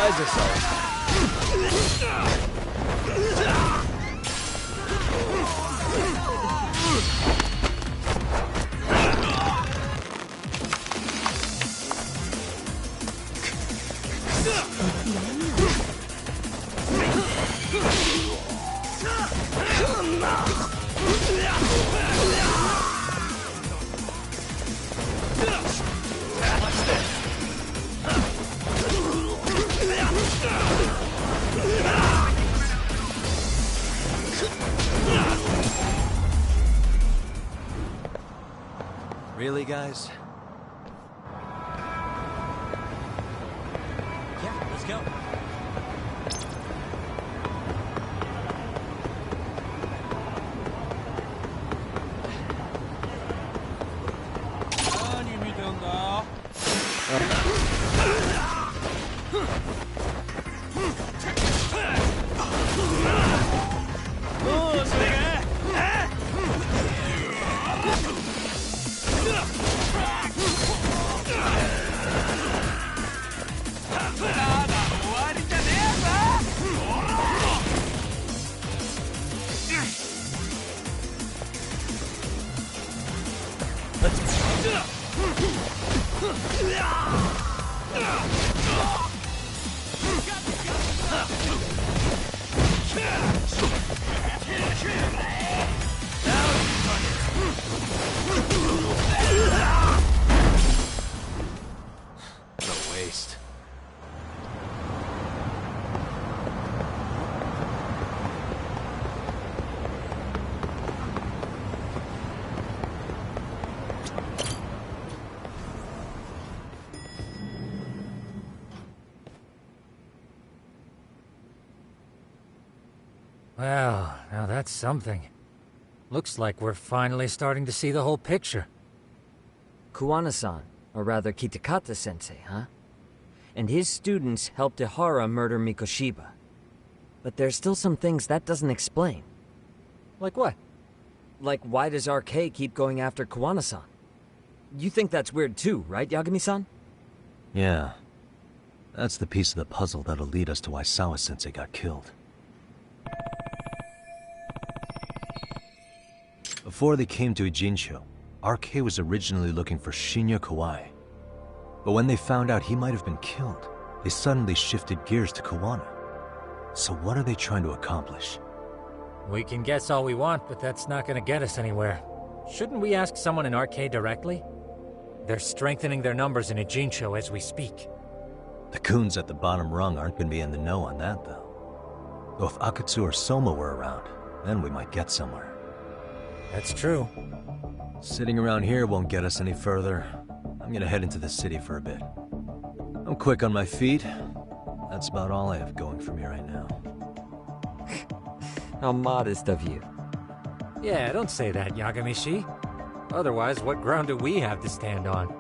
disguise ourselves. Really, guys? Yeah, let's go. Well, now that's something. Looks like we're finally starting to see the whole picture. Kuwana-san, or rather Kitakata-sensei, huh? And his students helped Ihara murder Mikoshiba. But there's still some things that doesn't explain. Like what? Like, why does RK keep going after Kuwana-san? You think that's weird too, right, Yagami-san? Yeah. That's the piece of the puzzle that'll lead us to why Sawa-sensei got killed. Before they came to Ijincho, RK was originally looking for Shinya Kawai. But when they found out he might have been killed, they suddenly shifted gears to Kuwana. So what are they trying to accomplish? We can guess all we want, but that's not gonna get us anywhere. Shouldn't we ask someone in RK directly? They're strengthening their numbers in Ijincho as we speak. The goons at the bottom rung aren't gonna be in the know on that, though. Though if Akatsu or Soma were around, then we might get somewhere. That's true. Sitting around here won't get us any further. I'm gonna head into the city for a bit. I'm quick on my feet. That's about all I have going for me right now. How modest of you. Yeah, don't say that, Yagami-shi. Otherwise, what ground do we have to stand on?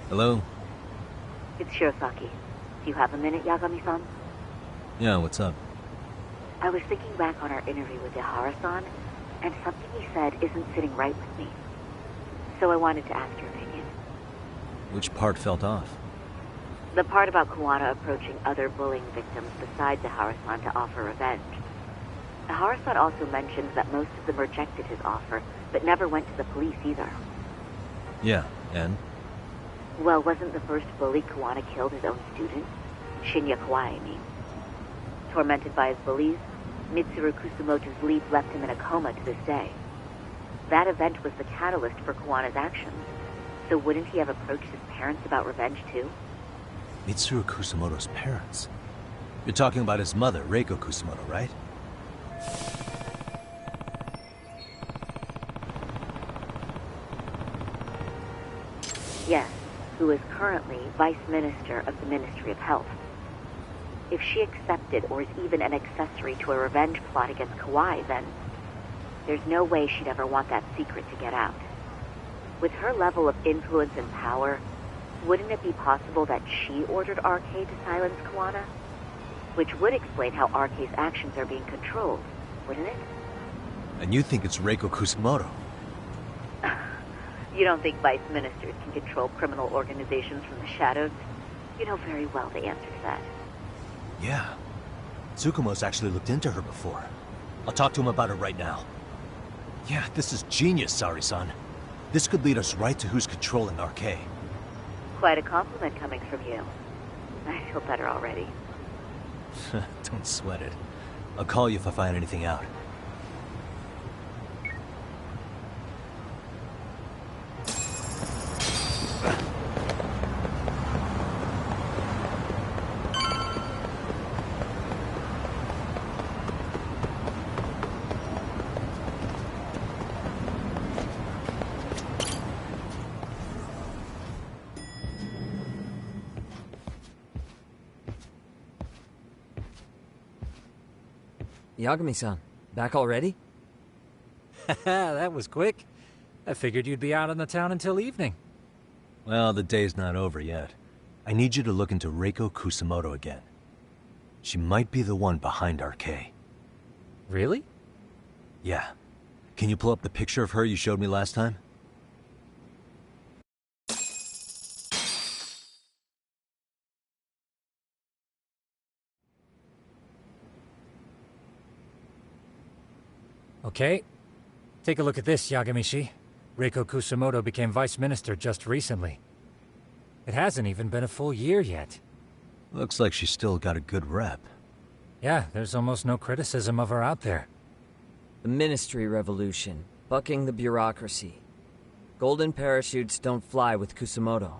Hello? It's Shirosaki. Do you have a minute, Yagami-san? Yeah, what's up? I was thinking back on our interview with Ihara-san, and something he said isn't sitting right with me. So I wanted to ask your opinion. Which part felt off? The part about Kuwana approaching other bullying victims besides Ihara-san to offer revenge. Ihara-san also mentions that most of them rejected his offer, but never went to the police either. Yeah, and? Well, wasn't the first bully Kuwana killed his own student? Shinya Kawai, I mean. Tormented by his bullies, Mitsuru Kusumoto's leap left him in a coma to this day. That event was the catalyst for Kuwana's actions. So wouldn't he have approached his parents about revenge too? Mitsuru Kusumoto's parents? You're talking about his mother, Reiko Kusumoto, right? Yes, who is currently Vice Minister of the Ministry of Health. If she accepted or is even an accessory to a revenge plot against Kawai, then there's no way she'd ever want that secret to get out. With her level of influence and power, wouldn't it be possible that she ordered RK to silence Kuwana? Which would explain how RK's actions are being controlled, wouldn't it? And you think it's Reiko Kusumoto? You don't think vice ministers can control criminal organizations from the shadows? You know very well the answer to that. Yeah. Tsukumo's actually looked into her before. I'll talk to him about it right now. Yeah, this is genius, Sari-san. This could lead us right to who's controlling RK. Quite a compliment coming from you. I feel better already. Don't sweat it. I'll call you if I find anything out. Yagami-san, back already? That was quick. I figured you'd be out in the town until evening. Well, the day's not over yet. I need you to look into Reiko Kusumoto again. She might be the one behind RK. Really? Yeah. Can you pull up the picture of her you showed me last time? Okay. Take a look at this, Yagamishi. Reiko Kusumoto became vice minister just recently. It hasn't even been a full year yet. Looks like she's still got a good rep. Yeah, there's almost no criticism of her out there. The Ministry Revolution, bucking the bureaucracy. Golden parachutes don't fly with Kusumoto.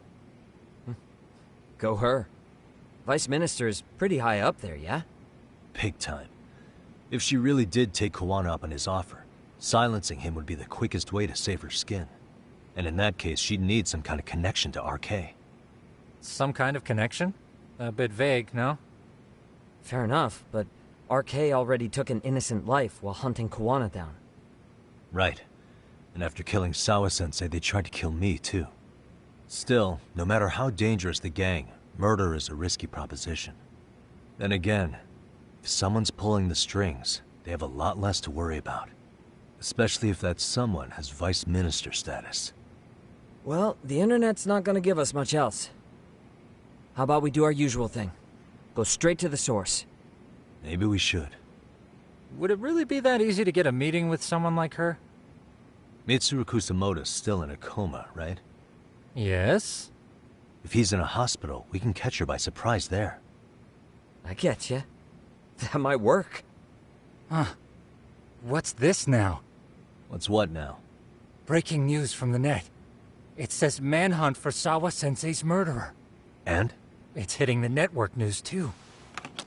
Go her. Vice Minister's pretty high up there, yeah? Big time. If she really did take Kuwana up on his offer, silencing him would be the quickest way to save her skin. And in that case, she'd need some kind of connection to RK. Some kind of connection? A bit vague, no? Fair enough, but RK already took an innocent life while hunting Kuwana down. Right. And after killing Sawa-sensei, they tried to kill me, too. Still, no matter how dangerous the gang, murder is a risky proposition. Then again, if someone's pulling the strings, they have a lot less to worry about. Especially if that someone has vice minister status. Well, the internet's not gonna give us much else. How about we do our usual thing? Go straight to the source. Maybe we should. Would it really be that easy to get a meeting with someone like her? Mitsuru Kusumoto's still in a coma, right? Yes? If he's in a hospital, we can catch her by surprise there. I get ya. That might work. Huh. What's this now? What's what now? Breaking news from the net. It says manhunt for Sawa-sensei's murderer. And? It's hitting the network news too.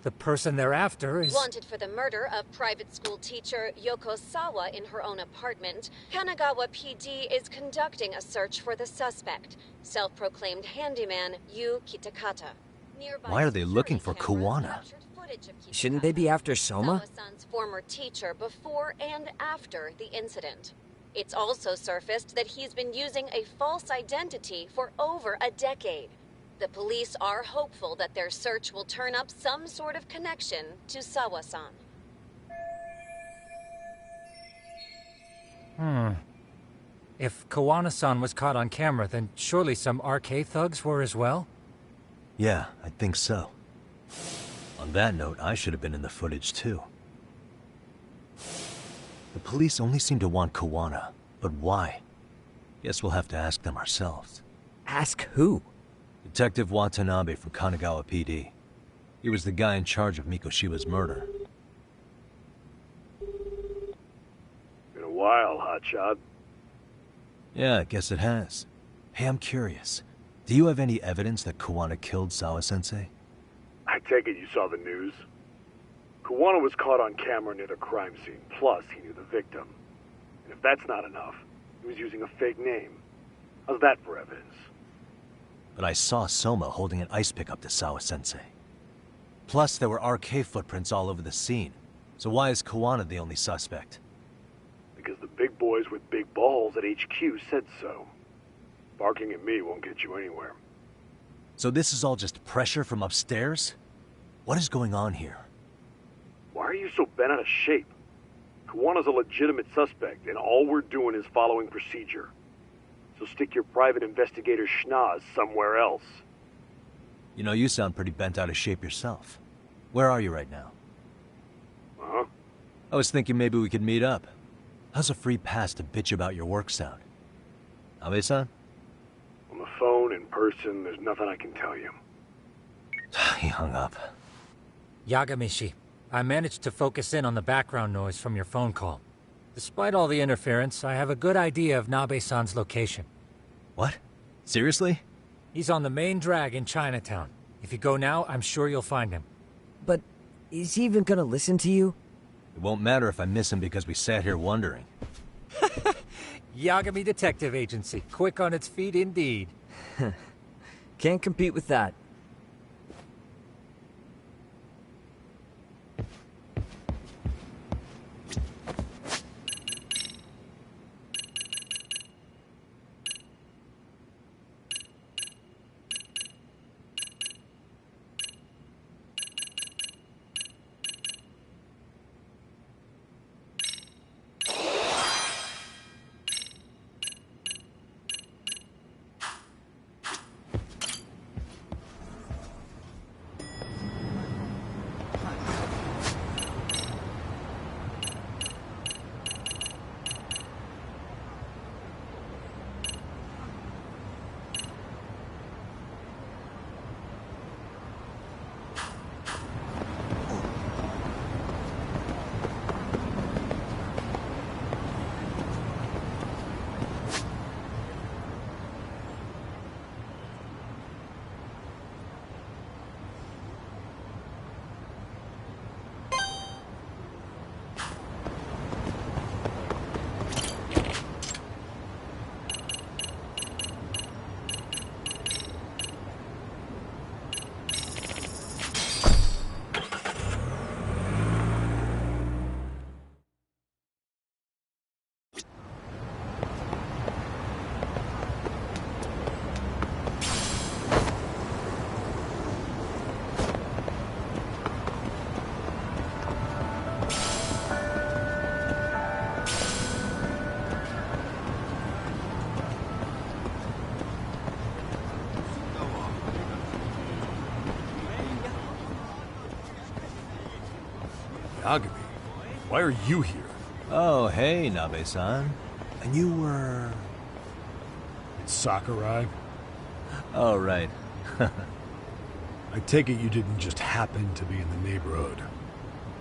The person they're after is... Wanted for the murder of private school teacher Yoko Sawa in her own apartment, Kanagawa PD is conducting a search for the suspect, self-proclaimed handyman Yu Kitakata. Nearby Why are they looking for security cameras Kuwana? captured footage of Shouldn't they be after Soma? Sawa-san's former teacher before and after the incident. It's also surfaced that he's been using a false identity for over a decade. The police are hopeful that their search will turn up some sort of connection to Sawa-san. If Kawana-san was caught on camera, then surely some RK thugs were as well? Yeah, I think so. On that note, I should have been in the footage too. The police only seem to want Kuwana, but why? Guess we'll have to ask them ourselves. Ask who? Detective Watanabe from Kanagawa PD. He was the guy in charge of Mikoshiba's murder. Been a while, hotshot. Yeah, I guess it has. Hey, I'm curious. Do you have any evidence that Kuwana killed Sawa-sensei? I take it you saw the news. Kawana was caught on camera near the crime scene, plus he knew the victim. And if that's not enough, he was using a fake name. How's that for evidence? But I saw Soma holding an ice pick up to Sawa-sensei. Plus, there were RK footprints all over the scene. So why is Kawana the only suspect? Because the big boys with big balls at HQ said so. Barking at me won't get you anywhere. So this is all just pressure from upstairs? What is going on here? Why are you so bent out of shape? Kawana's a legitimate suspect, and all we're doing is following procedure. So stick your private investigator schnoz somewhere else. You know, you sound pretty bent out of shape yourself. Where are you right now? Uh-huh. I was thinking maybe we could meet up. How's a free pass to bitch about your work sound? Abe-san? On the phone, in person, there's nothing I can tell you. He hung up. Yagamishi, I managed to focus in on the background noise from your phone call. Despite all the interference, I have a good idea of Nabe-san's location. What? Seriously? He's on the main drag in Chinatown. If you go now, I'm sure you'll find him. But is he even gonna listen to you? It won't matter if I miss him because we sat here wondering. Yagami Detective Agency, quick on its feet indeed. Can't compete with that. Yagami, why are you here? Oh, hey, Nabe-san. And you were... It's Sakurai. Oh, right. I take it you didn't just happen to be in the neighborhood.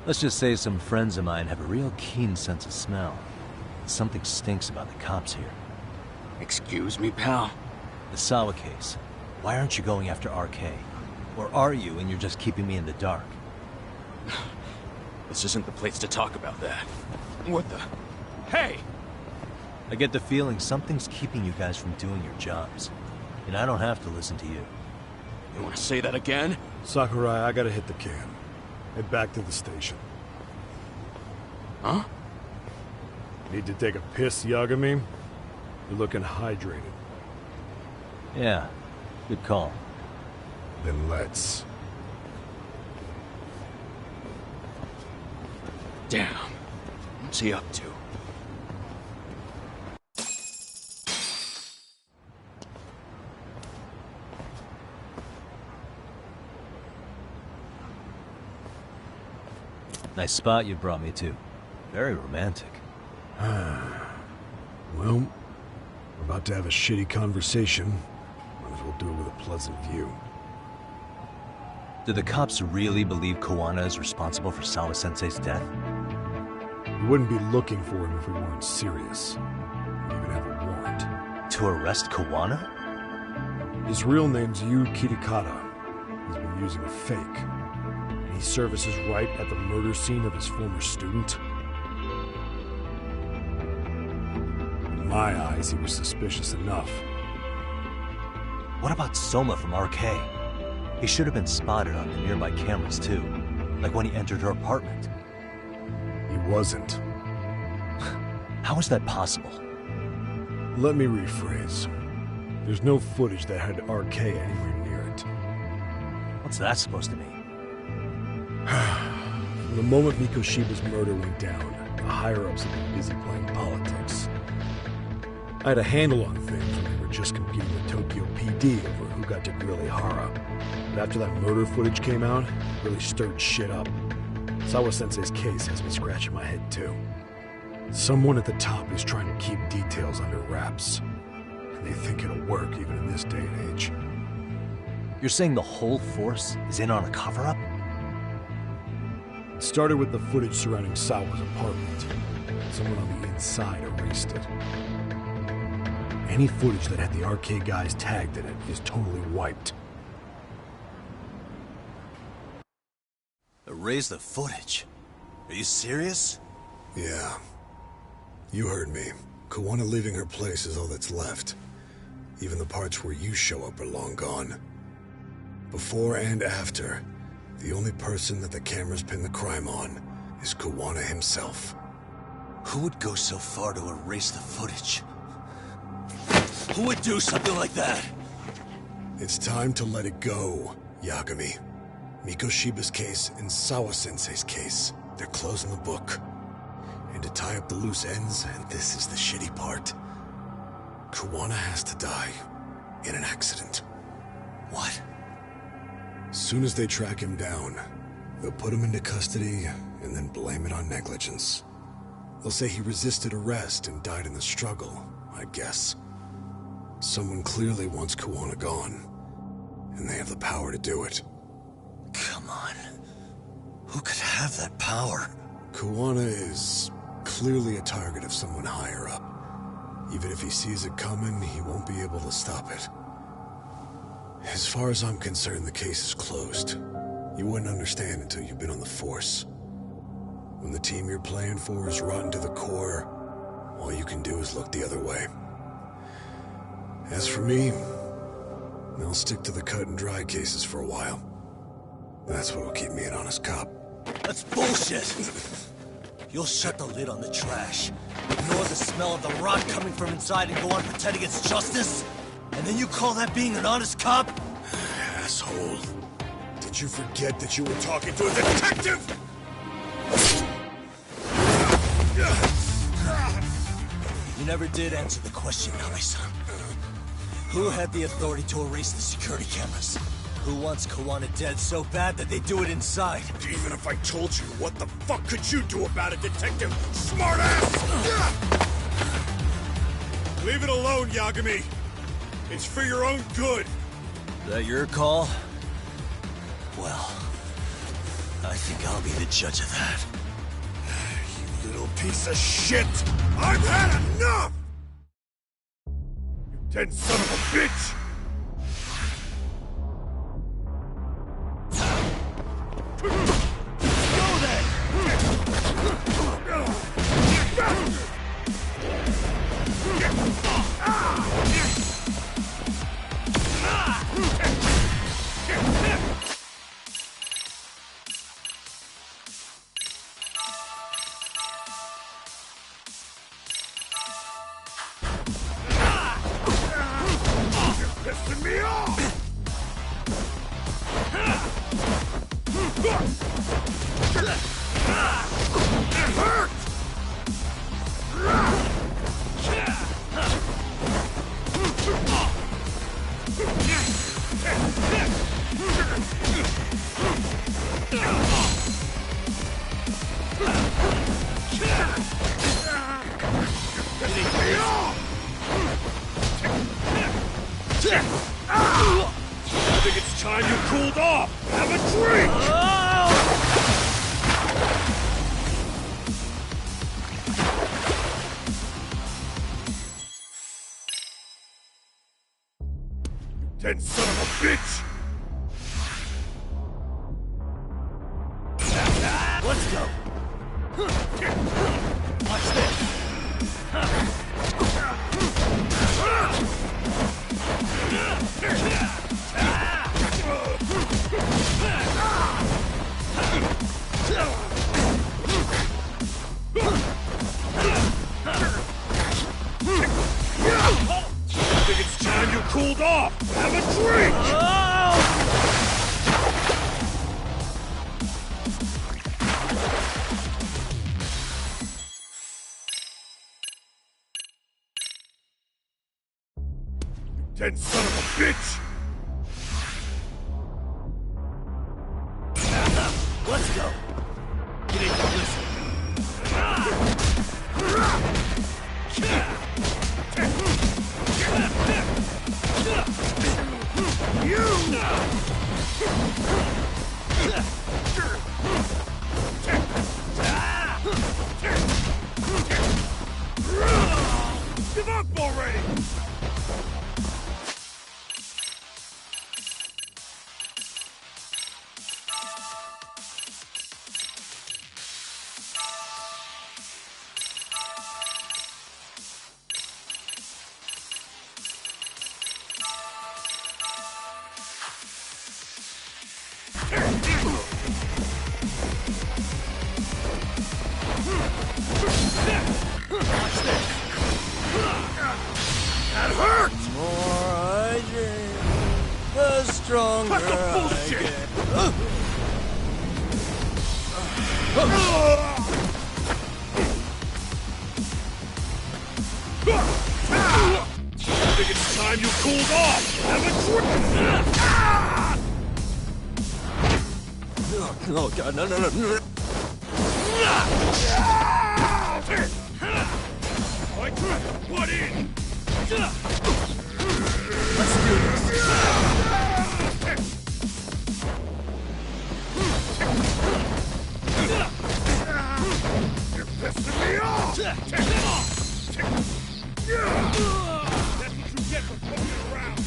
Let's just say some friends of mine have a real keen sense of smell. Something stinks about the cops here. Excuse me, pal? The Sawa case. Why aren't you going after RK? Or are you and you're just keeping me in the dark? This isn't the place to talk about that. What the... Hey! I get the feeling something's keeping you guys from doing your jobs. And I don't have to listen to you. You want to say that again? Sakurai, I gotta hit the can. Head back to the station. Huh? Need to take a piss, Yagami? You're looking hydrated. Yeah, good call. Then let's. Damn. What's he up to? Nice spot you brought me to. Very romantic. Well, we're about to have a shitty conversation. Might as well do it with a pleasant view. Do the cops really believe Kawana is responsible for Sawa-sensei's death? We wouldn't be looking for him if we weren't serious. We even have a warrant. To arrest Kawana? His real name's Yu Kitakata. He's been using a fake. he surfaces right at the murder scene of his former student. In my eyes, he was suspicious enough. What about Soma from RK? He should have been spotted on the nearby cameras too, like when he entered her apartment. He wasn't. How is that possible? Let me rephrase. There's no footage that had RK anywhere near it. What's that supposed to mean? From the moment Mikoshiba's murder went down, the higher-ups have been busy playing politics. I had a handle on things when they were just competing with Tokyo PD over who got to grill Ihara. But after that murder footage came out, it really stirred shit up. Sawa-sensei's case has me scratching my head too. Someone at the top is trying to keep details under wraps. And they think it'll work even in this day and age. You're saying the whole force is in on a cover-up? It started with the footage surrounding Sawa's apartment. Someone on the inside erased it. Any footage that had the RK guys tagged in it is totally wiped. Erase the footage? Are you serious? Yeah. You heard me. Kuwana leaving her place is all that's left. Even the parts where you show up are long gone. Before and after, the only person that the cameras pin the crime on is Kuwana himself. Who would go so far to erase the footage? Who would do something like that? It's time to let it go, Yagami. Mikoshiba's case and Sawa-sensei's case, they're closing the book. And to tie up the loose ends, and this is the shitty part, Kuwana has to die in an accident. What? As soon as they track him down, they'll put him into custody and then blame it on negligence. They'll say he resisted arrest and died in the struggle, I guess. Someone clearly wants Kuwana gone, and they have the power to do it. Come on. Who could have that power? Kuwana is clearly a target of someone higher up. Even if he sees it coming, he won't be able to stop it. As far as I'm concerned, the case is closed. You wouldn't understand until you've been on the force. When the team you're playing for is rotten to the core, all you can do is look the other way. As for me, I'll stick to the cut and dry cases for a while. That's what'll keep me an honest cop. That's bullshit! You'll shut the lid on the trash, ignore the smell of the rot coming from inside and go on pretending it's justice? And then you call that being an honest cop? Asshole. Did you forget that you were talking to a detective? You never did answer the question, Nami-san. Who had the authority to erase the security cameras? Who wants Kuwana dead so bad that they do it inside? Even if I told you, what the fuck could you do about it, detective? Smartass! Leave it alone, Yagami. It's for your own good. Is that your call? Well, I think I'll be the judge of that. You little piece of shit! I've had enough! You dead son of a bitch! Pissing me off! It hurts! I think it's time you cooled off! Have a drink! You dead son of a bitch! Let's go. Watch this. I think it's time you cooled off. Have a drink. Dead son of a bitch! Let's go. Get in here, listen. Give up already! That hurt! The more I drink, the stronger Cut the I bullshit! get. I think it's time you cooled off! Have a drink! Oh god, no. What in? Let's do this. You're pissing me off! That's what you get for fucking around!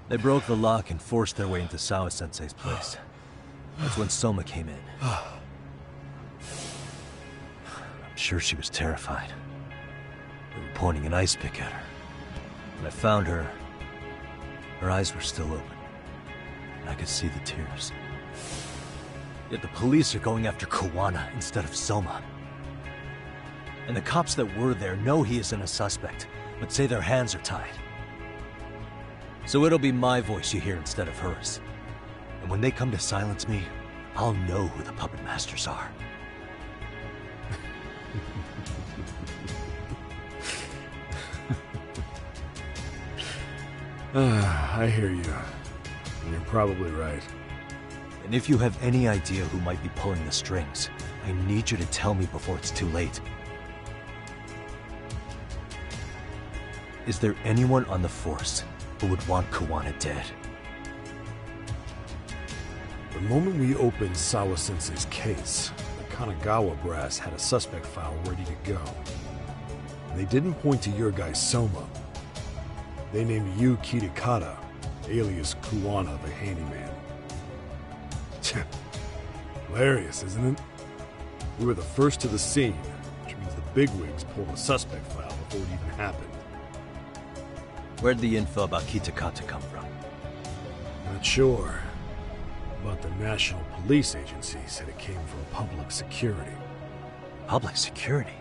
They broke the lock and forced their way into Sawa-sensei's place. That's when Soma came in. I'm sure she was terrified. They were pointing an ice pick at her. When I found her, her eyes were still open. I could see the tears. Yet the police are going after Kawana instead of Soma. And the cops that were there know he isn't a suspect, but say their hands are tied. So it'll be my voice you hear instead of hers. And when they come to silence me, I'll know who the puppet masters are. I hear you. And you're probably right. And if you have any idea who might be pulling the strings, I need you to tell me before it's too late. Is there anyone on the force who would want Kawana dead? The moment we opened Sawa-sensei's case, the Kanagawa brass had a suspect file ready to go. They didn't point to your guy Soma. They named you Kitakata, alias Kawana the handyman. Hilarious, isn't it? We were the first to the scene, which means the bigwigs pulled the suspect file before it even happened. Where'd the info about Kitakata come from? Not sure. But the National Police Agency said it came from public security. Public security?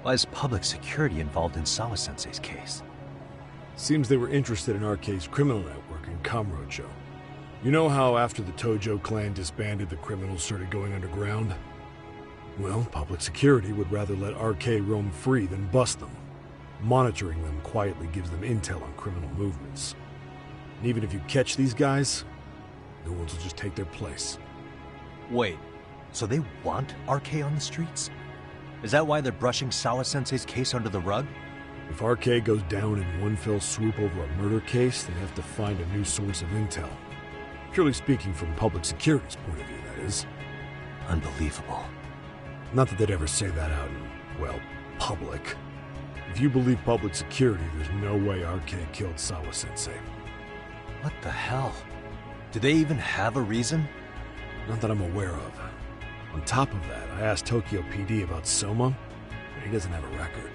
Why is public security involved in Sawa-sensei's case? Seems they were interested in Arcade's criminal network in Kamurocho. You know how after the Tojo clan disbanded, the criminals started going underground? Well, public security would rather let RK roam free than bust them. Monitoring them quietly gives them intel on criminal movements. And even if you catch these guys, new ones will just take their place. Wait, so they want RK on the streets? Is that why they're brushing Sawa-sensei's case under the rug? If RK goes down in one fell swoop over a murder case, they have to find a new source of intel. Purely speaking, from public security's point of view, that is. Unbelievable. Not that they'd ever say that out in, well, public. If you believe public security, there's no way RK killed Sawa-sensei. What the hell? Do they even have a reason? Not that I'm aware of. On top of that, I asked Tokyo PD about Soma, but he doesn't have a record.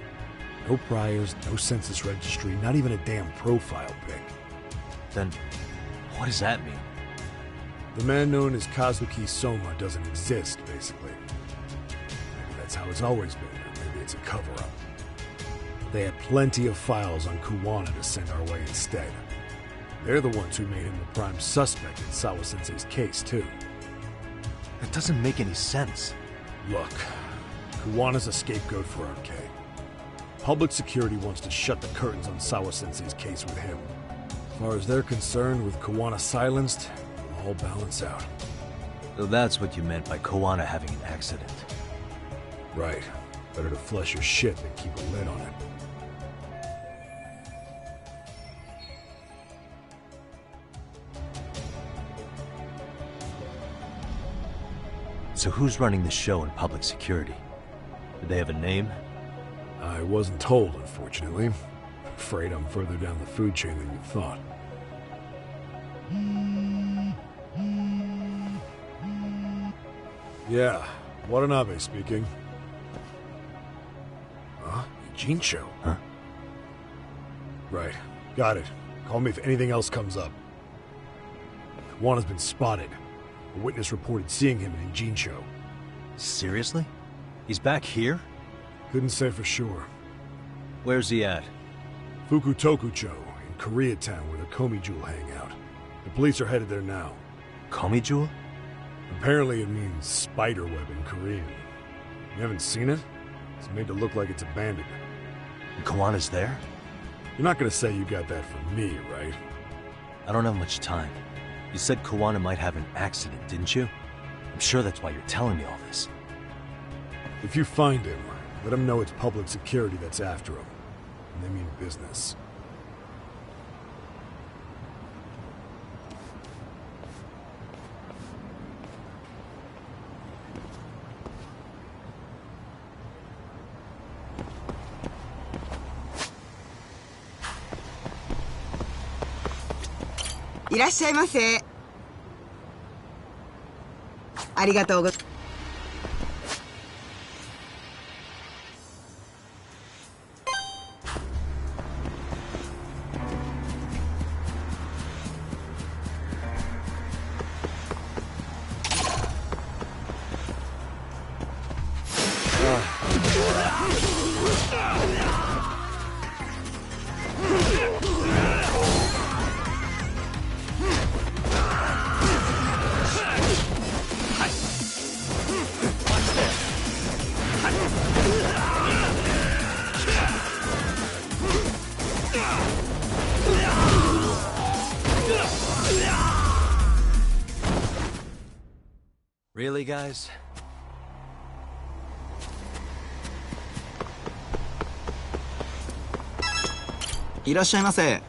No priors, no census registry, not even a damn profile pic. Then, what does that mean? The man known as Kazuki Soma doesn't exist, basically. Maybe that's how it's always been, or maybe it's a cover-up. They had plenty of files on Kuwana to send our way instead. They're the ones who made him the prime suspect in Sawa-sensei's case, too. That doesn't make any sense. Look, Kuwana's a scapegoat for RK. Public security wants to shut the curtains on Sawa-sensei's case with him. As far as they're concerned, with Kuwana silenced, it'll all balance out. So that's what you meant by Kuwana having an accident. Right. Better to flush your shit than keep a lid on it. So who's running the show in public security? Do they have a name? I wasn't told, unfortunately. Afraid I'm further down the food chain than you thought. Yeah, Watanabe speaking. Huh? Ijincho? Huh? Right. Got it. Call me if anything else comes up. Kuwana's been spotted. A witness reported seeing him in Ijincho. Seriously? He's back here? Couldn't say for sure. Where's he at? Fukutokucho, in Koreatown, where the Komi Jewel hang out. The police are headed there now. Komi Jewel? Apparently it means spider web in Korean. You haven't seen it? It's made to look like it's abandoned. And Kuwana's there? You're not gonna say you got that from me, right? I don't have much time. You said Kuwana might have an accident, didn't you? I'm sure that's why you're telling me all this. If you find him, let him know it's public security that's after him. And they mean business.いらっしゃいませ。ありがとうございます。Really, guys?いらっしゃいませ。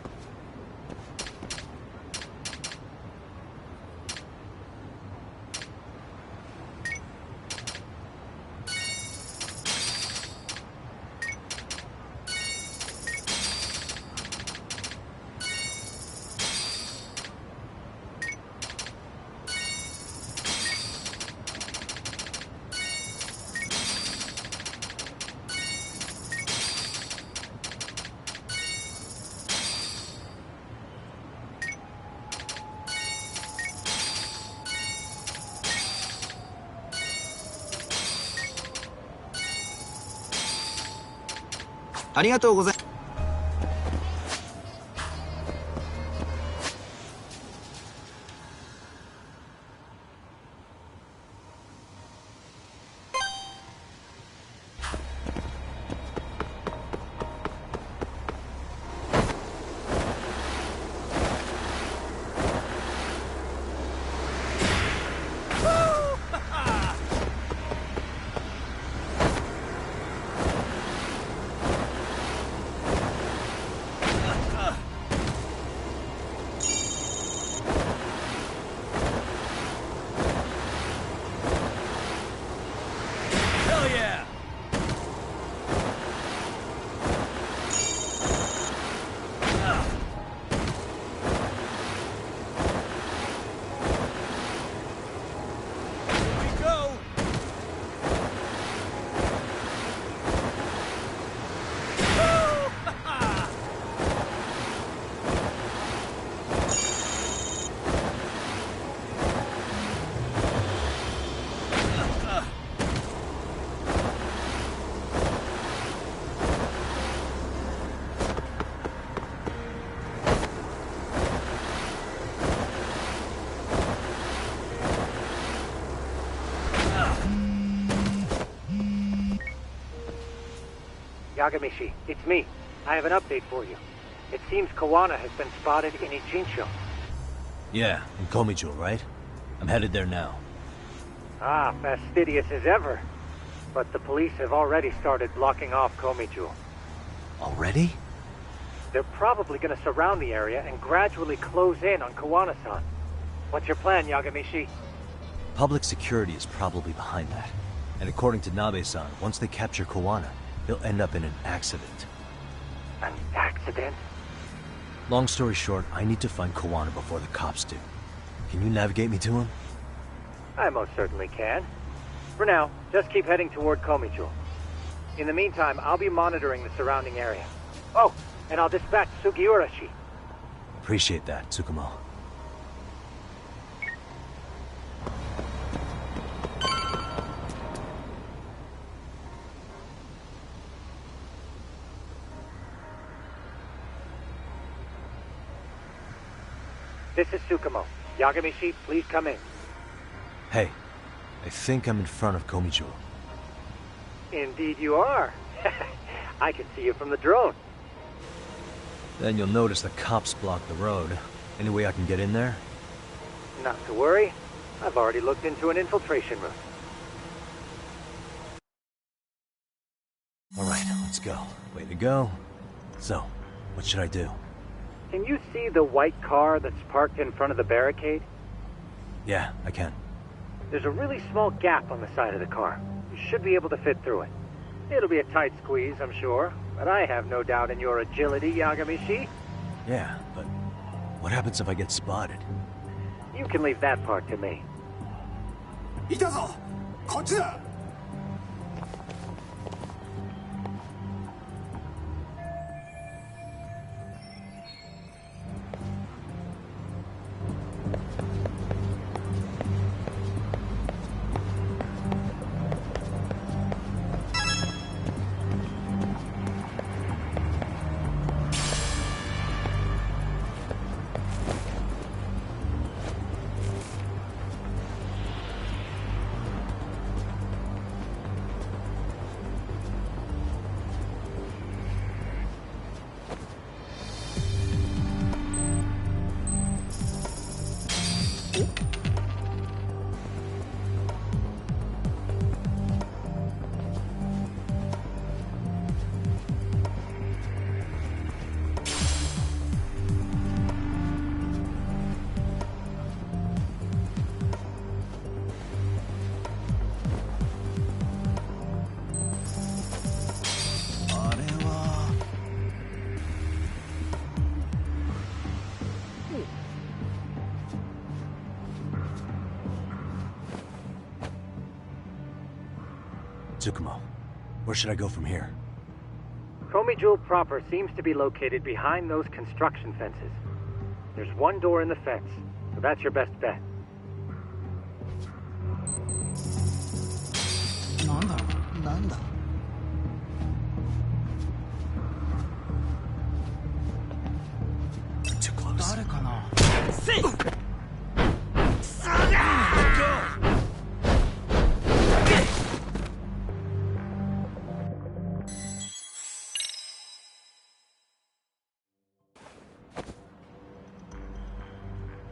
ありがとうございます。Yagamishi, it's me. I have an update for you. It seems Kawana has been spotted in Ijincho. Yeah, in Komijo, right? I'm headed there now. Ah, fastidious as ever. But the police have already started blocking off Komijo. Already? They're probably going to surround the area and gradually close in on Kawana-san. What's your plan, Yagamishi? Public security is probably behind that. And according to Nabe-san, once they capture Kawana, he'll end up in an accident. An accident? Long story short, I need to find Kawana before the cops do. Can you navigate me to him? I most certainly can. For now, just keep heading toward Komijo. In the meantime, I'll be monitoring the surrounding area. Oh, and I'll dispatch Sugiurashi. Appreciate that, Tsukumo. This is Tsukumo. Yagamishi, please come in. Hey, I think I'm in front of Komijo. Indeed you are. I can see you from the drone. Then you'll notice the cops block the road. Any way I can get in there? Not to worry. I've already looked into an infiltration route. Alright, let's go. Way to go. So, what should I do? Can you see the white car that's parked in front of the barricade? Yeah, I can. There's a really small gap on the side of the car. You should be able to fit through it. It'll be a tight squeeze, I'm sure, but I have no doubt in your agility, Yagamishi. Yeah, but what happens if I get spotted? You can leave that part to me. いたぞこっちだ Tsukumo, where should I go from here? Komijo proper seems to be located behind those construction fences. There's one door in the fence, so that's your best bet. なんだろうなんだ Too close. 誰かな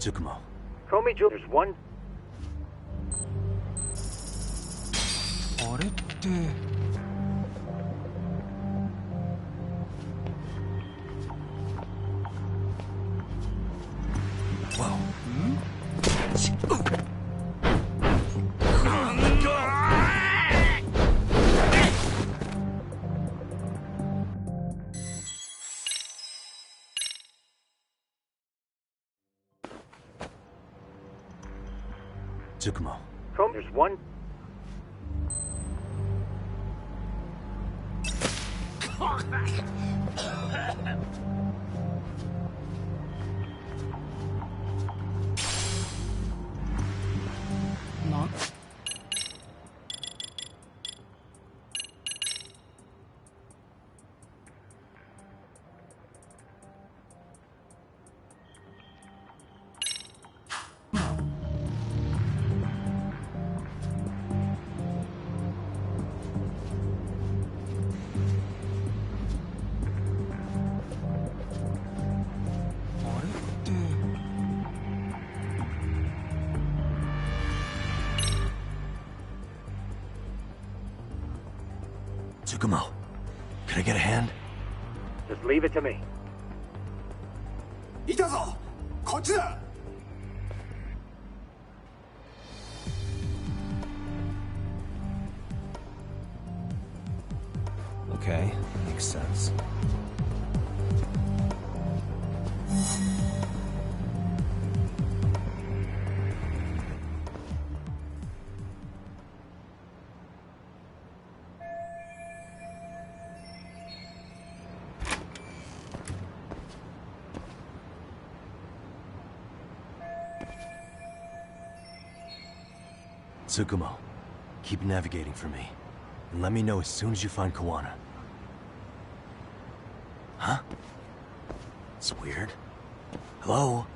Tsukumo. Komijo, there's one... あれって Whoa. Tsukumo. There's one... Tsukumo, can I get a hand? Just leave it to me. いたぞこっちだ Okay, makes sense. Tsukumo, keep navigating for me. And let me know as soon as you find Kawana. Huh? It's weird. Hello?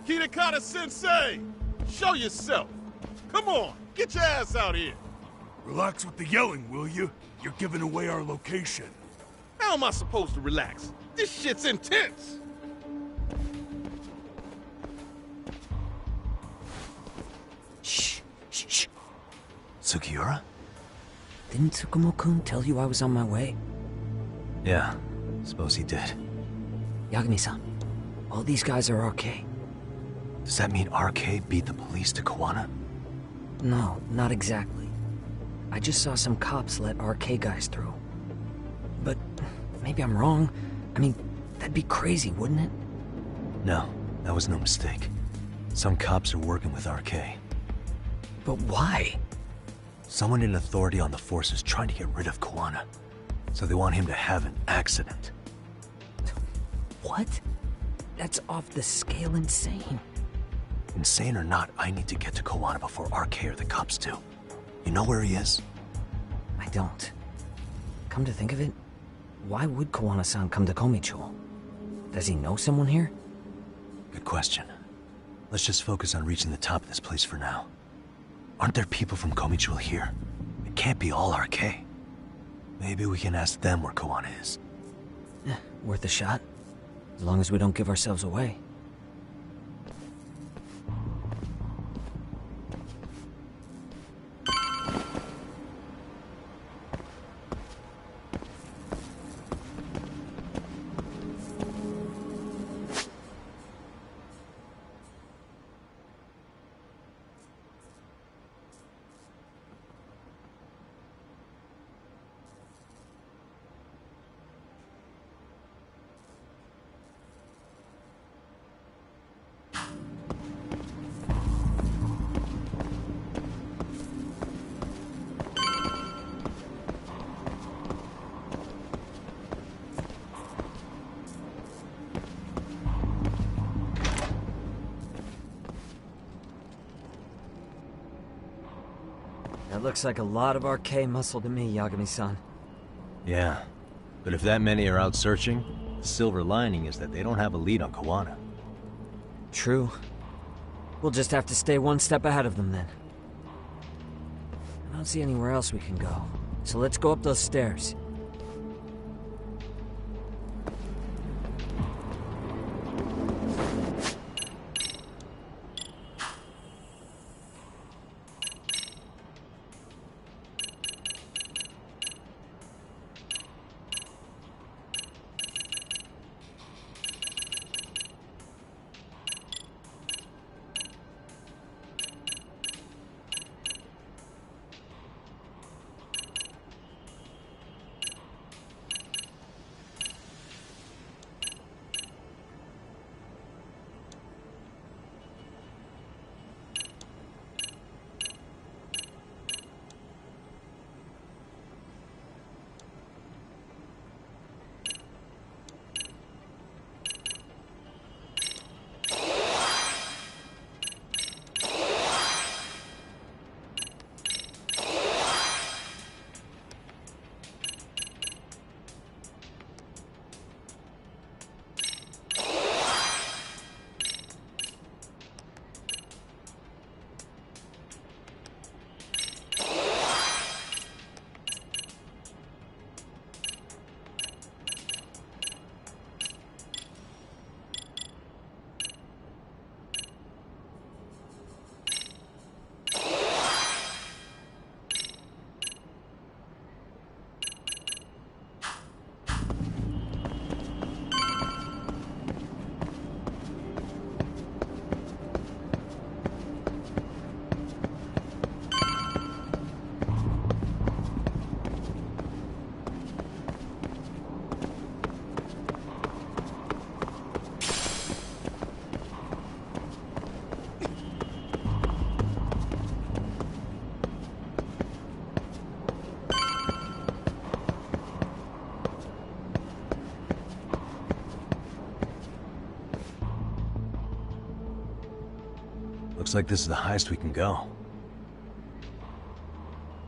Hirakata-sensei! Show yourself! Come on, get your ass out here! Relax with the yelling, will you? You're giving away our location. How am I supposed to relax? This shit's intense! Shh, shh, shh. Sugiura? Didn't Tsukumo-kun tell you I was on my way? Yeah, suppose he did. Yagami-san, all these guys are RK. Does that mean RK beat the police to Kawana? No, not exactly. I just saw some cops let RK guys through. But maybe I'm wrong. I mean, that'd be crazy, wouldn't it? No, that was no mistake. Some cops are working with RK. But why? Someone in authority on the force is trying to get rid of Kawana. So they want him to have an accident. What? That's off the scale insane. Insane or not, I need to get to Kawana before RK or the cops do. You know where he is? I don't. Come to think of it, why would Kawana-san come to Komicho? Does he know someone here? Good question. Let's just focus on reaching the top of this place for now. Aren't there people from Komicho here? It can't be all RK. Maybe we can ask them where Kawana is. Worth a shot. As long as we don't give ourselves away. That looks like a lot of RK muscle to me, Yagami-san. Yeah, but if that many are out searching, the silver lining is that they don't have a lead on Kawana. True. We'll just have to stay one step ahead of them then. I don't see anywhere else we can go, so let's go up those stairs. Looks like this is the highest we can go.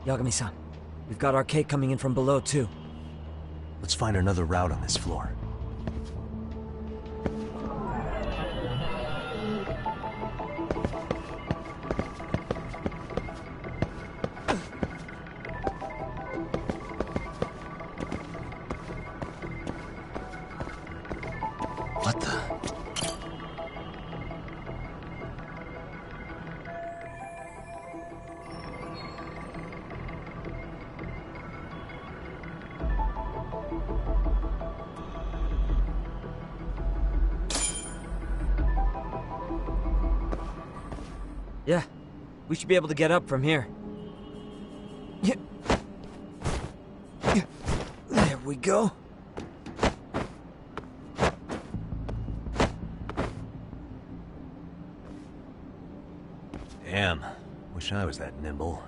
Yagami-san, we've got Arcade coming in from below, too. Let's find another route on this floor. What the? Yeah, we should be able to get up from here. Yeah. There we go. Damn, wish I was that nimble.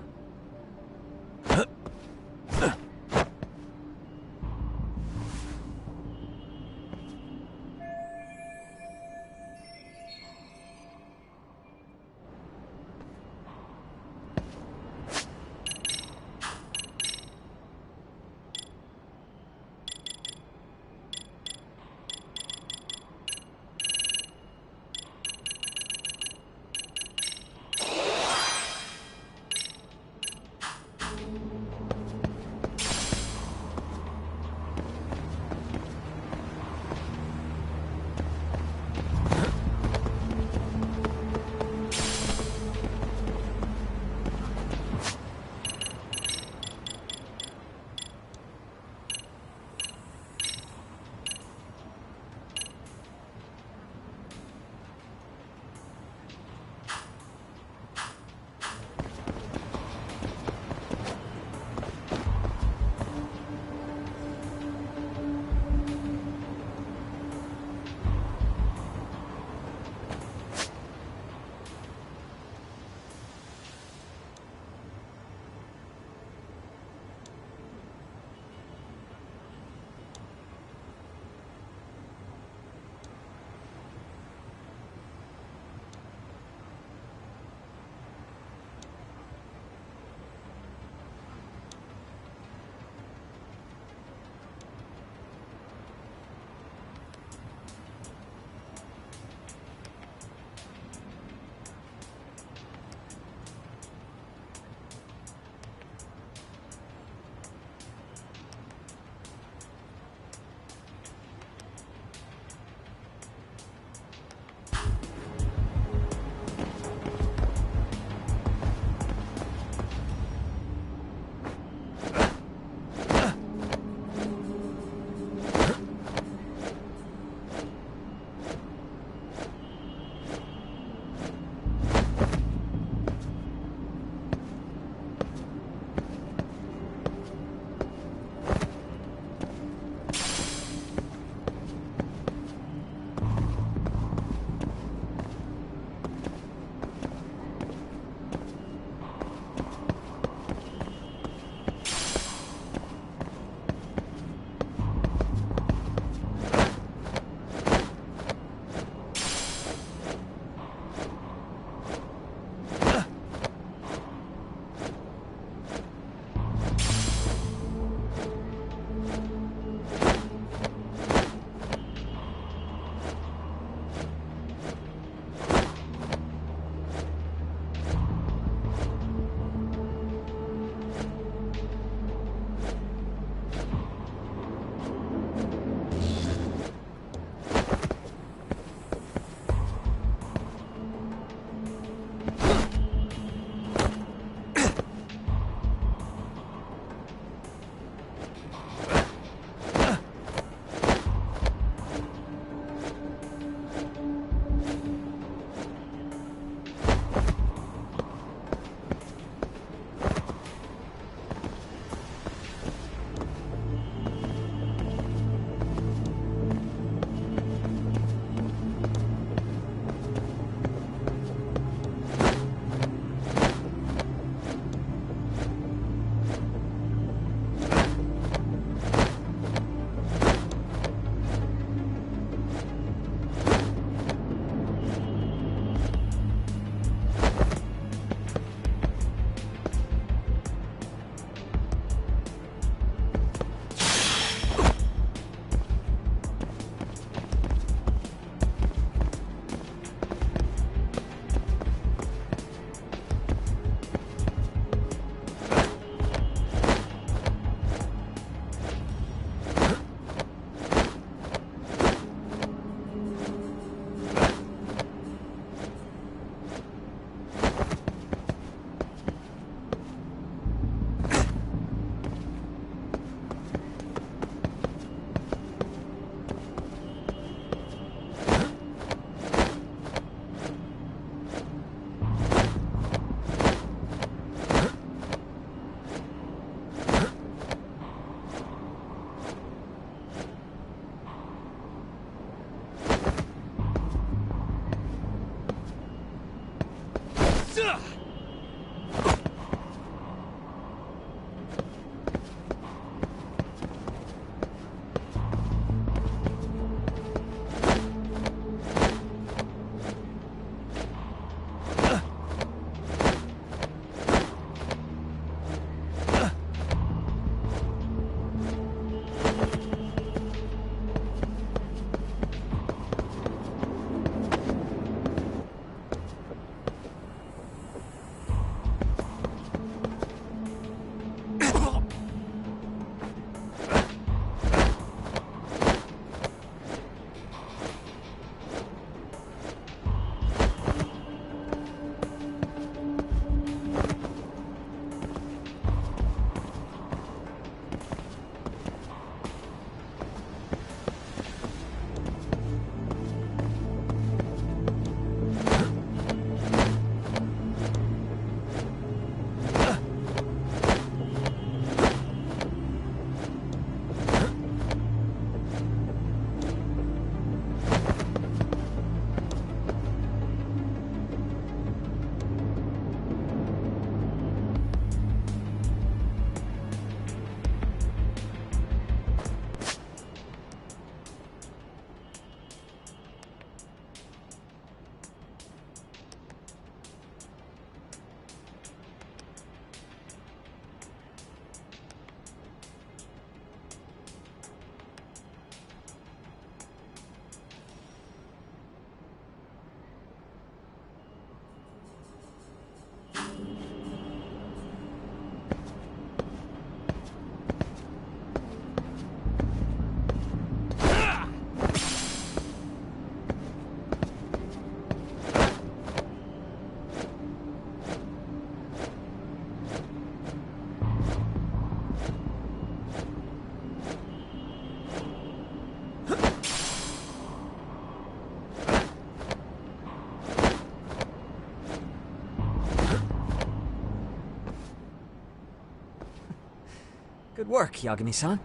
Good work, Yagami-san.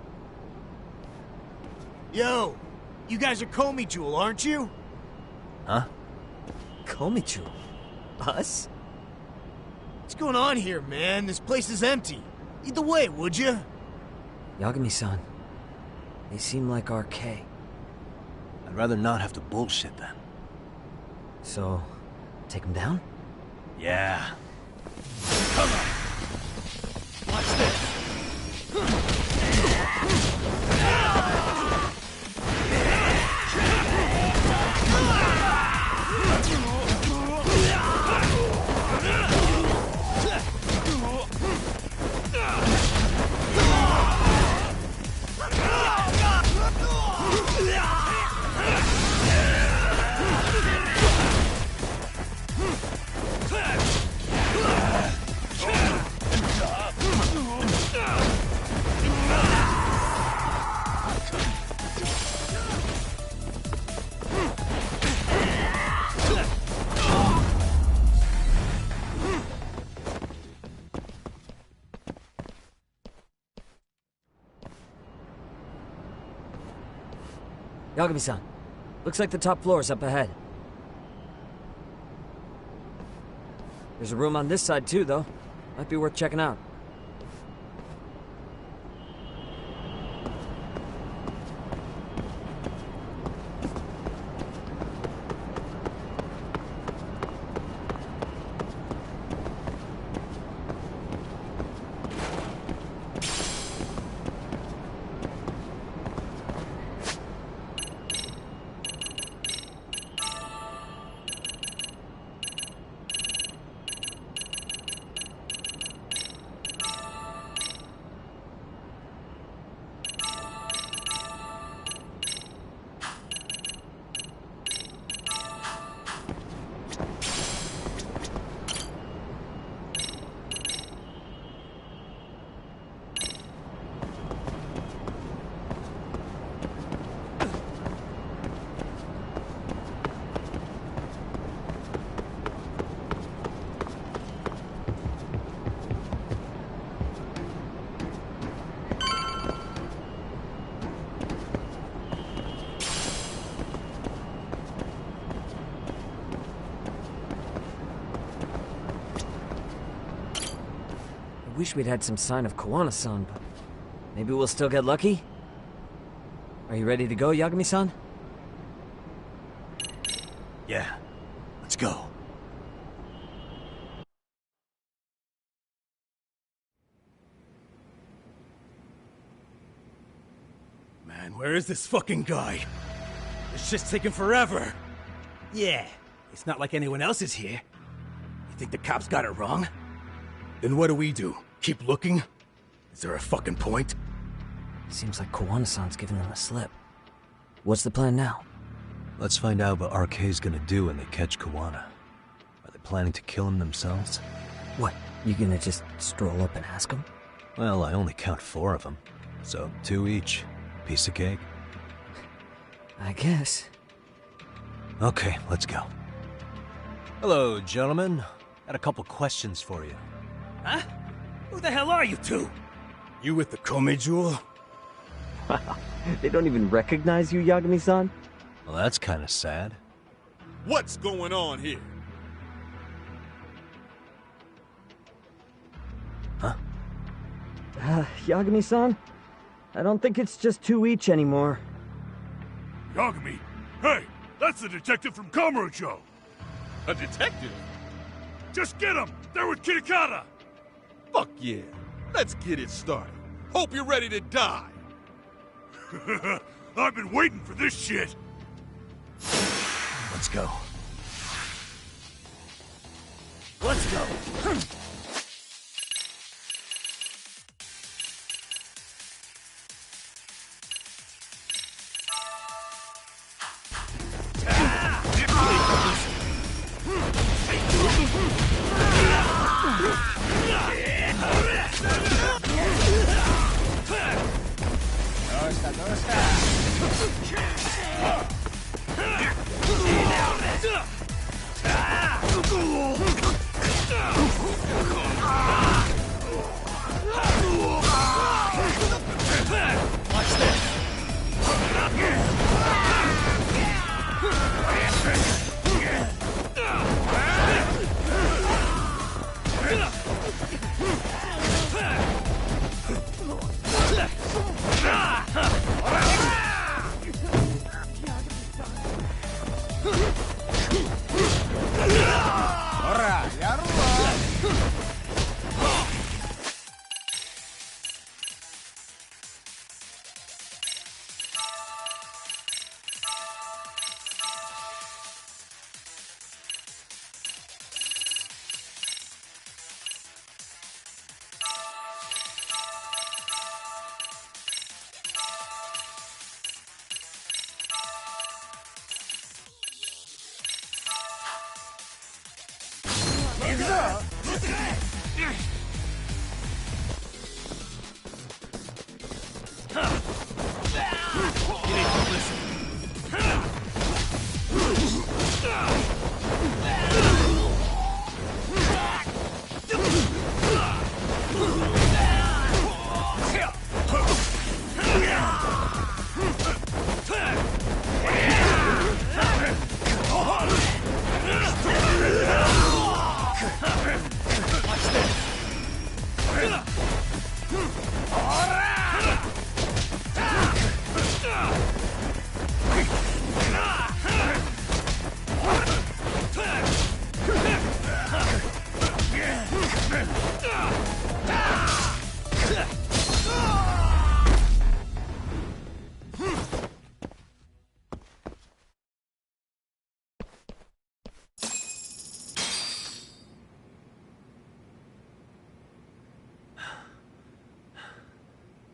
Yo, you guys are Komi Jewel, aren't you? Huh? Komi Jewel? Us? What's going on here, man? This place is empty. Lead the way, would you? Yagami-san, they seem like RK. I'd rather not have to bullshit then. So, take them down? Yeah. Come on. Watch this. Yagami-san, looks like the top floor is up ahead. There's a room on this side too, though. Might be worth checking out. wish we'd had some sign of Kowana-san, but maybe we'll still get lucky? Are you ready to go, Yagami-san? Yeah, let's go. Man, where is this fucking guy? This shit's taking forever. Yeah, it's not like anyone else is here. You think the cops got it wrong? Then what do? Keep looking? Is there a fucking point? Seems like Kowana-san's giving them a slip. What's the plan now? Let's find out what RK's gonna do when they catch Kowana. Are they planning to kill him themselves? What, you gonna just stroll up and ask him? Well, I only count 4 of them, so 2 each. Piece of cake. I guess. Okay, let's go. Hello, gentlemen. Got a couple questions for you. Huh? Who the hell are you two? You with the Kome Jewel? They don't even recognize you, Yagami-san? Well, that's kind of sad. What's going on here? Huh? Yagami-san? I don't think it's just 2 each anymore. Yagami? Hey, that's the detective from Kamurocho! A detective? Just get him! They're with Kitakata! Fuck yeah. Let's get it started. Hope you're ready to die. I've been waiting for this shit! Let's go. Let's go.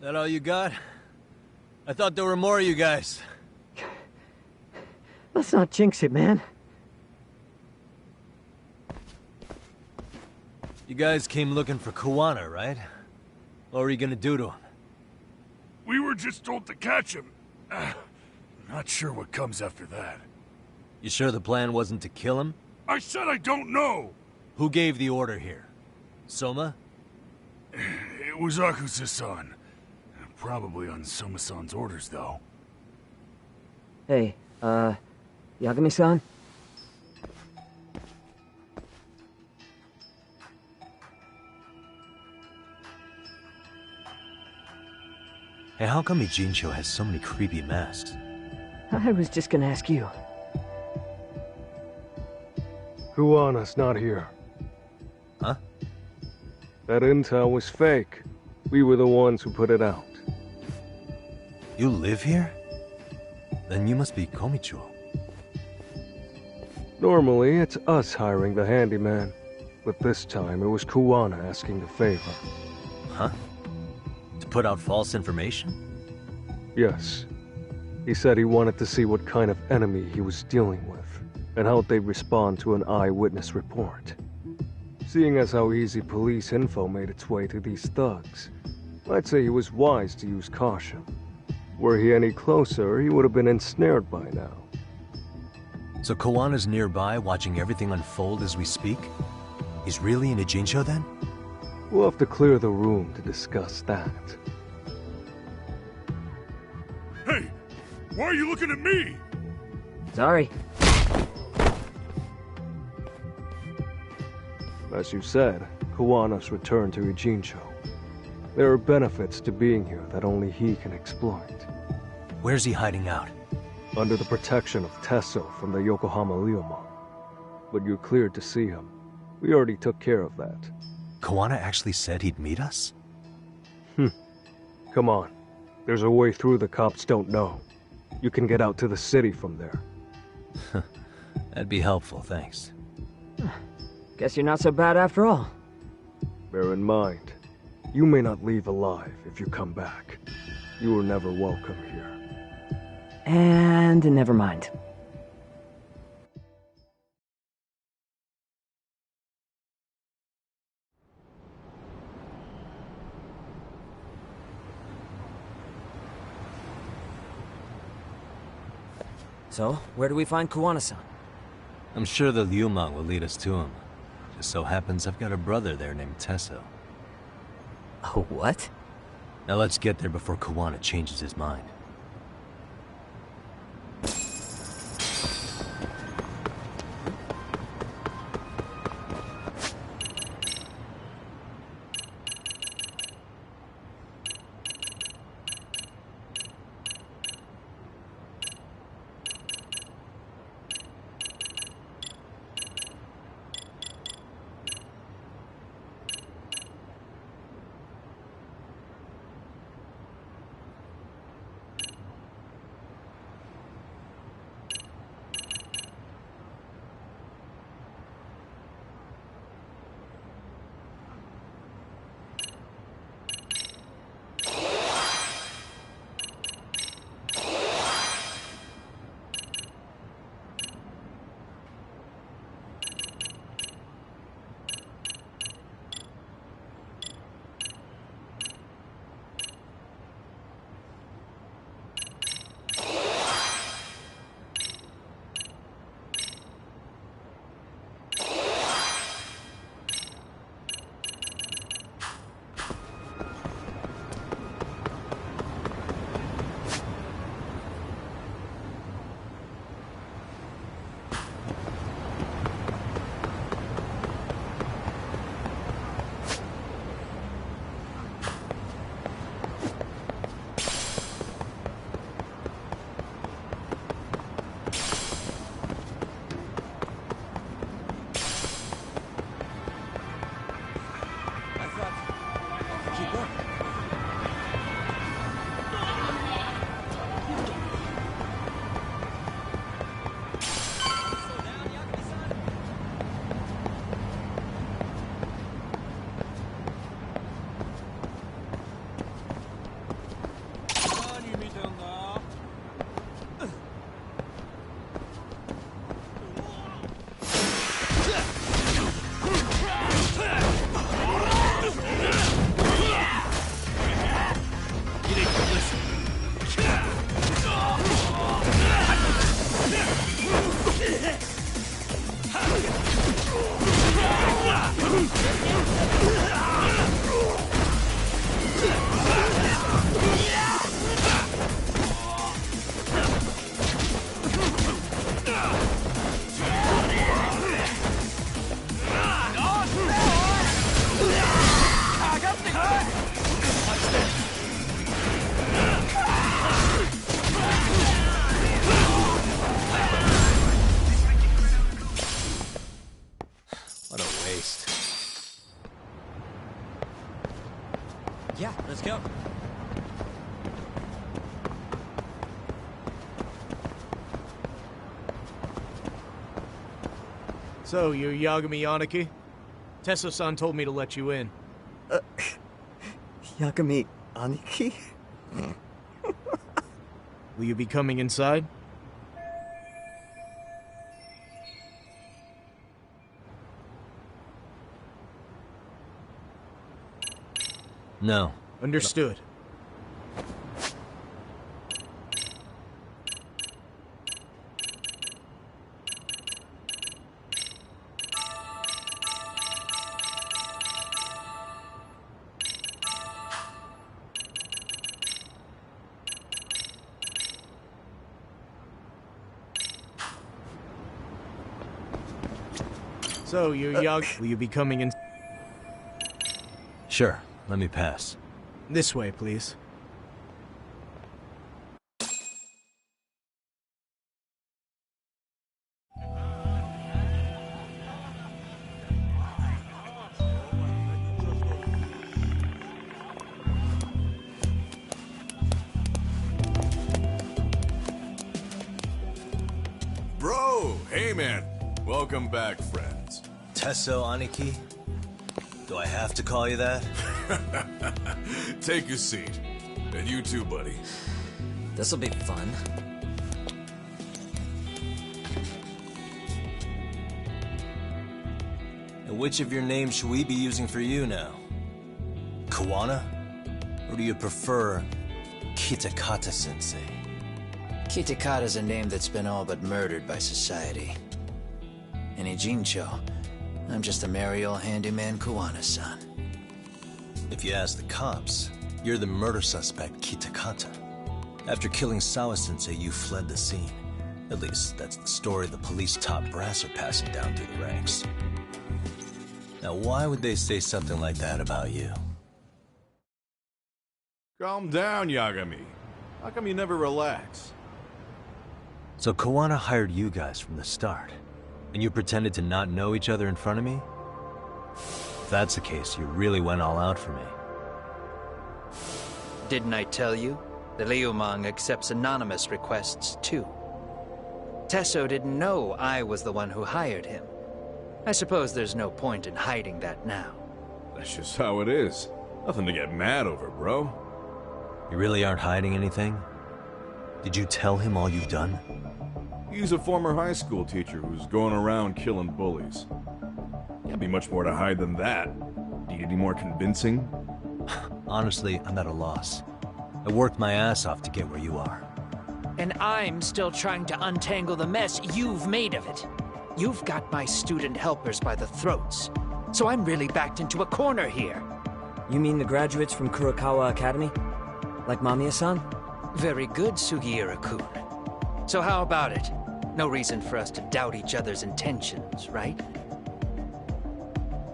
That all you got? I thought there were more of you guys. Let's not jinx it, man. You guys came looking for Kowana, right? What were you gonna do to him? We were just told to catch him. Not sure what comes after that. You sure the plan wasn't to kill him? I said I don't know! Who gave the order here? Soma? It was Akusa-san. Probably on Soma-san's orders, though. Hey, Yagami-san? Hey, how come Ijincho has so many creepy masks? I was just gonna ask you. Kuwana's not here. Huh? That intel was fake. We were the ones who put it out. You live here? Then you must be Komicho. Normally, it's us hiring the handyman. But this time, it was Kuwana asking the favor. Huh? To put out false information? Yes. He said he wanted to see what kind of enemy he was dealing with, and how they'd respond to an eyewitness report. Seeing as how easy police info made its way to these thugs, I'd say he was wise to use caution. Were he any closer, he would have been ensnared by now. So Kawana's nearby, watching everything unfold as we speak? He's really in Ijincho then? We'll have to clear the room to discuss that. Hey! Why are you looking at me? Sorry. As you said, Kawana's returned to Ijincho. There are benefits to being here that only he can exploit. Where's he hiding out? Under the protection of Tesso from the Yokohama Ryoma. But you're cleared to see him. We already took care of that. Kawana actually said he'd meet us? Come on. There's a way through the cops don't know. You can get out to the city from there. That'd be helpful, thanks. Guess you're not so bad after all. Bear in mind, you may not leave alive if you come back. You were never welcome here. And never mind. So, where do we find Kuwana-san? I'm sure the Ryuma will lead us to him. Just so happens I've got a brother there named Tesso. Oh, what? Now let's get there before Kawana changes his mind. Christ. Yeah, let's go. So, you're Yagami Aniki? Tesso-san told me to let you in. Yagami Aniki? Will you be coming inside? No. Understood. So, you're Will you be coming in? Sure, let me pass. This way, please. Bro, hey man. Welcome back, friends. Tesso Aniki? Do I have to call you that? Take a seat. And you too, buddy. This'll be fun. And which of your names should we be using for you now? Kawana? Or do you prefer Kitakata-sensei? Kitakata's a name that's been all but murdered by society. In Ijincho, I'm just a merry old handyman Kawana-san. If you ask the cops, you're the murder suspect Kitakata. After killing Sawa-sensei, you fled the scene. At least, that's the story the police top brass are passing down through the ranks. Now, why would they say something like that about you? Calm down, Yagami. How come you never relax? So Kawana hired you guys from the start, and you pretended to not know each other in front of me? If that's the case, you really went all out for me. Didn't I tell you? The Liumang accepts anonymous requests, too. Tesso didn't know I was the one who hired him. I suppose there's no point in hiding that now. That's just how it is. Nothing to get mad over, bro. You really aren't hiding anything? Did you tell him all you've done? He's a former high school teacher who's going around killing bullies. Can't be much more to hide than that. Need any more convincing? Honestly, I'm at a loss. I worked my ass off to get where you are. And I'm still trying to untangle the mess you've made of it. You've got my student helpers by the throats. So I'm really backed into a corner here. You mean the graduates from Kurokawa Academy? Like Mamiya-san? Very good, Sugiura-kun. So how about it? No reason for us to doubt each other's intentions, right?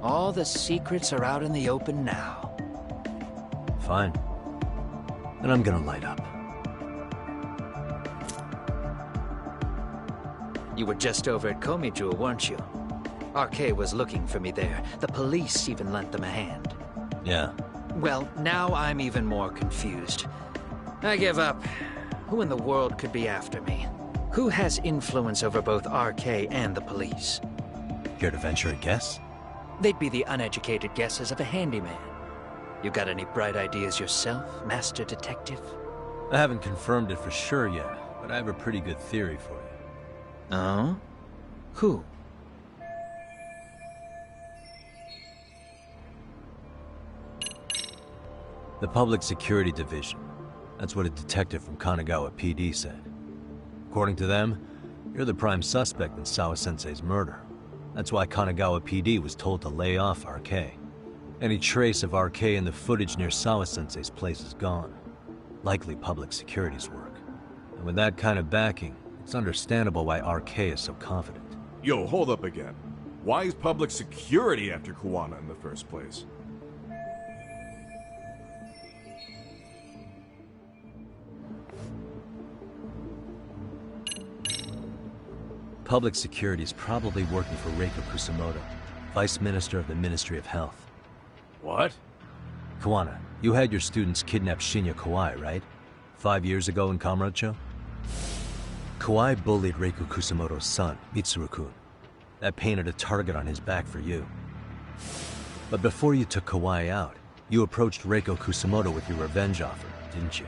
All the secrets are out in the open now. Fine. Then I'm gonna light up. You were just over at Komijou, weren't you? RK was looking for me there. The police even lent them a hand. Yeah. Well, now I'm even more confused. I give up. Who in the world could be after me? Who has influence over both RK and the police? Care to venture a guess? They'd be the uneducated guesses of a handyman. You got any bright ideas yourself, Master Detective? I haven't confirmed it for sure yet, but I have a pretty good theory for you. Oh? Who? The Public Security Division. That's what a detective from Kanagawa PD said. According to them, you're the prime suspect in Sawa-sensei's murder. That's why Kanagawa PD was told to lay off RK. Any trace of RK in the footage near Sawa-sensei's place is gone. Likely public security's work. And with that kind of backing, it's understandable why RK is so confident. Yo, hold up again. Why is public security after Kawana in the first place? Public security is probably working for Reiko Kusamoto. Vice Minister of the Ministry of Health. What? Kawana, you had your students kidnap Shinya Kawai, right? 5 years ago in Kamurocho? Kawai bullied Reiko Kusamoto's son, Mitsuru-kun. That painted a target on his back for you. But before you took Kawai out, you approached Reiko Kusamoto with your revenge offer, didn't you?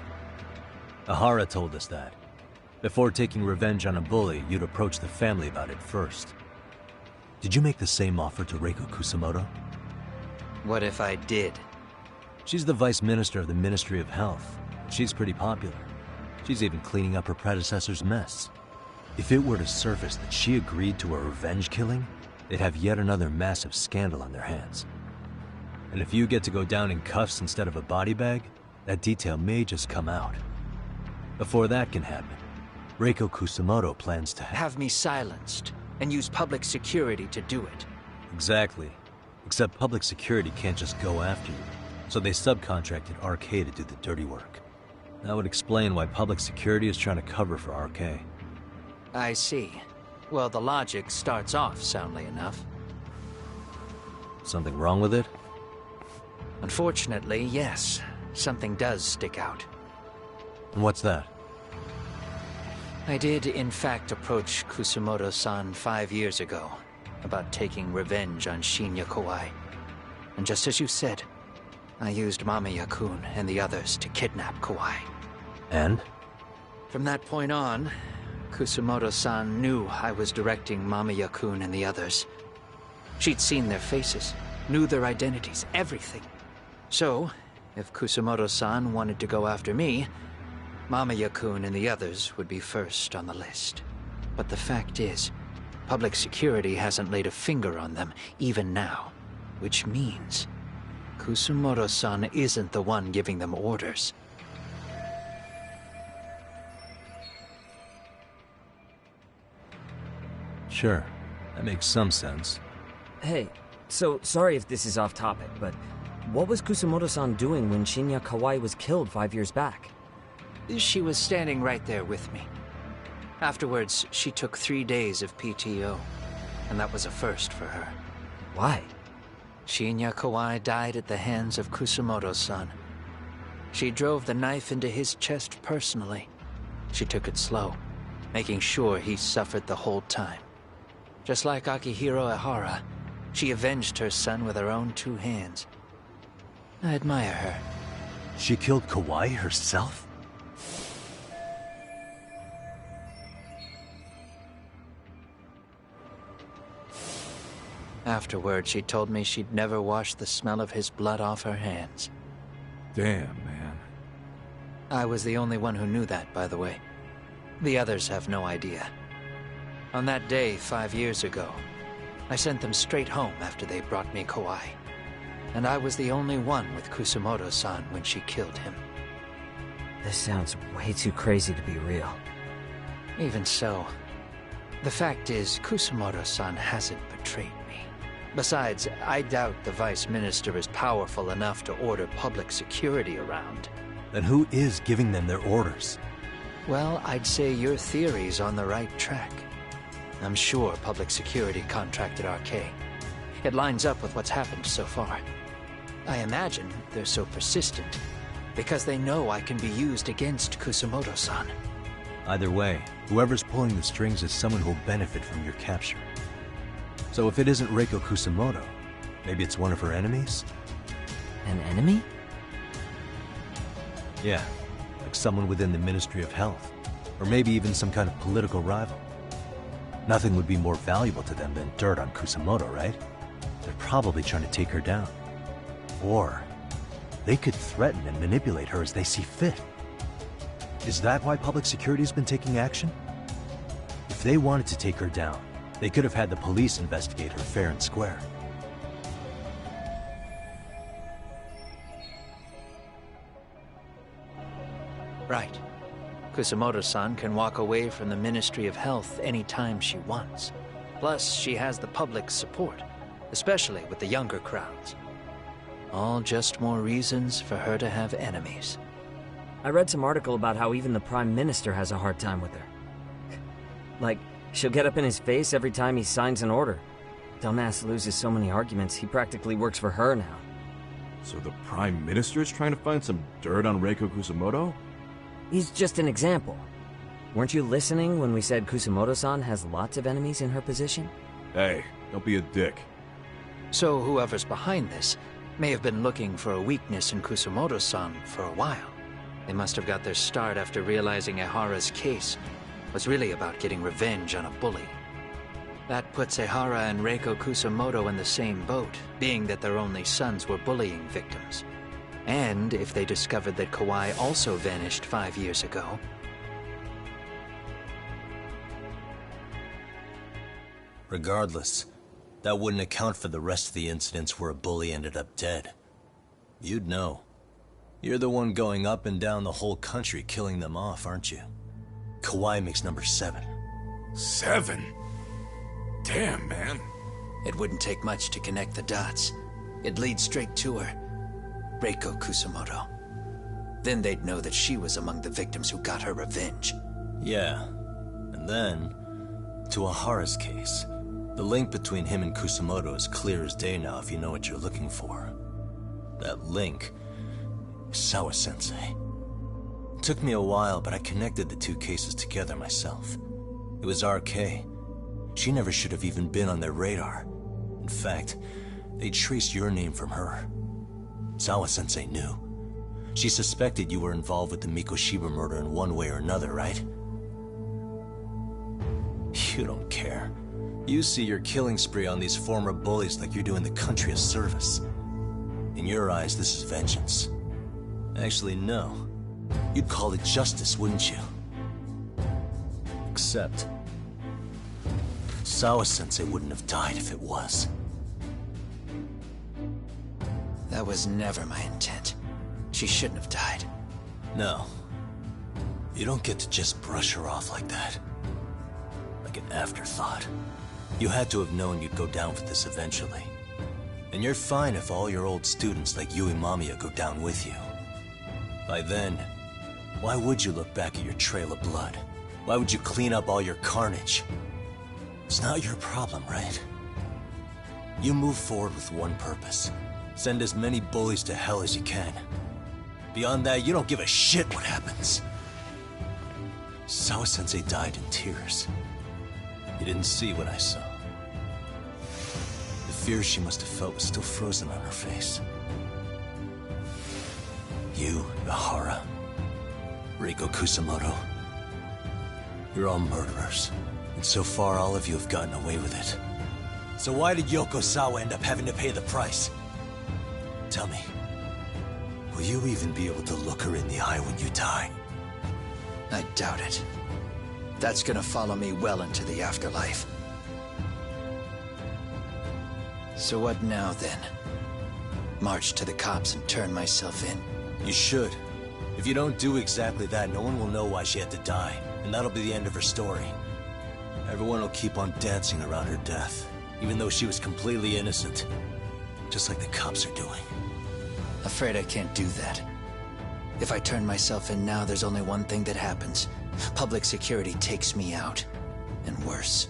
Ahara told us that. Before taking revenge on a bully, you'd approach the family about it first. Did you make the same offer to Reiko Kusamoto? What if I did? She's the Vice Minister of the Ministry of Health. She's pretty popular. She's even cleaning up her predecessor's mess. If it were to surface that she agreed to a revenge killing, they'd have yet another massive scandal on their hands. And if you get to go down in cuffs instead of a body bag, that detail may just come out. Before that can happen, Reiko Kusamoto plans to have me silenced and use public security to do it. Exactly. Except public security can't just go after you, so they subcontracted RK to do the dirty work. That would explain why public security is trying to cover for RK. I see. Well, the logic starts off soundly enough. Something wrong with it? Unfortunately, yes. Something does stick out. And what's that? I did, in fact, approach Kusamoto-san 5 years ago about taking revenge on Shinya Kawai. And just as you said, I used Mamiya-kun and the others to kidnap Kawai. And? From that point on, Kusamoto-san knew I was directing Mamiya-kun and the others. She'd seen their faces, knew their identities, everything. So, if Kusamoto-san wanted to go after me, Mamiya-kun and the others would be first on the list. But the fact is, public security hasn't laid a finger on them, even now. Which means, Kusamoto-san isn't the one giving them orders. Sure, that makes some sense. Hey, so sorry if this is off topic, but what was Kusamoto-san doing when Shinya Kawai was killed 5 years back? She was standing right there with me. Afterwards, she took 3 days of PTO, and that was a first for her. Why? Shinya Kawai died at the hands of Kusamoto-san. She drove the knife into his chest personally. She took it slow, making sure he suffered the whole time. Just like Akihiro Ehara, she avenged her son with her own 2 hands. I admire her. She killed Kawai herself? Afterward, she told me she'd never wash the smell of his blood off her hands. Damn, man. I was the only one who knew that, by the way. The others have no idea. On that day 5 years ago, I sent them straight home after they brought me Kawai. And I was the only one with Kusamoto-san when she killed him. This sounds way too crazy to be real. Even so, the fact is, Kusamoto-san hasn't betrayed me. Besides, I doubt the Vice Minister is powerful enough to order public security around. Then who is giving them their orders? Well, I'd say your theory's on the right track. I'm sure public security contracted RK. It lines up with what's happened so far. I imagine they're so persistent because they know I can be used against Kusamoto-san. Either way, whoever's pulling the strings is someone who'll benefit from your capture. So if it isn't Reiko Kusamoto, maybe it's one of her enemies? An enemy? Yeah, like someone within the Ministry of Health. Or maybe even some kind of political rival. Nothing would be more valuable to them than dirt on Kusamoto, right? They're probably trying to take her down. Or they could threaten and manipulate her as they see fit. Is that why public security's been taking action? If they wanted to take her down, they could have had the police investigate her fair and square. Right. Kusamoto-san can walk away from the Ministry of Health anytime she wants. Plus, she has the public's support, especially with the younger crowds. All just more reasons for her to have enemies. I read some article about how even the Prime Minister has a hard time with her. Like, she'll get up in his face every time he signs an order. Dumbass loses so many arguments, he practically works for her now. So the Prime Minister's trying to find some dirt on Reiko Kusamoto? He's just an example. Weren't you listening when we said Kusamoto-san has lots of enemies in her position? Hey, don't be a dick. So whoever's behind this may have been looking for a weakness in Kusamoto-san for a while. They must have got their start after realizing Ehara's case was really about getting revenge on a bully. That puts Ehara and Reiko Kusamoto in the same boat, being that their only sons were bullying victims. And if they discovered that Kawai also vanished 5 years ago... Regardless, that wouldn't account for the rest of the incidents where a bully ended up dead. You'd know. You're the one going up and down the whole country killing them off, aren't you? Kawai makes number 7. 7? Damn, man. It wouldn't take much to connect the dots. It'd lead straight to her. Reiko Kusamoto. Then they'd know that she was among the victims who got her revenge. Yeah. And then, to Ehara's case. The link between him and Kusamoto is clear as day now if you know what you're looking for. That link is Sawa-sensei. It took me a while, but I connected the two cases together myself. It was RK. She never should have even been on their radar. In fact, they traced your name from her. Sawa-sensei knew. She suspected you were involved with the Mikoshiba murder in one way or another, right? You don't care. You see your killing spree on these former bullies like you're doing the country a service. In your eyes, this is vengeance. Actually, no. You'd call it justice, wouldn't you? Except... Sawa-sensei wouldn't have died if it was. That was never my intent. She shouldn't have died. No. You don't get to just brush her off like that. Like an afterthought. You had to have known you'd go down for this eventually. And you're fine if all your old students like Yui Mamiya go down with you. By then, why would you look back at your trail of blood? Why would you clean up all your carnage? It's not your problem, right? You move forward with one purpose. Send as many bullies to hell as you can. Beyond that, you don't give a shit what happens. Sawa-sensei died in tears. You didn't see what I saw. The fear she must have felt was still frozen on her face. You, Ehara, Reiko Kusamoto, you're all murderers. And so far, all of you have gotten away with it. So why did Yoko Sawa end up having to pay the price? Tell me, will you even be able to look her in the eye when you die? I doubt it. That's gonna follow me well into the afterlife. So what now, then? March to the cops and turn myself in? You should. If you don't do exactly that, no one will know why she had to die, and that'll be the end of her story. Everyone will keep on dancing around her death, even though she was completely innocent. Just like the cops are doing. Afraid I can't do that. If I turn myself in now, there's only one thing that happens. Public security takes me out. And worse,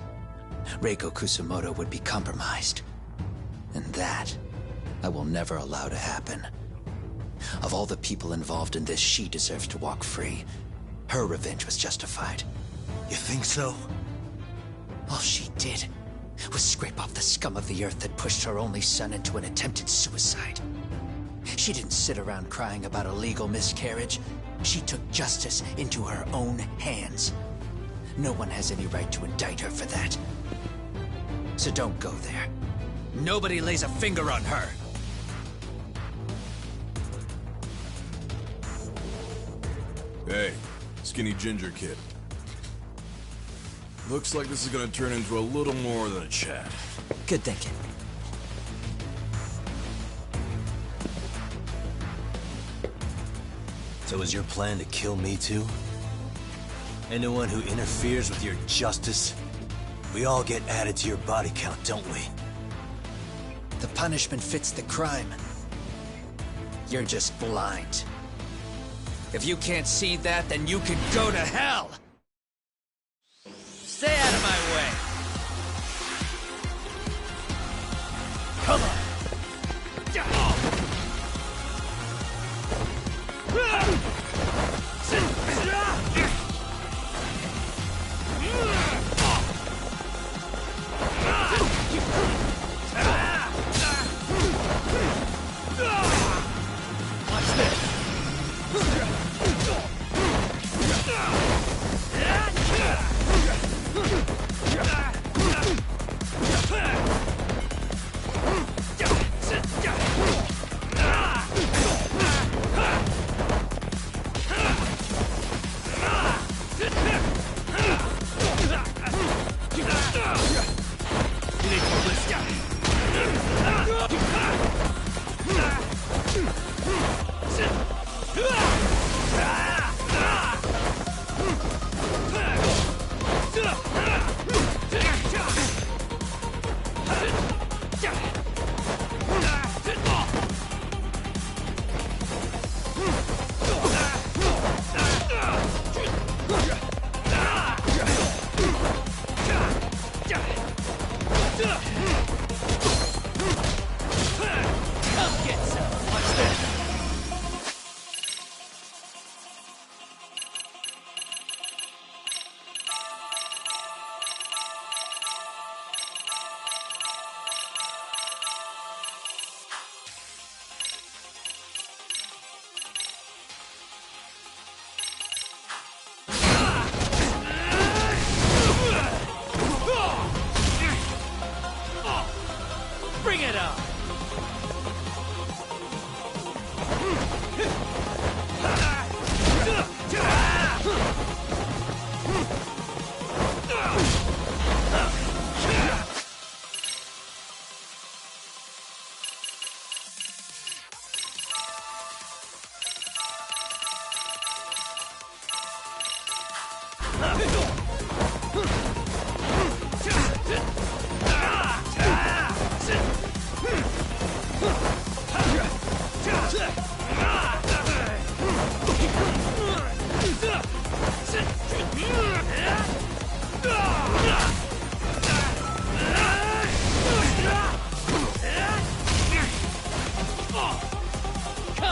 Reiko Kusamoto would be compromised. And that, I will never allow to happen. Of all the people involved in this, she deserves to walk free. Her revenge was justified. You think so? All she did was scrape off the scum of the earth that pushed her only son into an attempted suicide. She didn't sit around crying about a legal miscarriage. She took justice into her own hands. No one has any right to indict her for that. So don't go there. Nobody lays a finger on her. Hey, skinny ginger kid. Looks like this is gonna turn into a little more than a chat. Good thinking. So is your plan to kill me too? Anyone who interferes with your justice, we all get added to your body count, don't we? The punishment fits the crime. You're just blind. If you can't see that, then you can go to hell! Stay out of my way!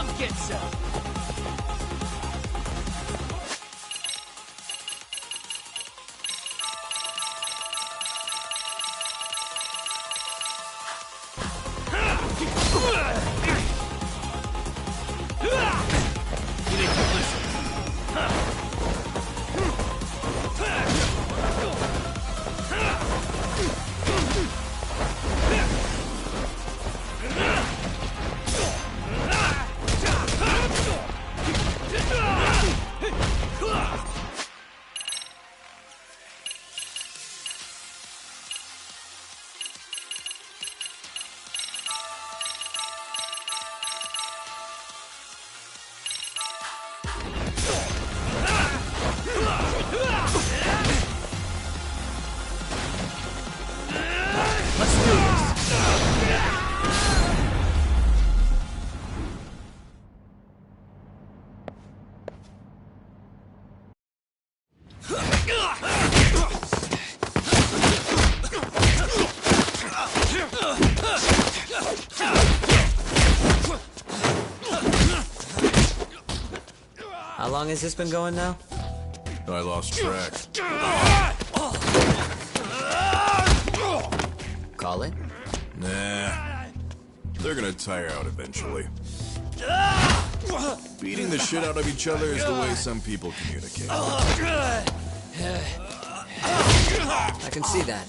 Come get some! How long has this been going now? I lost track. Call it? Nah. They're gonna tire out eventually. Beating the shit out of each other is the way some people communicate. I can see that.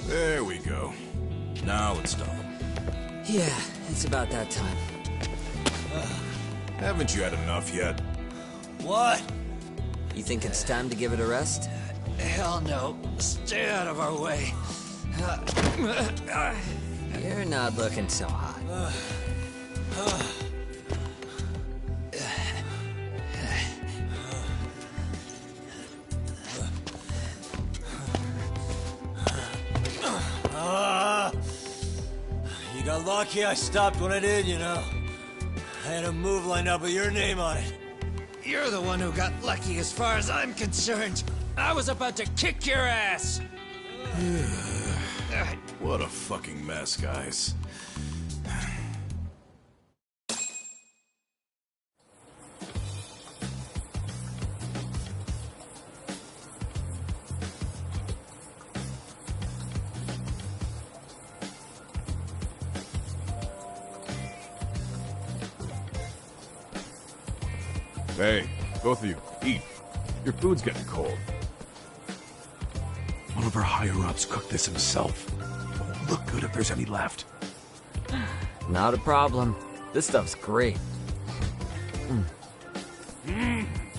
There we go. Now let's stop him. Yeah, it's about that time. Haven't you had enough yet? What? You think it's time to give it a rest? Hell no. Stay out of our way. You're not looking so hot. You got lucky I stopped when I did, you know. I had a move lined up with your name on it. You're the one who got lucky as far as I'm concerned. I was about to kick your ass. What a fucking mess, guys. Hey, both of you, eat. Your food's getting cold. One of our higher-ups cooked this himself. It won't look good if there's any left. Not a problem. This stuff's great.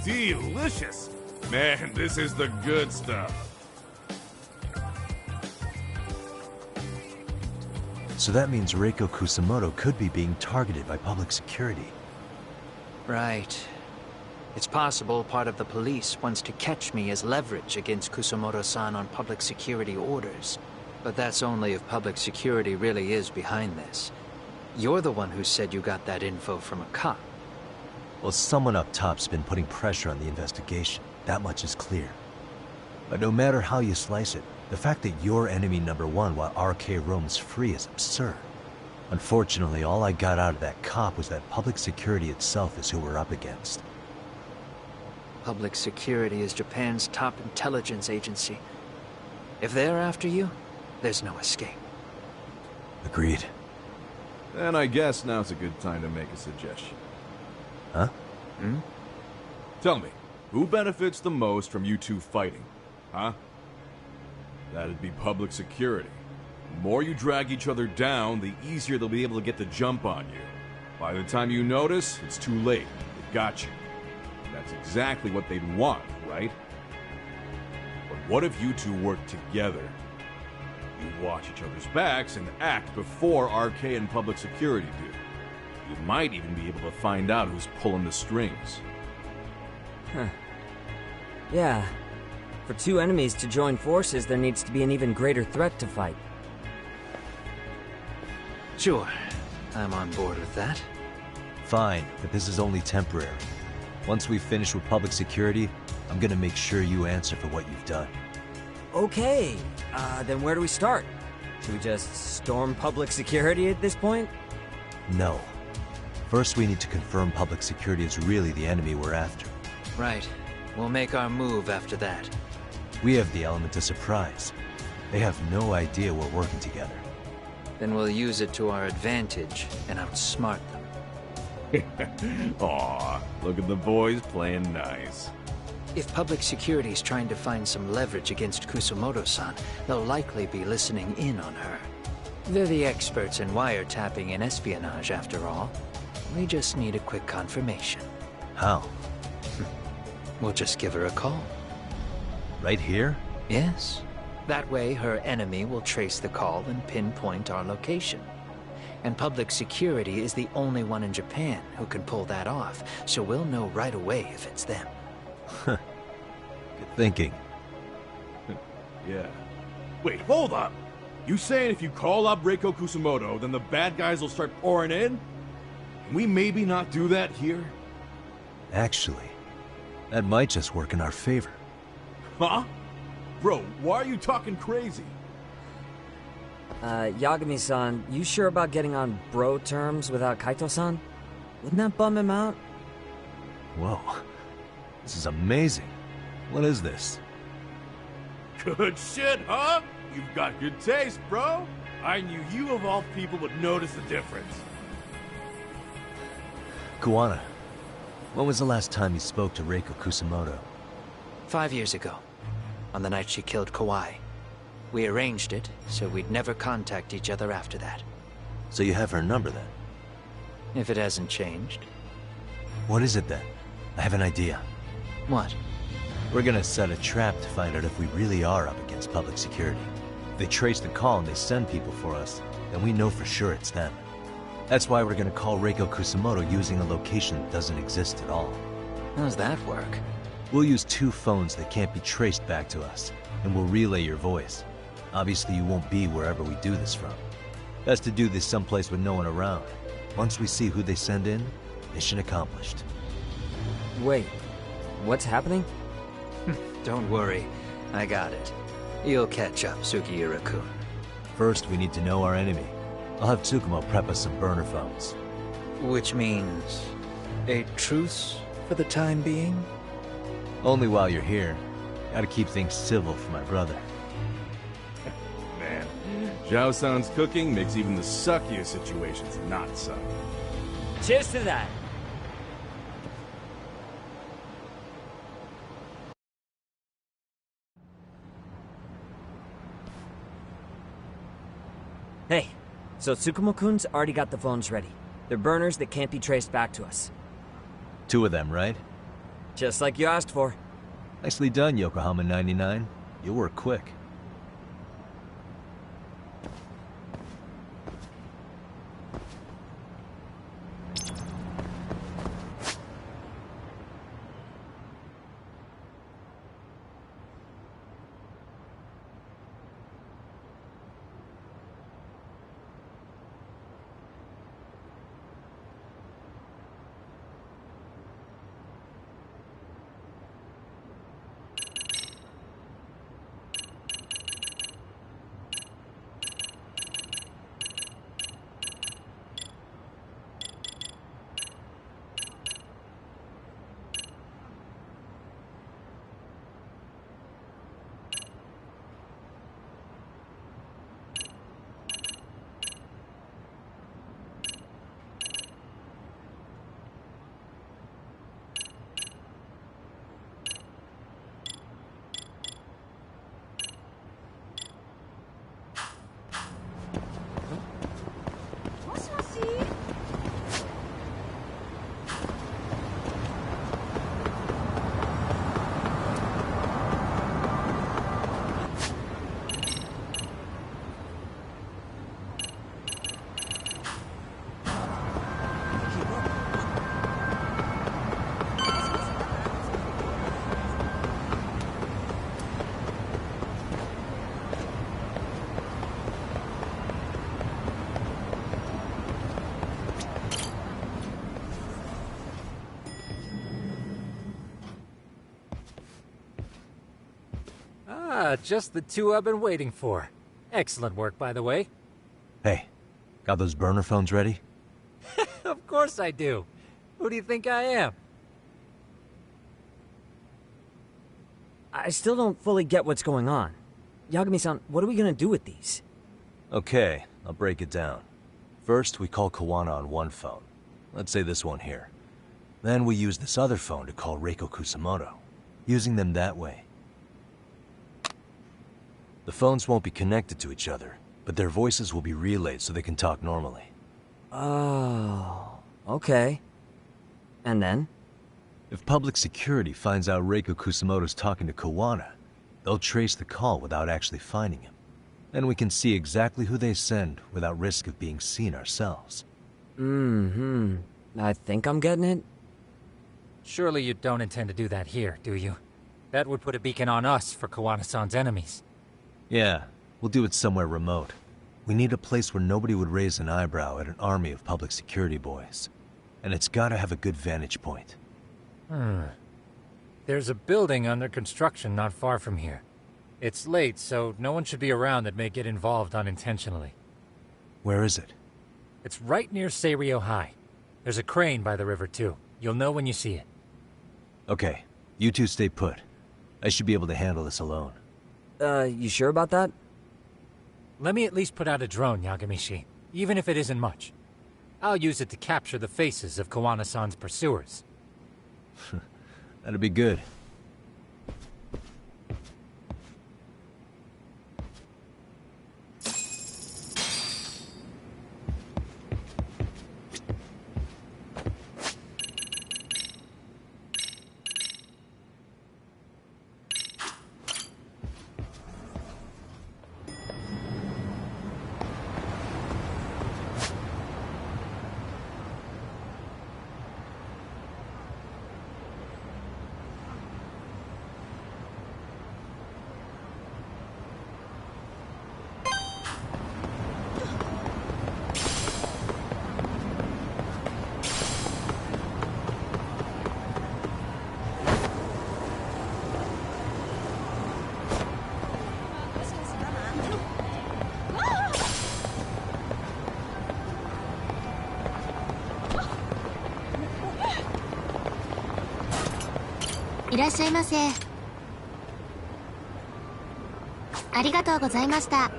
Delicious. Man, this is the good stuff. So that means Reiko Kusamoto could be being targeted by public security. Right. It's possible part of the police wants to catch me as leverage against Kusamoto-san on public security orders. But that's only if public security really is behind this. You're the one who said you got that info from a cop. Well, someone up top's been putting pressure on the investigation. That much is clear. But no matter how you slice it, the fact that you're enemy number one while RK roams free is absurd. Unfortunately, all I got out of that cop was that public security itself is who we're up against. Public security is Japan's top intelligence agency. If they're after you, there's no escape. Agreed. Then I guess now's a good time to make a suggestion. Huh? Tell me, who benefits the most from you two fighting? Huh? That'd be public security. The more you drag each other down, the easier they'll be able to get the jump on you. By the time you notice, it's too late. They've got you. That's exactly what they'd want, right? But what if you two work together? You watch each other's backs and act before RK and public security do. You might even be able to find out who's pulling the strings. Huh. Yeah. For two enemies to join forces, there needs to be an even greater threat to fight. Sure. I'm on board with that. Fine, but this is only temporary. Once we finish with public security, I'm gonna make sure you answer for what you've done. Okay, then where do we start? Should we just storm public security at this point? No. First, we need to confirm public security is really the enemy we're after. Right. We'll make our move after that. We have the element of surprise. They have no idea we're working together. Then we'll use it to our advantage and outsmart them. Aw, look at the boys playing nice. If public security's trying to find some leverage against Kusumoto-san, they'll likely be listening in on her. They're the experts in wiretapping and espionage, after all. We just need a quick confirmation. How? We'll just give her a call. Right here? Yes. That way, her enemy will trace the call and pinpoint our location. And public security is the only one in Japan who can pull that off, so we'll know right away if it's them. Good thinking. Yeah. Wait, hold up! You saying if you call up Reiko Kusumoto, then the bad guys will start pouring in? Can we maybe not do that here? Actually, that might just work in our favor. Huh? Bro, why are you talking crazy? Yagami-san, you sure about getting on bro terms without Kaito-san? Wouldn't that bum him out? Whoa. This is amazing. What is this? Good shit, huh? You've got good taste, bro. I knew you of all people would notice the difference. Kuwana, when was the last time you spoke to Reiko Kusumoto? 5 years ago, on the night she killed Kawai. We arranged it, so we'd never contact each other after that. So you have her number then? If it hasn't changed. What is it then? I have an idea. What? We're gonna set a trap to find out if we really are up against public security. If they trace the call and they send people for us, then we know for sure it's them. That's why we're gonna call Reiko Kusumoto using a location that doesn't exist at all. How's that work? We'll use 2 phones that can't be traced back to us, and we'll relay your voice. Obviously you won't be wherever we do this from. Best to do this someplace with no one around. Once we see who they send in, mission accomplished. Wait, what's happening? Don't worry, I got it. You'll catch up, Sugiura-kun. First, we need to know our enemy. I'll have Tsukumo prep us some burner phones. Which means a truce for the time being? Only while you're here. Gotta keep things civil for my brother. Man, Zhao-san's cooking makes even the suckiest situations not suck. Cheers to that! Hey, so Tsukumo-kun's already got the phones ready. They're burners that can't be traced back to us. 2 of them, right? Just like you asked for. Nicely done, Yokohama 99. You work quick. Ah, just the two I've been waiting for. Excellent work, by the way. Hey, got those burner phones ready? Of course I do. Who do you think I am? I still don't fully get what's going on. Yagami-san, what are we gonna do with these? Okay, I'll break it down. First, we call Kawana on one phone. Let's say this one here. Then we use this other phone to call Reiko Kusamoto, using them that way. The phones won't be connected to each other, but their voices will be relayed so they can talk normally. Oh, okay. And then? If public security finds out Reiko Kusamoto's talking to Kawana, they'll trace the call without actually finding him. Then we can see exactly who they send without risk of being seen ourselves. I think I'm getting it. Surely you don't intend to do that here, do you? That would put a beacon on us for Kawana-san's enemies. Yeah, we'll do it somewhere remote. We need a place where nobody would raise an eyebrow at an army of public security boys. And it's gotta have a good vantage point. There's a building under construction not far from here. It's late, so no one should be around that may get involved unintentionally. Where is it? It's right near Seiryo High. There's a crane by the river, too. You'll know when you see it. Okay, you two stay put. I should be able to handle this alone. You sure about that? Let me at least put out a drone, Yagamishi, even if it isn't much. I'll use it to capture the faces of Kawana-san's pursuers. That'd be good.いらっしゃいませ。ありがとうございました。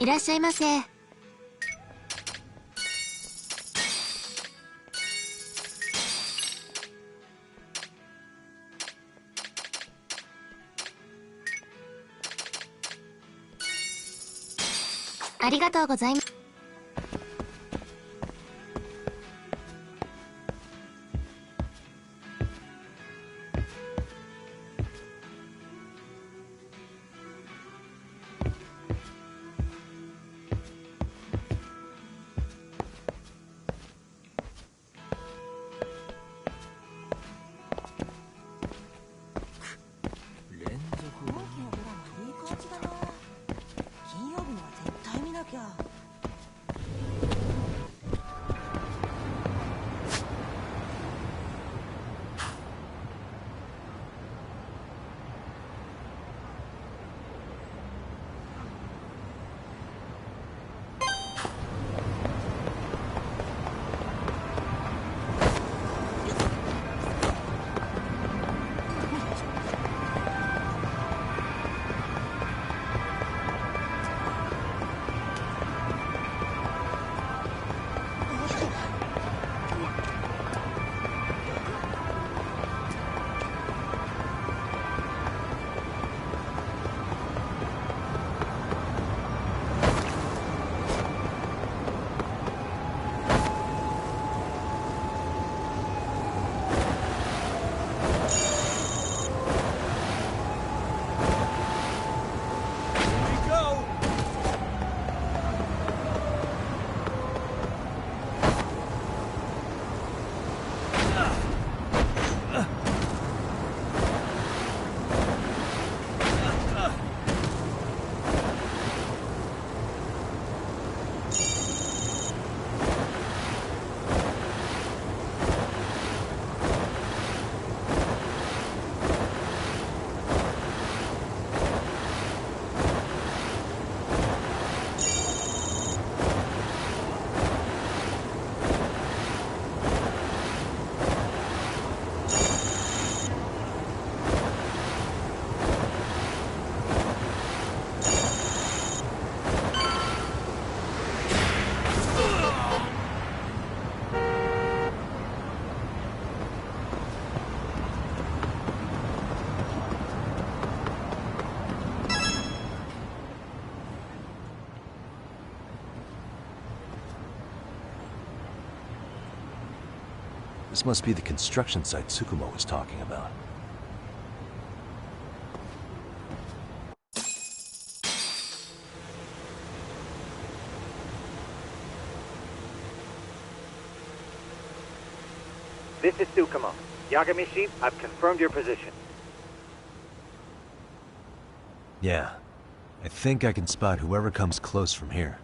いらっしゃいませ。ありがとうございます。This must be the construction site Tsukumo was talking about. This is Tsukumo. Yagami-shi, I've confirmed your position. Yeah. I think I can spot whoever comes close from here.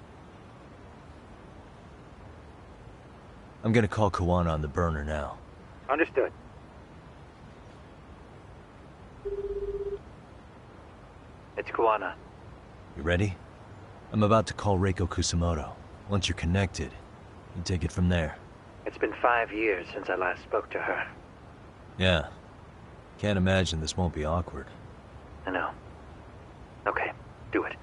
I'm gonna call Kawana on the burner now. Understood. It's Kawana. You ready? I'm about to call Reiko Kusamoto. Once you're connected, you take it from there. It's been 5 years since I last spoke to her. Yeah. Can't imagine this won't be awkward. I know. Okay, do it.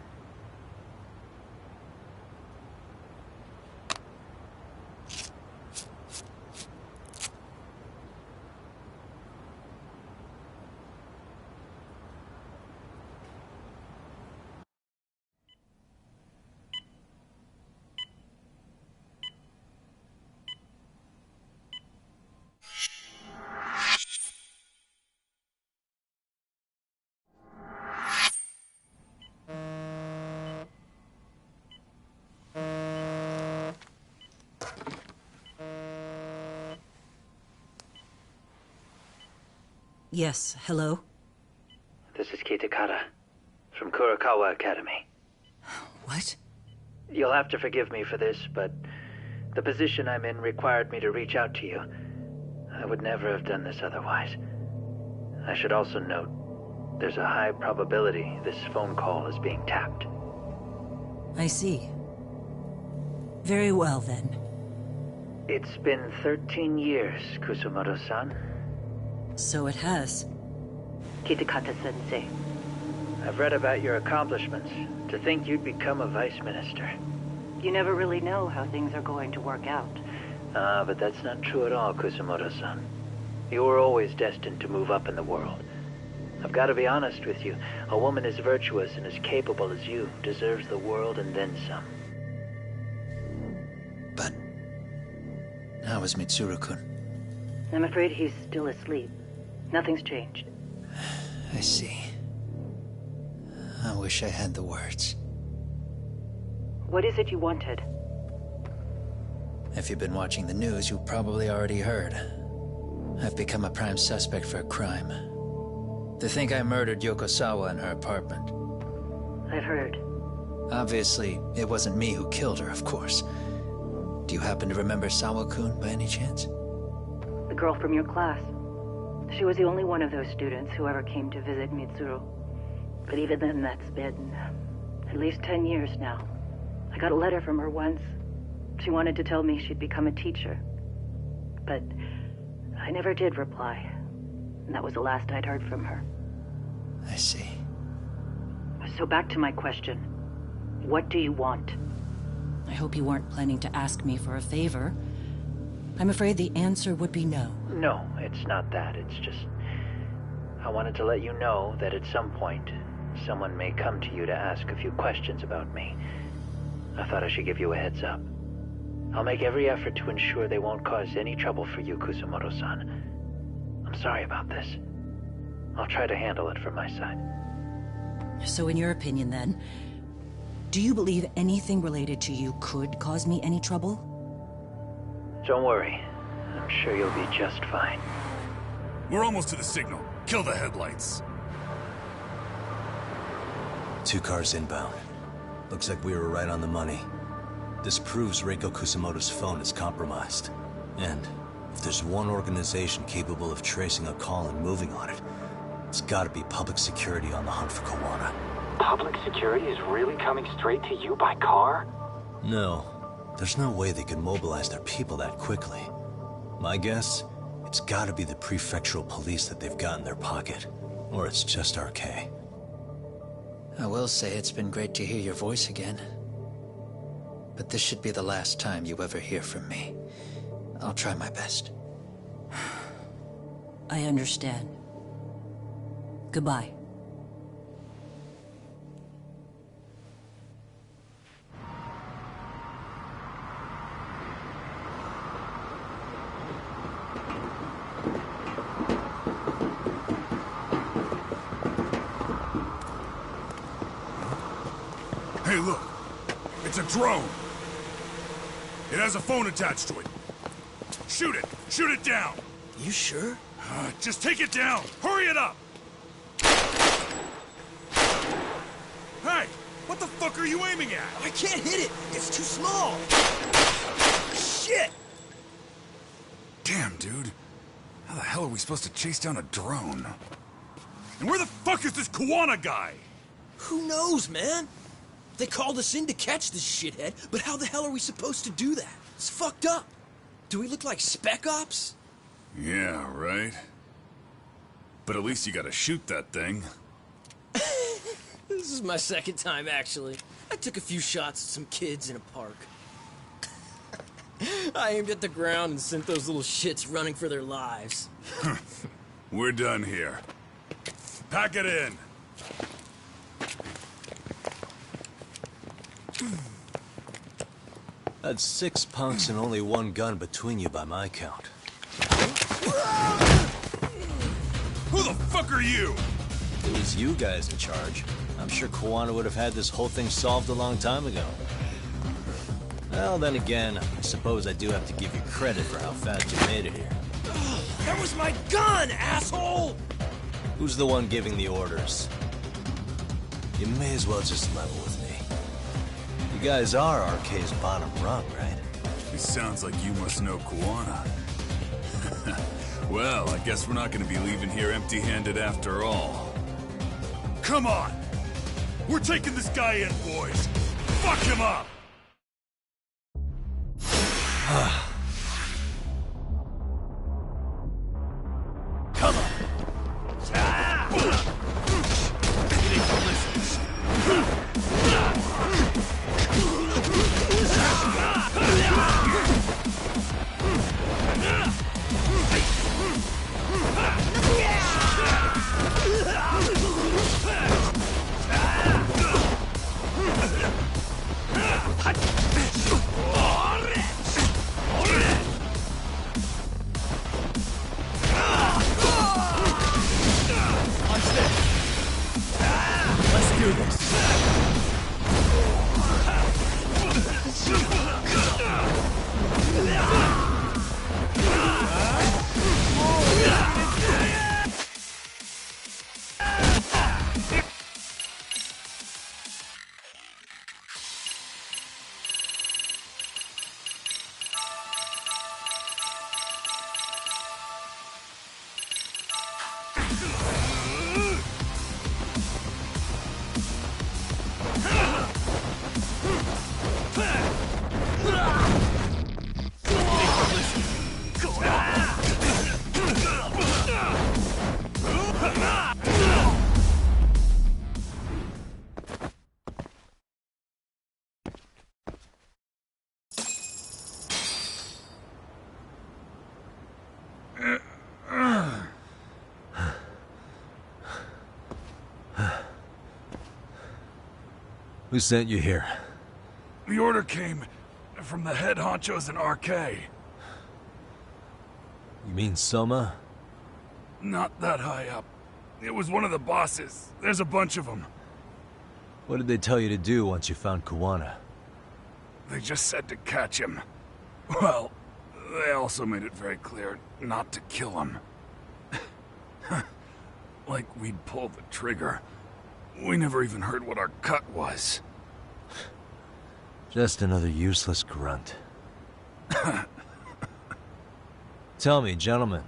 Yes, hello? This is Kitakata, from Kurakawa Academy. What? You'll have to forgive me for this, but the position I'm in required me to reach out to you. I would never have done this otherwise. I should also note, there's a high probability this phone call is being tapped. I see. Very well, then. It's been 13 years, Kusumoto-san. So it has. Kitakata-sensei. I've read about your accomplishments. To think you'd become a vice minister. You never really know how things are going to work out. But that's not true at all, Kusumoto-san. You were always destined to move up in the world. I've got to be honest with you. A woman as virtuous and as capable as you deserves the world and then some. But how is Mitsuru-kun? I'm afraid he's still asleep. Nothing's changed. I see. I wish I had the words. What is it you wanted? If you've been watching the news, you probably already heard. I've become a prime suspect for a crime. They think I murdered Yokosawa in her apartment. I've heard. Obviously, it wasn't me who killed her, of course. Do you happen to remember Sawa-kun by any chance? The girl from your class. She was the only one of those students who ever came to visit Mitsuru. But even then, that's been at least 10 years now. I got a letter from her once. She wanted to tell me she'd become a teacher. But I never did reply. And that was the last I'd heard from her. I see. So back to my question. What do you want? I hope you weren't planning to ask me for a favor. I'm afraid the answer would be no. No, it's not that. It's just... I wanted to let you know that at some point, someone may come to you to ask a few questions about me. I thought I should give you a heads up. I'll make every effort to ensure they won't cause any trouble for you, Kusumoto-san. I'm sorry about this. I'll try to handle it from my side. So in your opinion, then, do you believe anything related to you could cause me any trouble? Don't worry. I'm sure you'll be just fine. We're almost to the signal. Kill the headlights. 2 cars inbound. Looks like we were right on the money. This proves Reiko Kusamoto's phone is compromised. And if there's one organization capable of tracing a call and moving on it, it's gotta be public security on the hunt for Kawana. Public security is really coming straight to you by car? No. There's no way they could mobilize their people that quickly. My guess, it's gotta be the prefectural police that they've got in their pocket. Or it's just RK. I will say it's been great to hear your voice again. But this should be the last time you ever hear from me. I'll try my best. I understand. Goodbye. Hey, look. It's a drone. It has a phone attached to it. Shoot it! Shoot it down! You sure? Just take it down! Hurry it up! Hey! What the fuck are you aiming at? I can't hit it! It's too small! Shit! Damn, dude. How the hell are we supposed to chase down a drone? And where the fuck is this Kuwana guy? Who knows, man? They called us in to catch this shithead, but how the hell are we supposed to do that? It's fucked up. Do we look like Spec Ops? Yeah, right. But at least you gotta shoot that thing. This is my second time, actually. I took a few shots at some kids in a park. I aimed at the ground and sent those little shits running for their lives. We're done here. Pack it in. That's 6 punks and only 1 gun between you by my count. Who the fuck are you? It was you guys in charge. I'm sure Kuwana would have had this whole thing solved a long time ago. Well, then again, I suppose I do have to give you credit for how fast you made it here. That was my gun, asshole! Who's the one giving the orders? You may as well just level with me. You guys are RK's bottom rung, right? It sounds like you must know Kuwana. Well, I guess we're not gonna be leaving here empty-handed after all. Come on! We're taking this guy in, boys! Fuck him up! Come on! Who sent you here? The order came from the head honchos in RK. You mean Soma? Not that high up. It was one of the bosses. There's a bunch of them. What did they tell you to do once you found Kuwana? They just said to catch him. Well, they also made it very clear not to kill him. Like we'd pull the trigger. We never even heard what our cut was. Just another useless grunt. Tell me, gentlemen,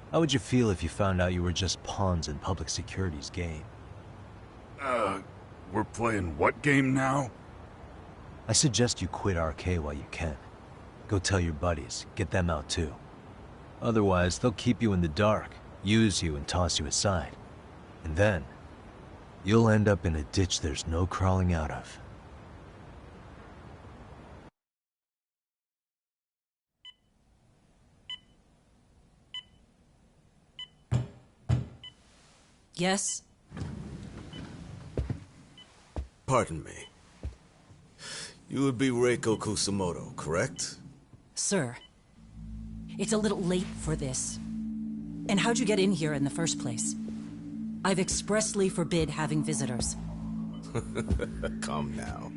how would you feel if you found out you were just pawns in public security's game? We're playing what game now? I suggest you quit RK while you can. Go tell your buddies, get them out too. Otherwise, they'll keep you in the dark, use you and toss you aside. And then, you'll end up in a ditch there's no crawling out of. Yes? Pardon me. You would be Reiko Kusumoto, correct? Sir, it's a little late for this. And how'd you get in here in the first place? I've expressly forbid having visitors. Come now.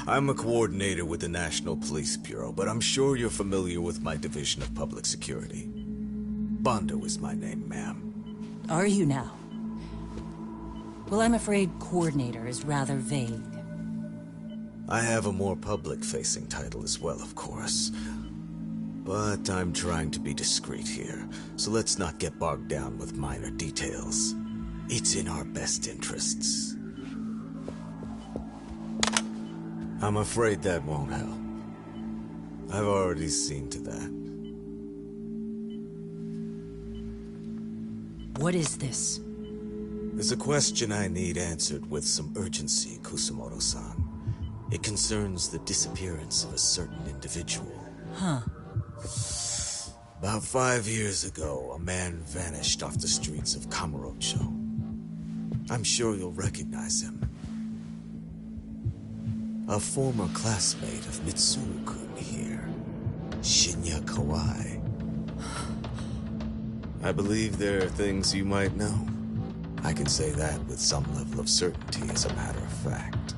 I'm a coordinator with the National Police Bureau, but I'm sure you're familiar with my Division of Public Security. Bondo is my name, ma'am. Are you now? Well, I'm afraid coordinator is rather vague. I have a more public-facing title as well, of course. But I'm trying to be discreet here, so let's not get bogged down with minor details. It's in our best interests. I'm afraid that won't help. I've already seen to that. What is this? There's a question I need answered with some urgency, Kusumoto-san. It concerns the disappearance of a certain individual. Huh. About 5 years ago, a man vanished off the streets of Kamurocho. I'm sure you'll recognize him. A former classmate of Mitsuru-kun here, Shinya Kawai. I believe there are things you might know. I can say that with some level of certainty, as a matter of fact.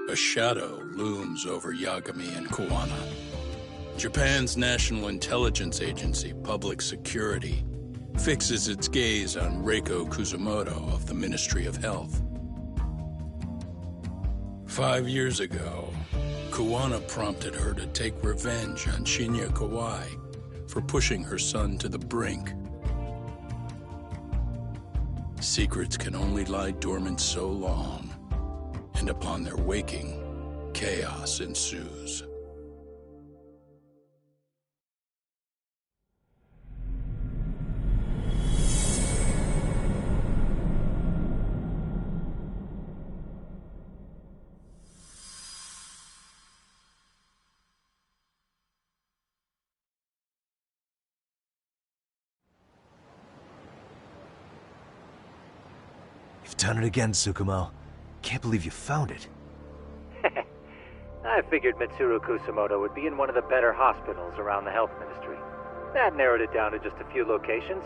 A shadow looms over Yagami and Kuwana. Japan's National Intelligence Agency, Public Security, fixes its gaze on Reiko Kusumoto of the Ministry of Health. 5 years ago, Kuwana prompted her to take revenge on Shinya Kawai for pushing her son to the brink. Secrets can only lie dormant so long, and upon their waking, chaos ensues. You've done it again, Tsukumo. Can't believe you found it. I figured Mitsuru Kusamoto would be in one of the better hospitals around the health ministry. That narrowed it down to just a few locations.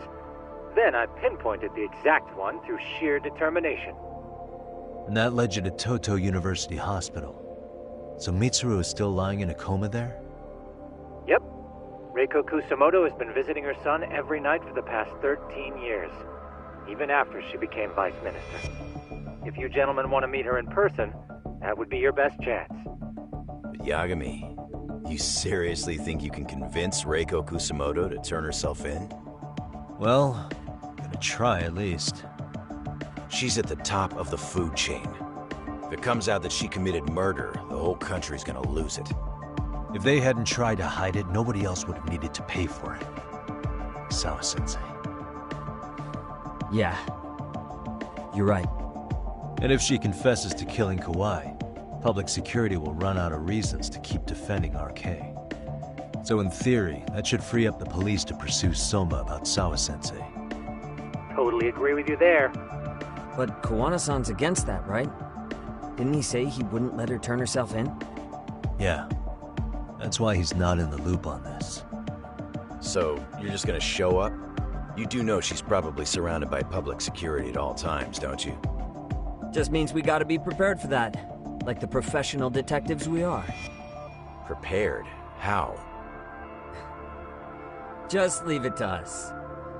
Then I pinpointed the exact one through sheer determination. And that led you to Toto University Hospital. So Mitsuru is still lying in a coma there? Yep. Reiko Kusamoto has been visiting her son every night for the past 13 years. Even after she became Vice Minister. If you gentlemen want to meet her in person, that would be your best chance. But Yagami, you seriously think you can convince Reiko Kusamoto to turn herself in? Well, I'm gonna try at least. She's at the top of the food chain. If it comes out that she committed murder, the whole country's gonna lose it. If they hadn't tried to hide it, nobody else would have needed to pay for it. Sawa-sensei. Yeah. You're right. And if she confesses to killing Kawai, public security will run out of reasons to keep defending RK. So in theory, that should free up the police to pursue Soma about Sawa-sensei. Totally agree with you there. But Kawana-san's against that, right? Didn't he say he wouldn't let her turn herself in? Yeah. That's why he's not in the loop on this. So, you're just gonna show up? You do know she's probably surrounded by public security at all times, don't you? Just means we gotta be prepared for that. Like the professional detectives we are. Prepared? How? Just leave it to us.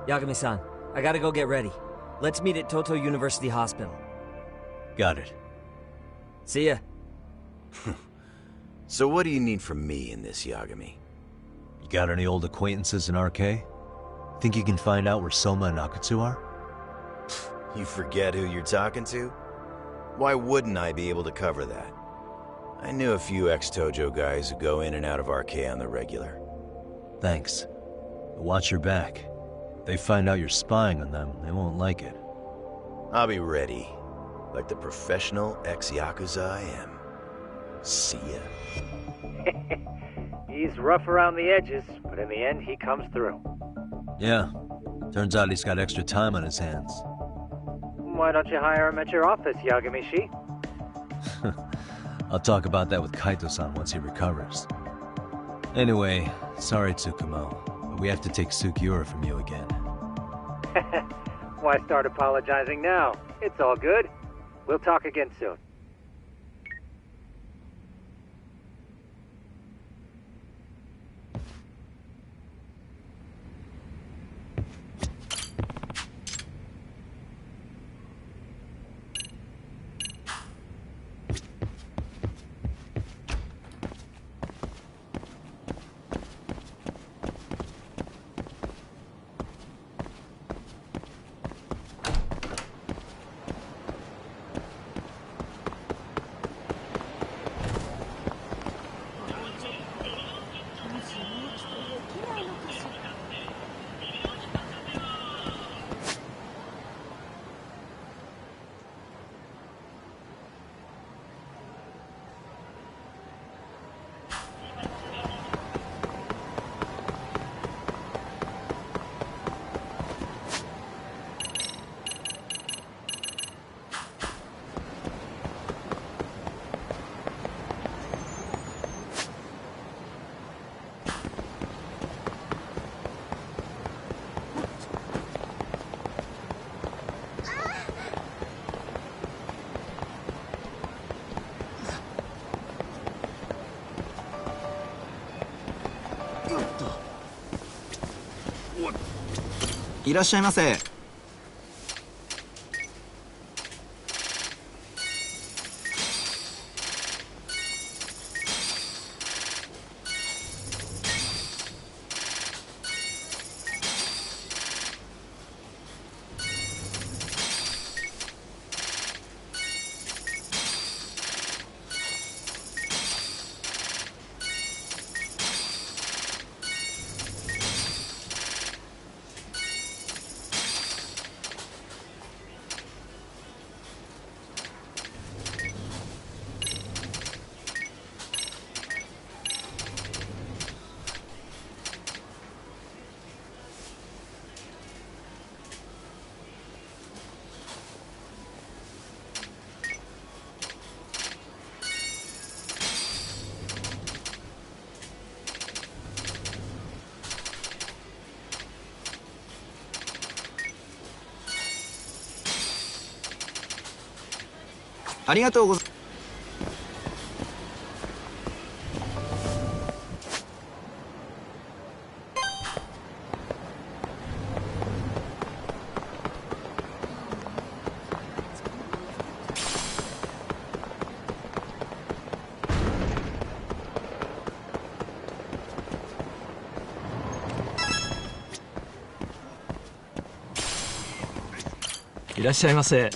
Yagami-san, I gotta go get ready. Let's meet at Toto University Hospital. Got it. See ya. So what do you need from me in this, Yagami? You got any old acquaintances in RK? Think you can find out where Soma and Akutsu are? You forget who you're talking to? Why wouldn't I be able to cover that? I knew a few ex-Tojo guys who go in and out of RK on the regular. Thanks. But watch your back. If they find out you're spying on them, they won't like it. I'll be ready. Like the professional ex-Yakuza I am. See ya. He's rough around the edges, but in the end he comes through. Yeah. Turns out he's got extra time on his hands. Why don't you hire him at your office, Yagami-shi? I'll talk about that with Kaito-san once he recovers. Anyway, sorry Tsukumo, but we have to take Sugiura from you again. Why start apologizing now? It's all good. We'll talk again soon.いらっしゃいませ。ありがとうございます。いらっしゃいませ。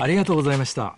ありがとうございました。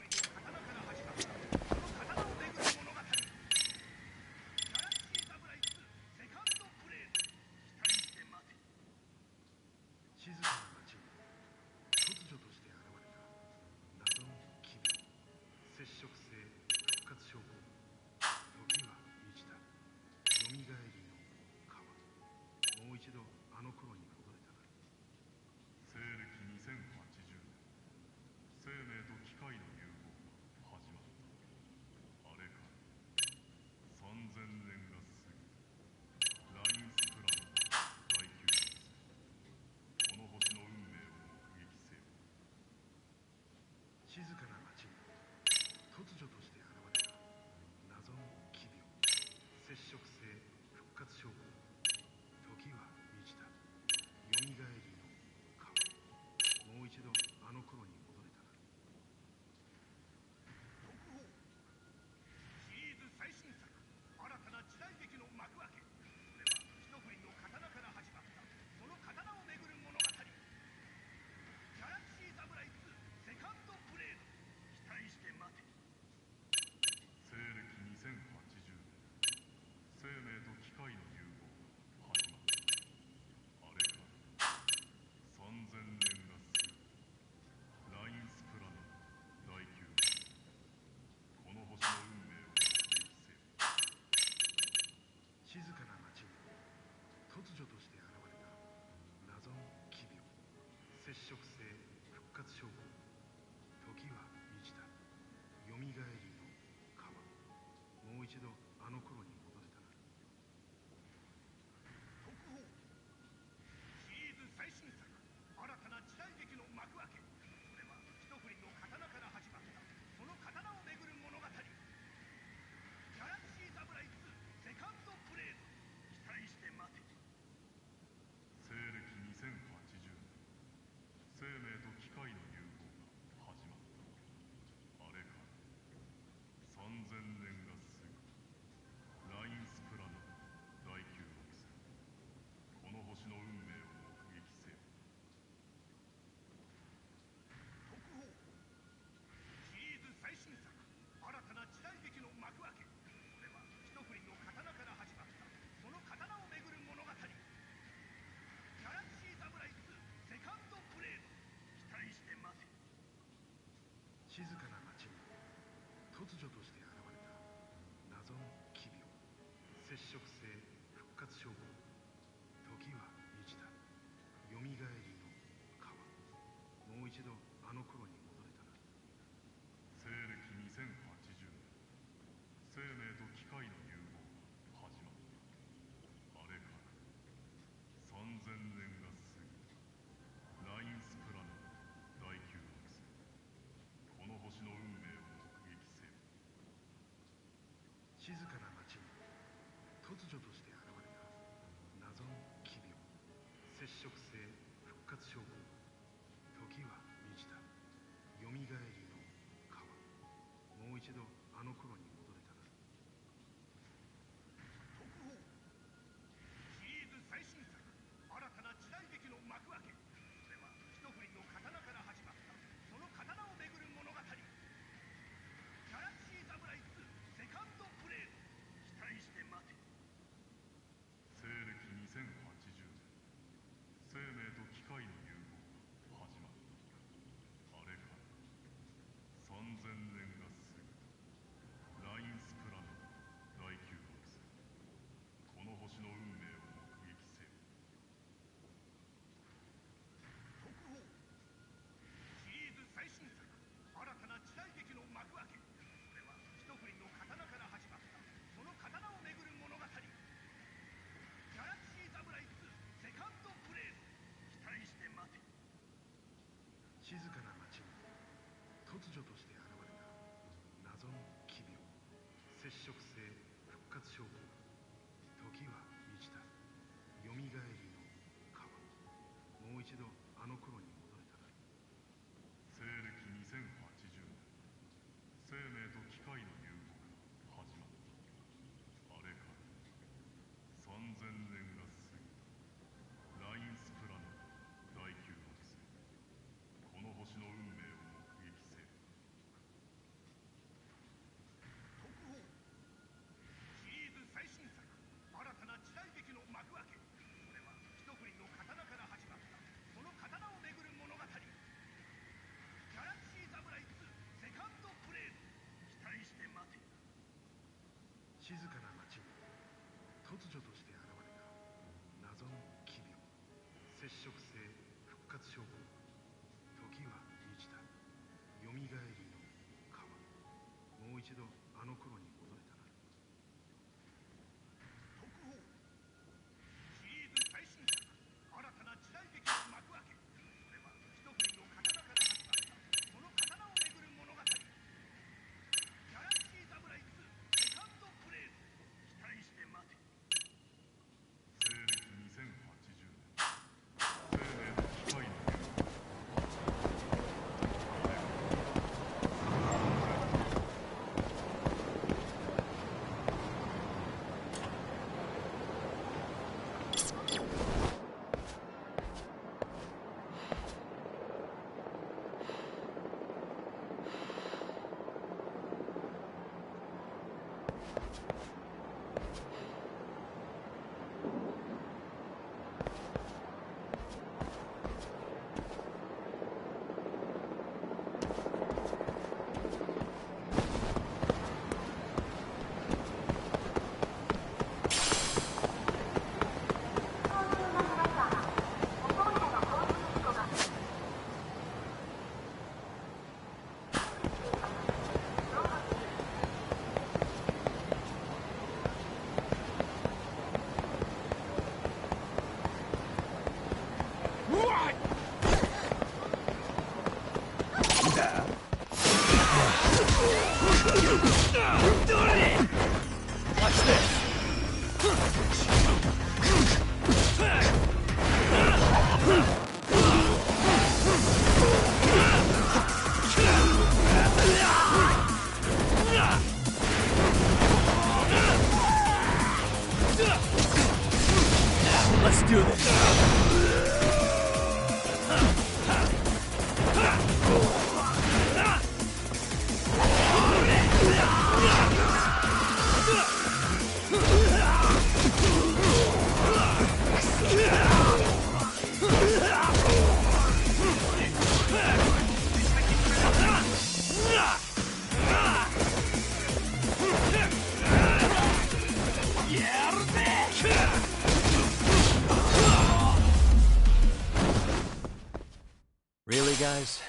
静かな町に突如として現れた謎の奇病、接触性復活症候。時は満ちた。よみがえりの川。もう一度あの頃に戻れたら。西暦2080年、生命と機械の融合が始まった。あれから3000年が過ぎ、ラインスプラノ第9惑星、この星の運命を目撃せよ。静かな町に突如突如として現れた謎の奇病、接触性復活症候群。時は満ちた。よみがえりの川。もう一度あの頃に戻れたら。特報。シリーズ最新作、新たな時代劇の幕開け。それは一振りの刀から始まった、その刀をめぐる物語。ギャラクシーサムライ2セカンドブレード。期待して待て。西暦2080年、生命と機械の融合が始まった。あれから3000年が過ぎた。ラインスプラネット第9惑星、この星の運命を目撃せよ。特報。シリーズ最新作、新たな時代劇の幕開け。それは一振りの刀から始まった、その刀をめぐる物語。ギャラクシーサムライ2セカンドブレード。期待して待て。静かな街に突如として現れた謎の奇病、接触性復活症候群。時は満ちた。よみがえりの川。もう一度あの頃に戻れたら。西暦2080年、生命と機械の融合が始まった。あれから3000年が過ぎた。ラインスプラネット第9惑星、この星の運命を目撃せよ。特報。シリーズ最新作、新たな時代劇の幕開け。それは一振りの刀から始まった、その刀をめぐる物語。ギャラクシーサムライ2セカンドブレード。期待して待て。静かな街に突如として現れた謎の奇病、接触性復活症候群。時は満ちた。よみがえりの川。もう一度あの頃に戻れたら。特報。シリーズ最新作、新たな時代劇の幕開け。それは一振りの刀から始まった、その刀をめぐる物語。ギャラクシーサムライ2セカンドブレード。期待して待て。西暦2080年、生命と機械の融合。Let's do this. Really, guys?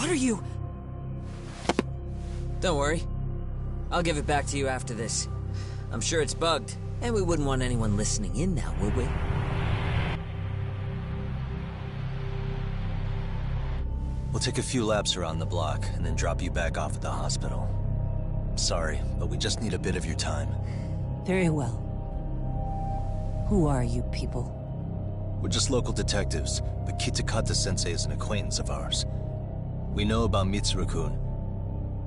What are you... Don't worry. I'll give it back to you after this. I'm sure it's bugged, and we wouldn't want anyone listening in now, would we? We'll take a few laps around the block, and then drop you back off at the hospital. Sorry, but we just need a bit of your time. Very well. Who are you people? We're just local detectives, but Kitakata-sensei is an acquaintance of ours. We know about Mitsuru-kun,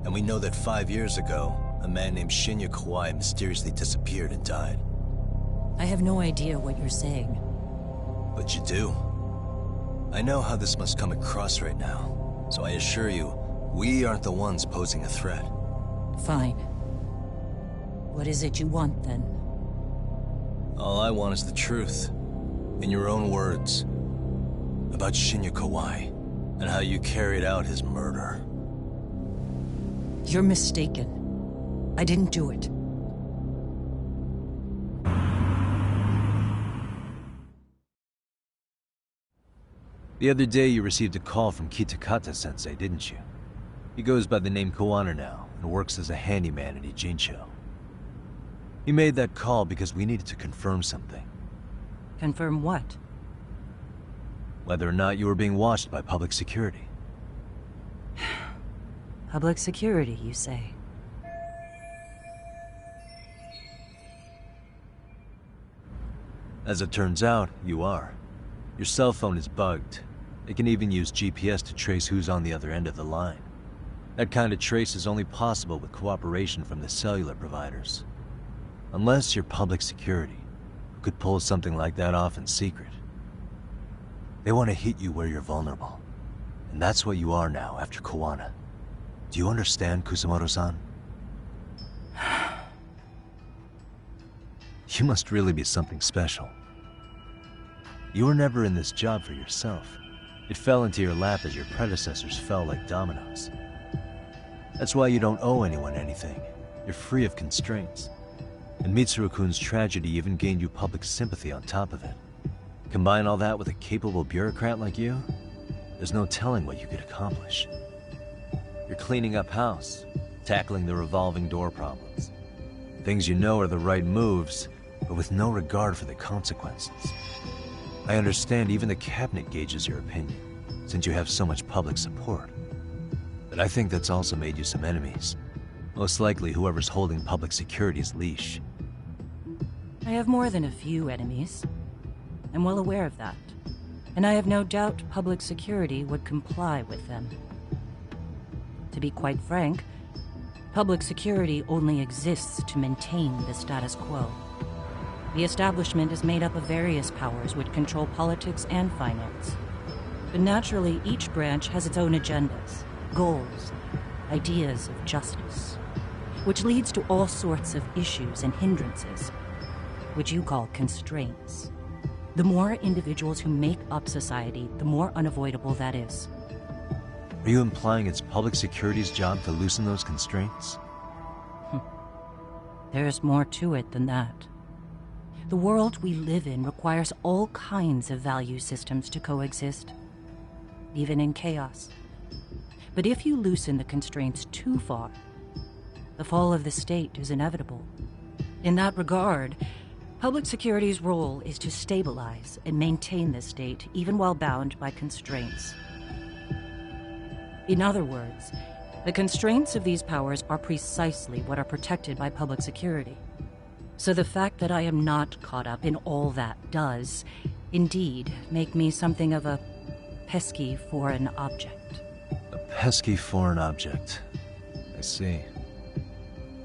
and we know that 5 years ago, a man named Shinya Kawai mysteriously disappeared and died. I have no idea what you're saying. But you do. I know how this must come across right now, so I assure you, we aren't the ones posing a threat. Fine. What is it you want, then? All I want is the truth. In your own words. About Shinya Kawai, and how you carried out his murder. You're mistaken. I didn't do it. The other day you received a call from Kitakata-sensei, didn't you? He goes by the name Kawana now, and works as a handyman in Ijincho. He made that call because we needed to confirm something. Confirm what? Whether or not you were being watched by public security. Public security, you say? As it turns out, you are. Your cell phone is bugged. It can even use GPS to trace who's on the other end of the line. That kind of trace is only possible with cooperation from the cellular providers. Unless you're public security, who could pull something like that off in secret. They want to hit you where you're vulnerable. And that's what you are now after Kawana. Do you understand, Kusumoto-san? You must really be something special. You were never in this job for yourself. It fell into your lap as your predecessors fell like dominoes. That's why you don't owe anyone anything. You're free of constraints. And Mitsuru-kun's tragedy even gained you public sympathy on top of it. Combine all that with a capable bureaucrat like you, there's no telling what you could accomplish. You're cleaning up house, tackling the revolving door problems. Things you know are the right moves, but with no regard for the consequences. I understand even the cabinet gauges your opinion, since you have so much public support. But I think that's also made you some enemies. Most likely whoever's holding public security's leash. I have more than a few enemies. I'm well aware of that. And I have no doubt public security would comply with them. To be quite frank, public security only exists to maintain the status quo. The establishment is made up of various powers which control politics and finance. But naturally, each branch has its own agendas, goals, ideas of justice, which leads to all sorts of issues and hindrances, which you call constraints. The more individuals who make up society, the more unavoidable that is. Are you implying it's public security's job to loosen those constraints? There's more to it than that. The world we live in requires all kinds of value systems to coexist, even in chaos. But if you loosen the constraints too far, the fall of the state is inevitable. In that regard, public security's role is to stabilize and maintain the state, even while bound by constraints. In other words, the constraints of these powers are precisely what are protected by public security. So the fact that I am not caught up in all that does, indeed, make me something of a pesky foreign object. A pesky foreign object. I see.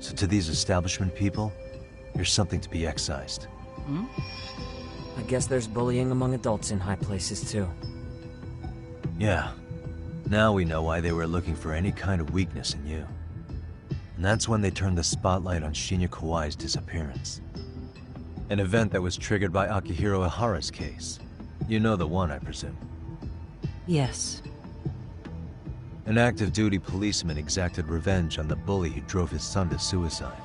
So to these establishment people, you're something to be excised. I guess there's bullying among adults in high places, too. Yeah. Now we know why they were looking for any kind of weakness in you. And that's when they turned the spotlight on Shinya Kawai's disappearance. An event that was triggered by Akihiro Ihara's case. You know the one, I presume. Yes. An active-duty policeman exacted revenge on the bully who drove his son to suicide.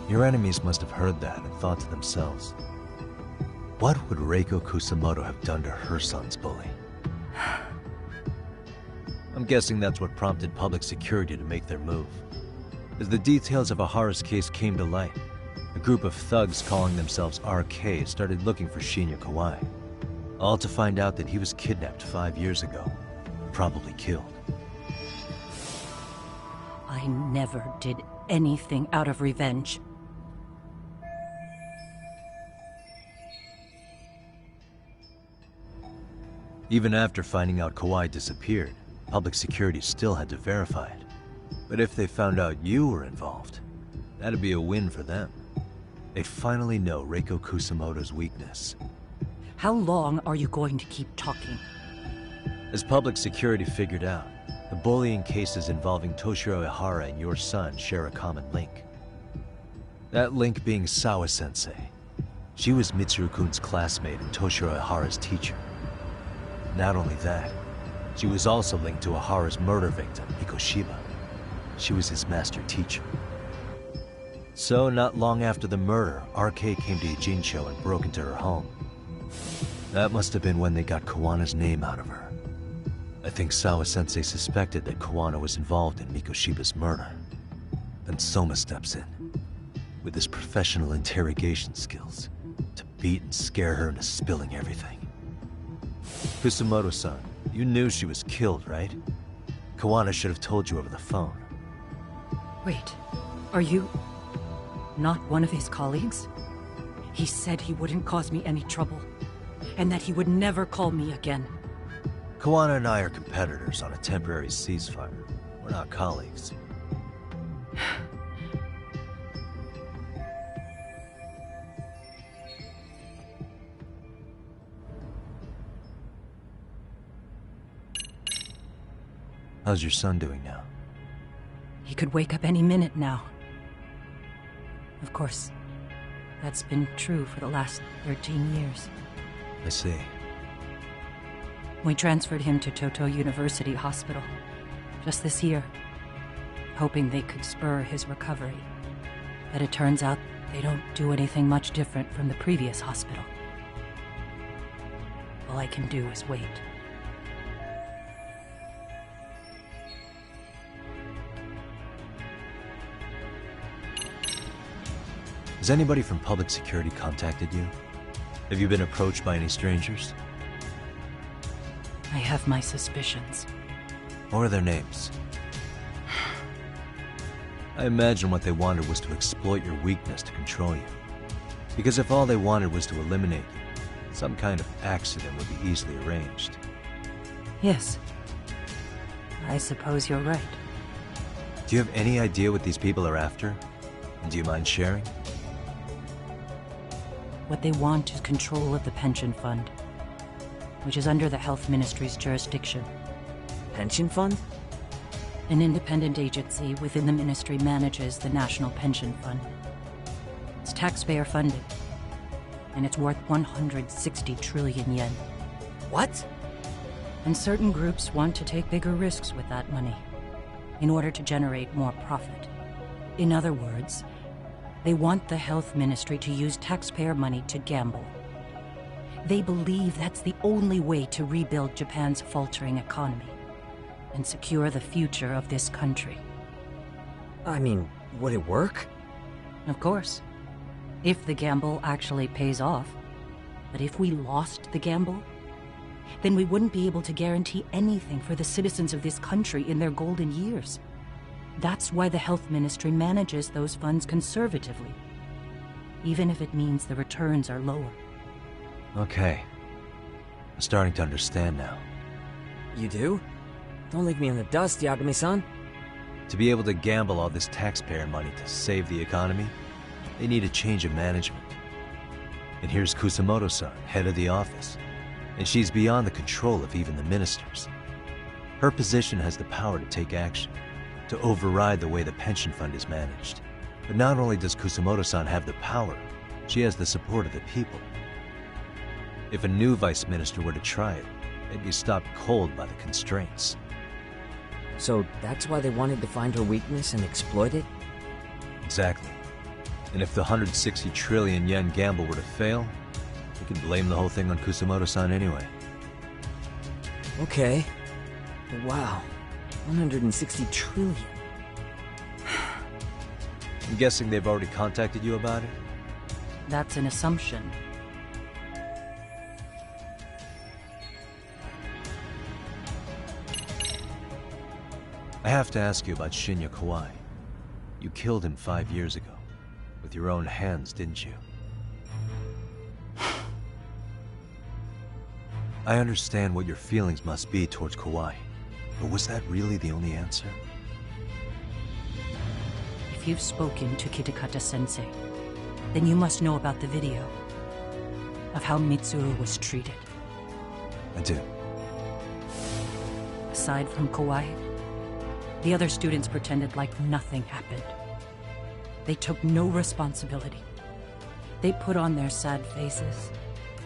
Your enemies must have heard that and thought to themselves, what would Reiko Kusumoto have done to her son's bully? I'm guessing that's what prompted public security to make their move. As the details of Ahara's case came to light, a group of thugs calling themselves RK started looking for Shinya Kawai, all to find out that he was kidnapped 5 years ago, probably killed. I never did anything out of revenge. Even after finding out Kawai disappeared, public security still had to verify it. But if they found out you were involved, that'd be a win for them. They'd finally know Reiko Kusamoto's weakness. How long are you going to keep talking? As public security figured out, the bullying cases involving Toshiro Ihara and your son share a common link. That link being Sawa-sensei. She was Mitsuru-kun's classmate and Toshiro Ihara's teacher. Not only that, she was also linked to Ihara's murder victim, Mikoshiba. She was his master teacher. So, not long after the murder, RK came to Ijincho and broke into her home. That must have been when they got Kawana's name out of her. I think Sawa-sensei suspected that Kawana was involved in Mikoshiba's murder. Then Soma steps in, with his professional interrogation skills, to beat and scare her into spilling everything. Kusamoto-san, you knew she was killed, right? Kawana should have told you over the phone. Wait, are you not one of his colleagues? He said he wouldn't cause me any trouble, and that he would never call me again. Kawana and I are competitors on a temporary ceasefire. We're not colleagues. How's your son doing now? He could wake up any minute now. Of course, that's been true for the last 13 years. I see. We transferred him to Toto University Hospital just this year, hoping they could spur his recovery. But it turns out they don't do anything much different from the previous hospital. All I can do is wait. Has anybody from public security contacted you? Have you been approached by any strangers? I have my suspicions. What are their names? I imagine what they wanted was to exploit your weakness to control you. Because if all they wanted was to eliminate you, some kind of accident would be easily arranged. Yes. I suppose you're right. Do you have any idea what these people are after? And do you mind sharing? What they want is control of the pension fund, which is under the Health Ministry's jurisdiction. Pension fund? An independent agency within the ministry manages the National Pension Fund. It's taxpayer funded, and it's worth 160 trillion yen. What? And certain groups want to take bigger risks with that money in order to generate more profit. In other words, they want the health ministry to use taxpayer money to gamble. They believe that's the only way to rebuild Japan's faltering economy and secure the future of this country. I mean, would it work? Of course. If the gamble actually pays off. But if we lost the gamble, then we wouldn't be able to guarantee anything for the citizens of this country in their golden years. That's why the health ministry manages those funds conservatively, even if it means the returns are lower. Okay. I'm starting to understand now. You do? Don't leave me in the dust, Yagami-san. To be able to gamble all this taxpayer money to save the economy, they need a change of management. And here's Kusamoto-san, head of the office. And she's beyond the control of even the ministers. Her position has the power to take action, to override the way the pension fund is managed. But not only does Kusamoto-san have the power, she has the support of the people. If a new vice minister were to try it, they'd be stopped cold by the constraints. So that's why they wanted to find her weakness and exploit it? Exactly. And if the 160 trillion yen gamble were to fail, we could blame the whole thing on Kusamoto-san anyway. Okay. Wow. 160 trillion. I'm guessing they've already contacted you about it? That's an assumption. I have to ask you about Shinya Kawai. You killed him 5 years ago. With your own hands, didn't you? I understand what your feelings must be towards Kawai, but was that really the only answer? If you've spoken to Kitakata-sensei, then you must know about the video of how Mitsuru was treated. I do. Aside from Kawai, the other students pretended like nothing happened. They took no responsibility. They put on their sad faces,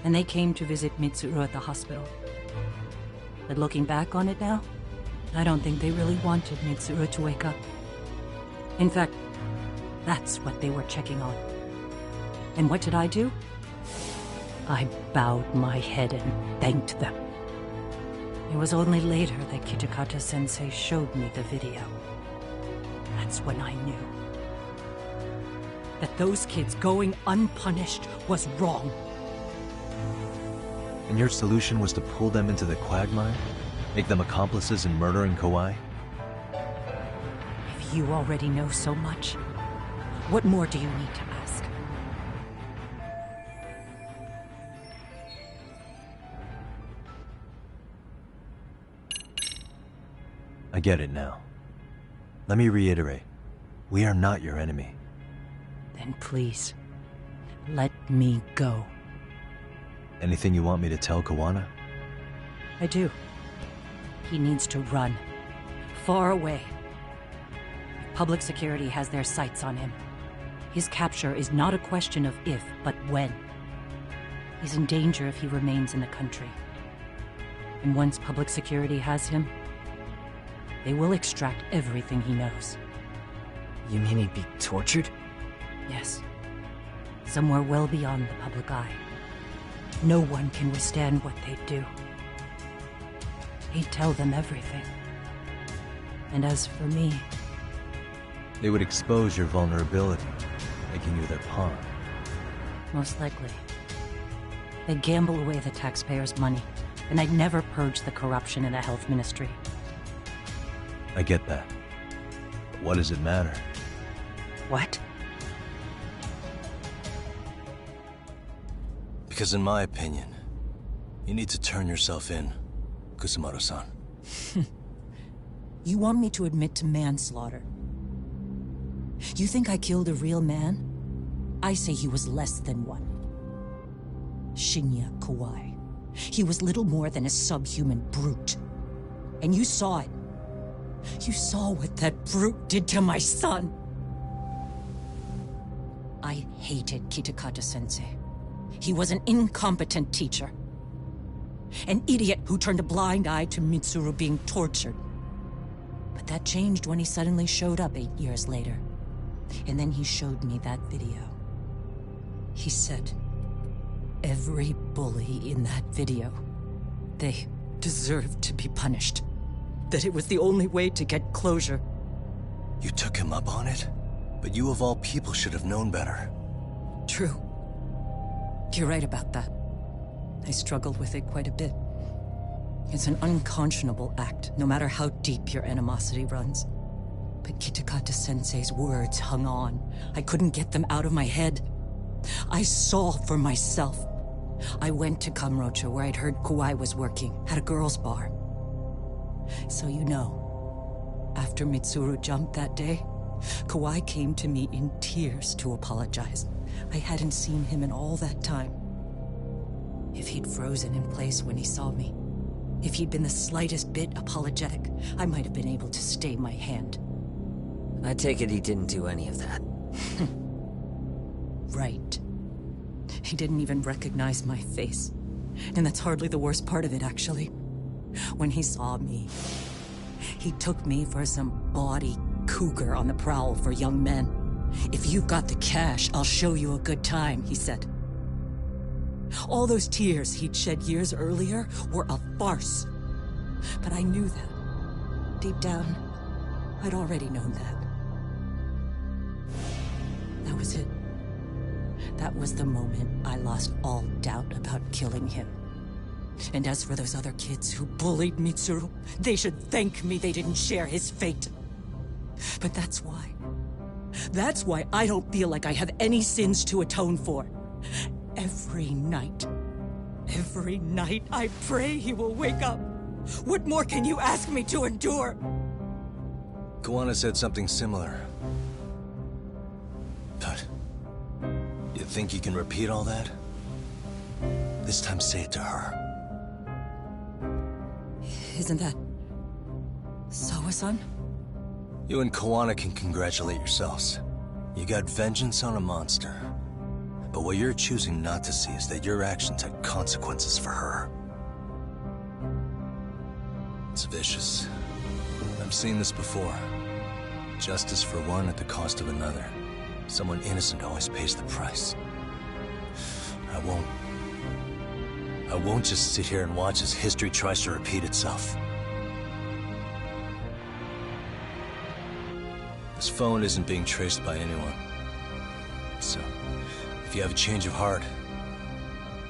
and they came to visit Mitsuru at the hospital. But looking back on it now, I don't think they really wanted Mitsuru to wake up. In fact, that's what they were checking on. And what did I do? I bowed my head and thanked them. It was only later that Kitakata-sensei showed me the video. That's when I knew that those kids going unpunished was wrong. And your solution was to pull them into the quagmire? Make them accomplices in murdering Kawai? If you already know so much, what more do you need to ask? I get it now. Let me reiterate. We are not your enemy. Then please, let me go. Anything you want me to tell Kawana? I do. He needs to run. Far away. Public security has their sights on him. His capture is not a question of if, but when. He's in danger if he remains in the country. And once public security has him, they will extract everything he knows. You mean he'd be tortured? Yes. Somewhere well beyond the public eye. No one can withstand what they do. He'd tell them everything. And as for me... They would expose your vulnerability, making you their pawn. Most likely. They'd gamble away the taxpayers' money, and I'd never purge the corruption in the health ministry. I get that. But what does it matter? What? Because in my opinion, you need to turn yourself in, Kusumoto-san. You want me to admit to manslaughter? You think I killed a real man? I say he was less than one. Shinya Kawai. He was little more than a subhuman brute. And you saw it. You saw what that brute did to my son. I hated Kitakata-sensei. He was an incompetent teacher. An idiot who turned a blind eye to Mitsuru being tortured. But that changed when he suddenly showed up 8 years later. And then he showed me that video. He said, every bully in that video, they deserved to be punished. That it was the only way to get closure. You took him up on it? But you of all people should have known better. True. You're right about that. I struggled with it quite a bit. It's an unconscionable act, no matter how deep your animosity runs. But Kitakata-sensei's words hung on. I couldn't get them out of my head. I saw for myself. I went to Kamurocho, where I'd heard Kawai was working, at a girls' bar. So you know, after Mitsuru jumped that day, Kawai came to me in tears to apologize. I hadn't seen him in all that time. If he'd frozen in place when he saw me, if he'd been the slightest bit apologetic, I might have been able to stay my hand. I take it he didn't do any of that. Right. He didn't even recognize my face. And that's hardly the worst part of it, actually. When he saw me, he took me for some bawdy cougar on the prowl for young men. If you've got the cash, I'll show you a good time, he said. All those tears he'd shed years earlier were a farce. But I knew that. deep down, I'd already known that. That was it. That was the moment I lost all doubt about killing him. And as for those other kids who bullied Mitsuru, they should thank me they didn't share his fate. But that's why. That's why I don't feel like I have any sins to atone for. Every night I pray he will wake up. What more can you ask me to endure? Kuwana said something similar. But you think you can repeat all that? This time say it to her. Isn't that Sawa-san? You and Kuwana can congratulate yourselves. You got vengeance on a monster. But what you're choosing not to see is that your actions had consequences for her. It's vicious. I've seen this before. Justice for one at the cost of another. Someone innocent always pays the price. I won't just sit here and watch as history tries to repeat itself. This phone isn't being traced by anyone. So, if you have a change of heart,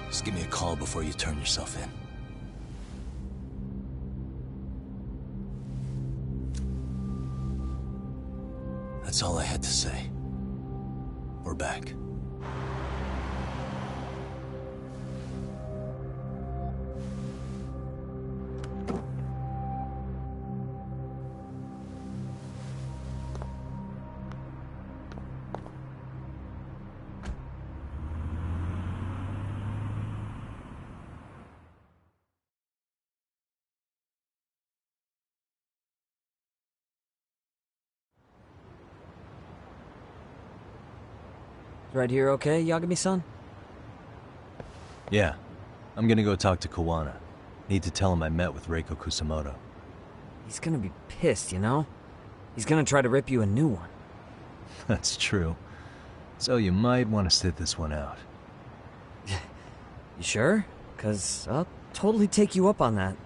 just give me a call before you turn yourself in. That's all I had to say. We're back. Right here okay, Yagami-san? Yeah. I'm gonna go talk to Kuwana. Need to tell him I met with Reiko Kusamoto. He's gonna be pissed, you know? He's gonna try to rip you a new one. That's true. So you might want to sit this one out. You sure? 'Cause I'll totally take you up on that.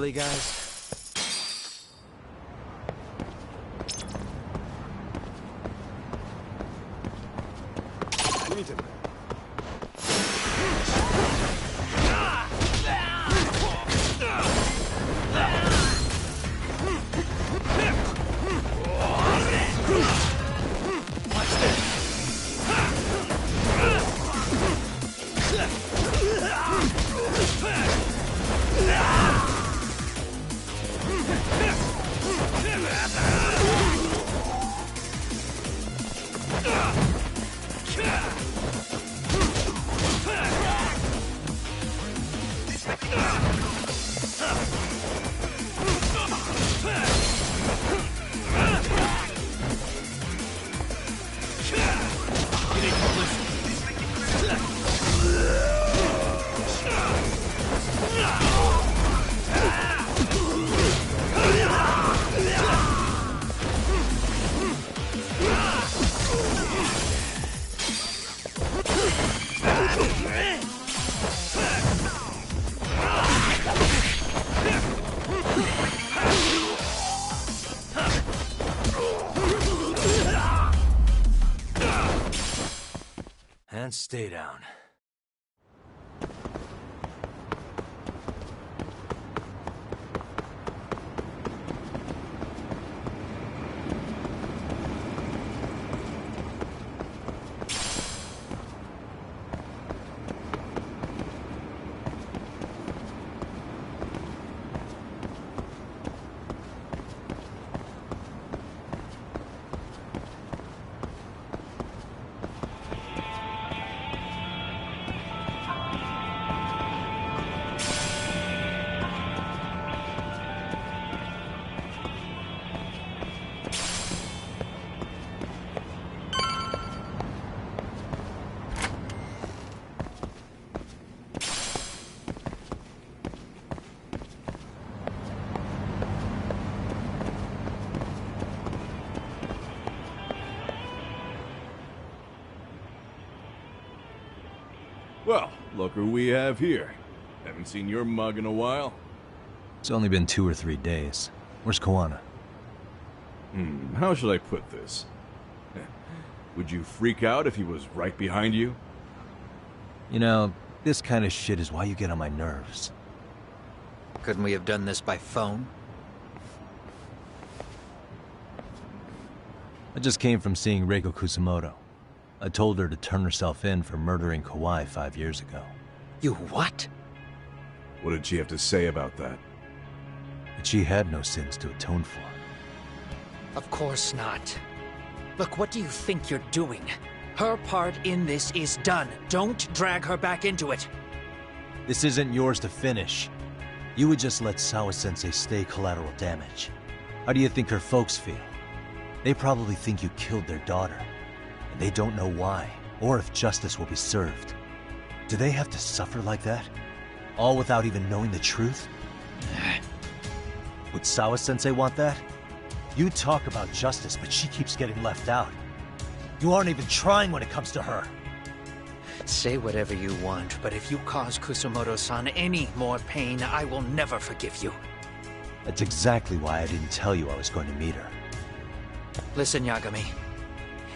Really, guys? And stay down. Well, look who we have here. Haven't seen your mug in a while. It's only been 2 or 3 days. Where's Kuwana? How should I put this? Would you freak out if he was right behind you? You know, this kind of shit is why you get on my nerves. Couldn't we have done this by phone? I just came from seeing Reiko Kusumoto. I told her to turn herself in for murdering Kawai 5 years ago. You what? What did she have to say about that? That she had no sins to atone for. Of course not. Look, what do you think you're doing? Her part in this is done. Don't drag her back into it. This isn't yours to finish. You would just let Sawa-sensei stay collateral damage. How do you think her folks feel? They probably think you killed their daughter. And they don't know why, or if justice will be served. Do they have to suffer like that? All without even knowing the truth? Would Sawa-sensei want that? You talk about justice, but she keeps getting left out. You aren't even trying when it comes to her. Say whatever you want, but if you cause Kusumoto-san any more pain, I will never forgive you. That's exactly why I didn't tell you I was going to meet her. Listen, Yagami.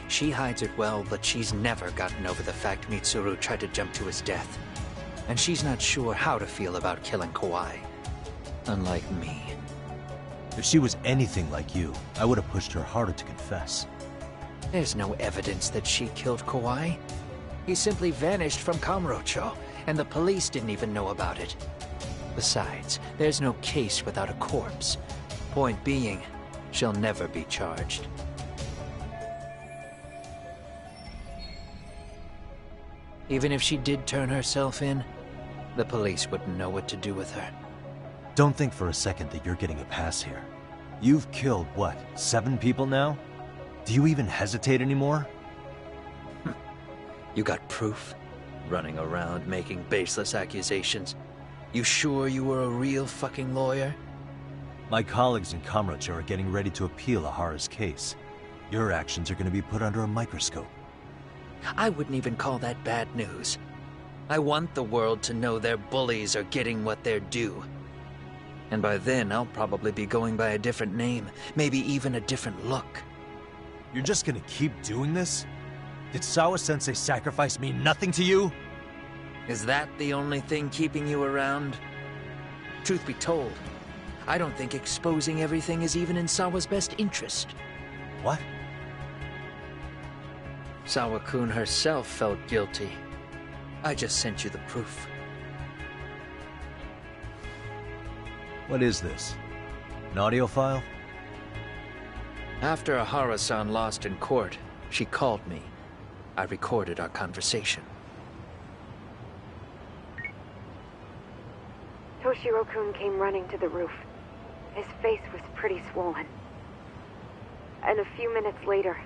She hides it well, but she's never gotten over the fact Mitsuru tried to jump to his death. And she's not sure how to feel about killing Kawai. Unlike me. If she was anything like you, I would have pushed her harder to confess. There's no evidence that she killed Kawai. He simply vanished from Kamurocho, and the police didn't even know about it. Besides, there's no case without a corpse. Point being, she'll never be charged. Even if she did turn herself in, the police wouldn't know what to do with her. Don't think for a second that you're getting a pass here. You've killed, what, 7 people now? Do you even hesitate anymore? You got proof? Running around making baseless accusations. You sure you were a real fucking lawyer? My colleagues in Kamurocho are getting ready to appeal Ahara's case. Your actions are going to be put under a microscope. I wouldn't even call that bad news. I want the world to know their bullies are getting what they're due. And by then, I'll probably be going by a different name, maybe even a different look. You're just gonna keep doing this? Did Sawa-sensei sacrifice mean nothing to you? Is that the only thing keeping you around? Truth be told, I don't think exposing everything is even in Sawa's best interest. What? Sawa-kun herself felt guilty. I just sent you the proof. What is this? An audio file? After Ahara-san lost in court, she called me. I recorded our conversation. Toshiro-kun came running to the roof. His face was pretty swollen. And a few minutes later,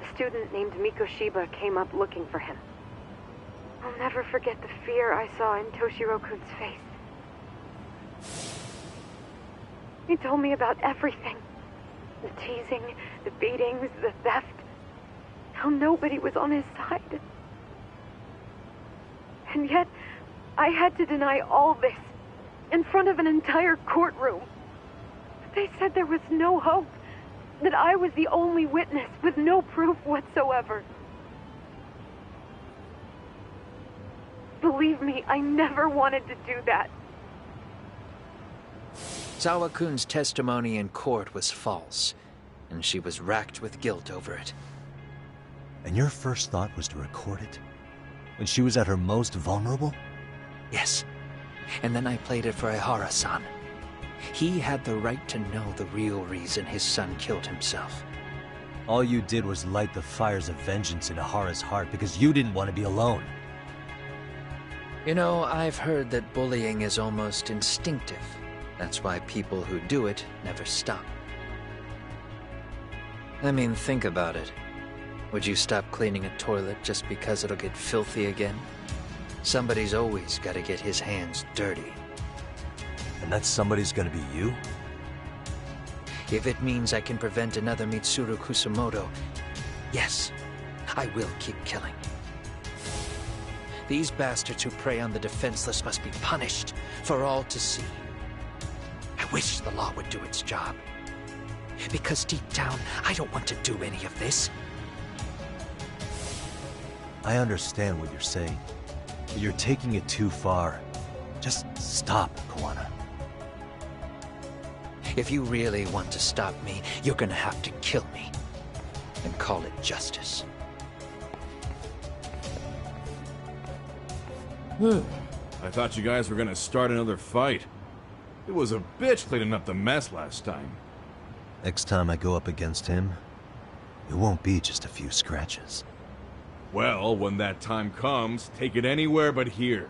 a student named Mikoshiba came up looking for him. I'll never forget the fear I saw in Toshiro-kun's face. He told me about everything. The teasing, the beatings, the theft. How nobody was on his side. And yet, I had to deny all this in front of an entire courtroom. They said there was no hope, that I was the only witness with no proof whatsoever. Believe me, I never wanted to do that. Sawa-kun's testimony in court was false, and she was racked with guilt over it. And your first thought was to record it? When she was at her most vulnerable? Yes. And then I played it for Ihara-san. He had the right to know the real reason his son killed himself. All you did was light the fires of vengeance in Ihara's heart because you didn't want to be alone. You know, I've heard that bullying is almost instinctive. That's why people who do it never stop. I mean, think about it. Would you stop cleaning a toilet just because it'll get filthy again? Somebody's always got to get his hands dirty. And that somebody's gonna be you? If it means I can prevent another Mitsuru Kusumoto, yes, I will keep killing. These bastards who prey on the defenseless must be punished for all to see. I wish the law would do its job. Because deep down, I don't want to do any of this. I understand what you're saying, but you're taking it too far. Just stop, Kawana. If you really want to stop me, you're gonna have to kill me. And call it justice. I thought you guys were gonna start another fight. It was a bitch cleaning up the mess last time. Next time I go up against him, it won't be just a few scratches. Well, when that time comes, take it anywhere but here.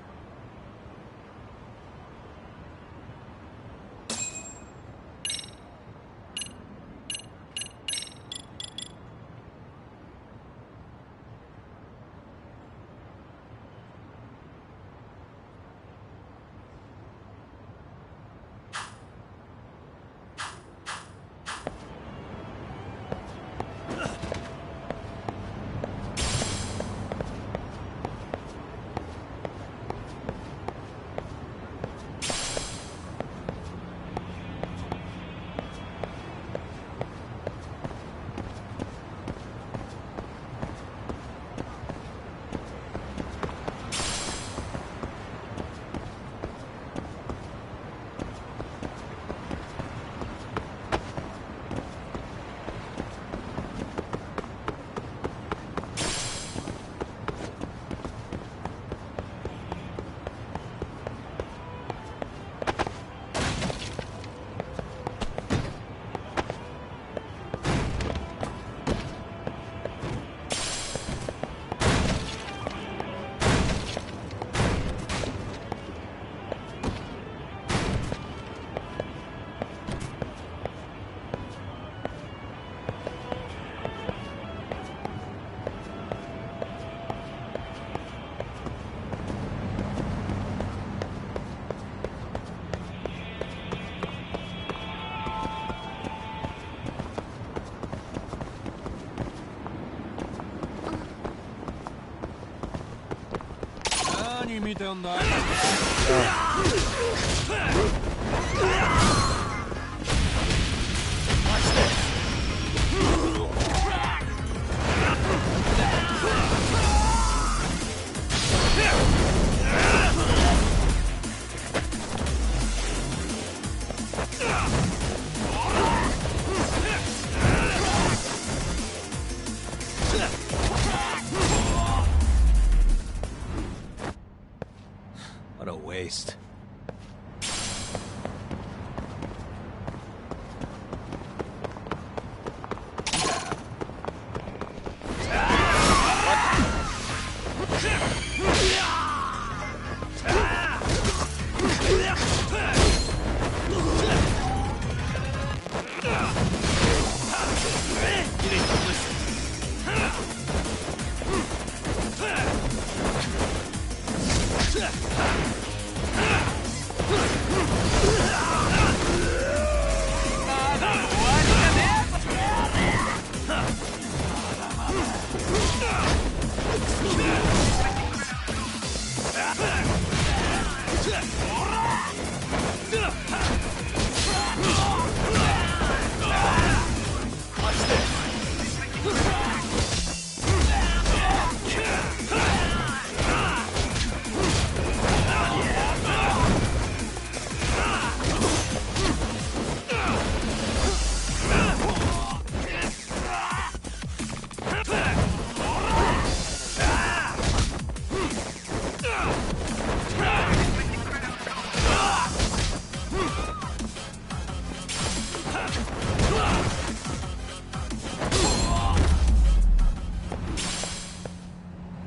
waste.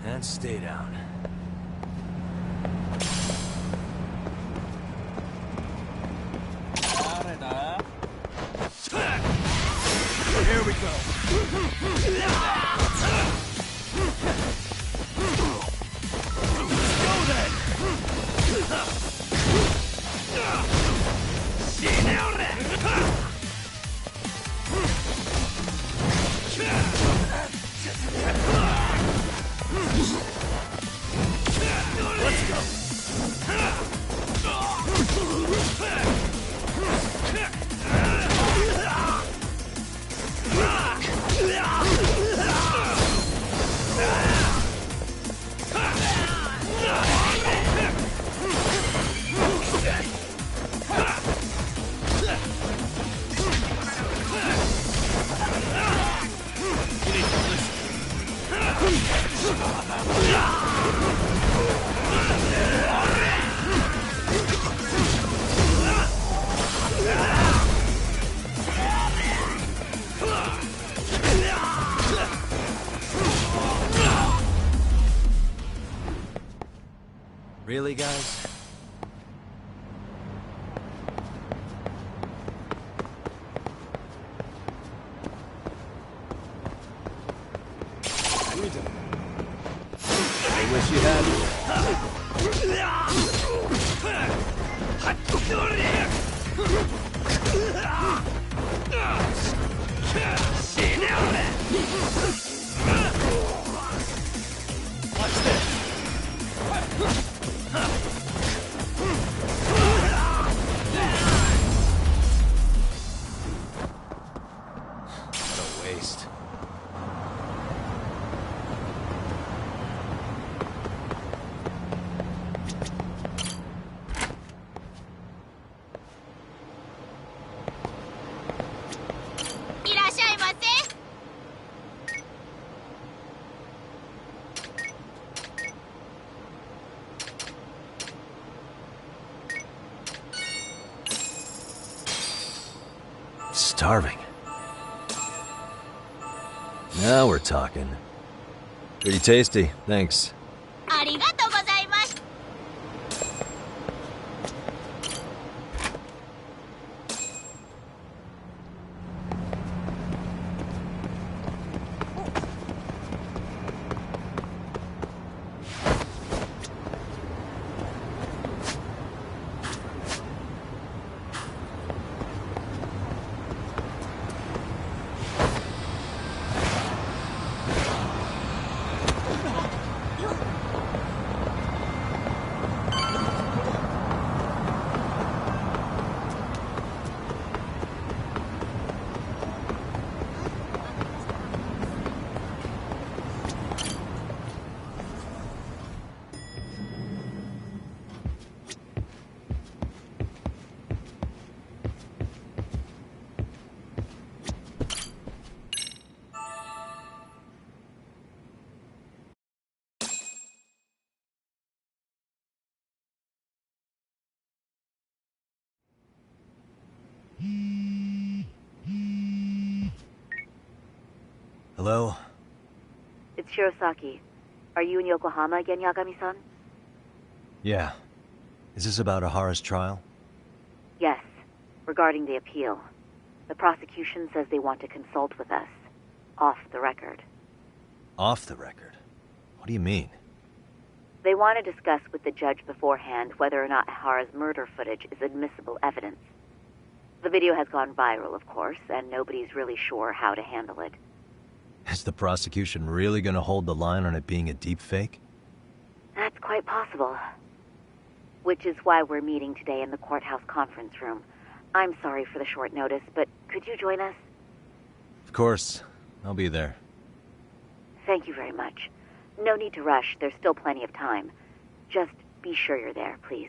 And stay down. Here we go. Go then. Let's go. Really, guys? I wish you Watch this. What a waste. Starving. Now we're talking. Pretty tasty, thanks. ありがとうございます。Hello? It's Shirosaki. Are you in Yokohama again, Yagami-san? Yeah. Is this about Ahara's trial? Yes, regarding the appeal. The prosecution says they want to consult with us. Off the record. Off the record? What do you mean? They want to discuss with the judge beforehand whether or not Ahara's murder footage is admissible evidence. The video has gone viral, of course, and nobody's really sure how to handle it. Is the prosecution really gonna hold the line on it being a deepfake? That's quite possible. Which is why we're meeting today in the courthouse conference room. I'm sorry for the short notice, but could you join us? Of course. I'll be there. Thank you very much. No need to rush. There's still plenty of time. Just be sure you're there, please.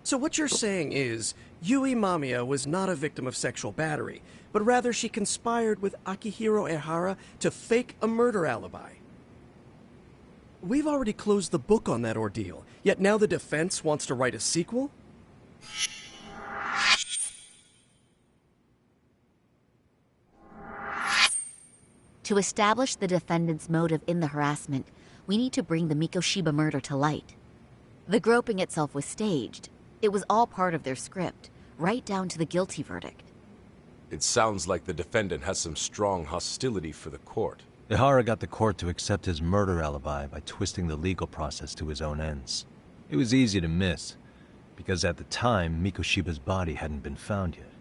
So what you're saying is, Yui Mamiya was not a victim of sexual battery, but rather she conspired with Akihiro Ehara to fake a murder alibi. We've already closed the book on that ordeal, yet now the defense wants to write a sequel? To establish the defendant's motive in the harassment, we need to bring the Mikoshiba murder to light. The groping itself was staged. It was all part of their script, right down to the guilty verdict. It sounds like the defendant has some strong hostility for the court. Ehara got the court to accept his murder alibi by twisting the legal process to his own ends. It was easy to miss, because at the time, Mikoshiba's body hadn't been found yet.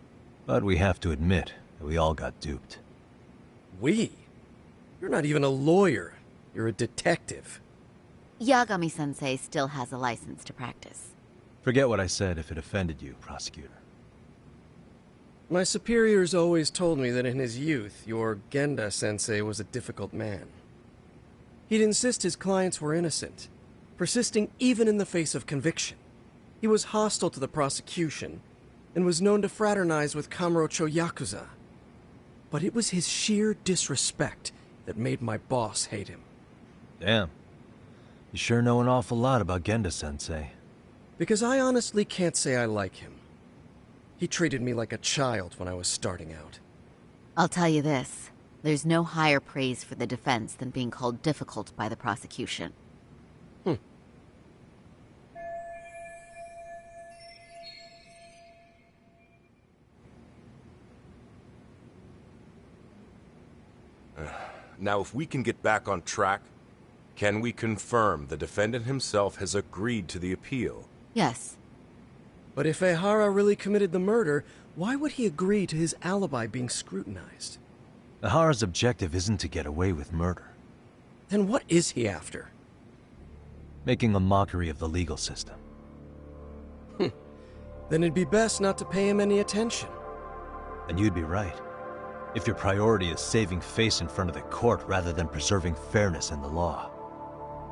But we have to admit that we all got duped. We? You're not even a lawyer. You're a detective. Yagami-sensei still has a license to practice. Forget what I said if it offended you, prosecutor. My superiors always told me that in his youth, your Genda-sensei was a difficult man. He'd insist his clients were innocent, persisting even in the face of conviction. He was hostile to the prosecution, and was known to fraternize with Kamurocho Yakuza. But it was his sheer disrespect that made my boss hate him. Damn. You sure know an awful lot about Genda-sensei. Because I honestly can't say I like him. He treated me like a child when I was starting out. I'll tell you this. There's no higher praise for the defense than being called difficult by the prosecution. Now, if we can get back on track, can we confirm the defendant himself has agreed to the appeal? Yes. But if Ehara really committed the murder, why would he agree to his alibi being scrutinized? Ehara's objective isn't to get away with murder. Then what is he after? Making a mockery of the legal system. Then it'd be best not to pay him any attention. And you'd be right. If your priority is saving face in front of the court rather than preserving fairness in the law.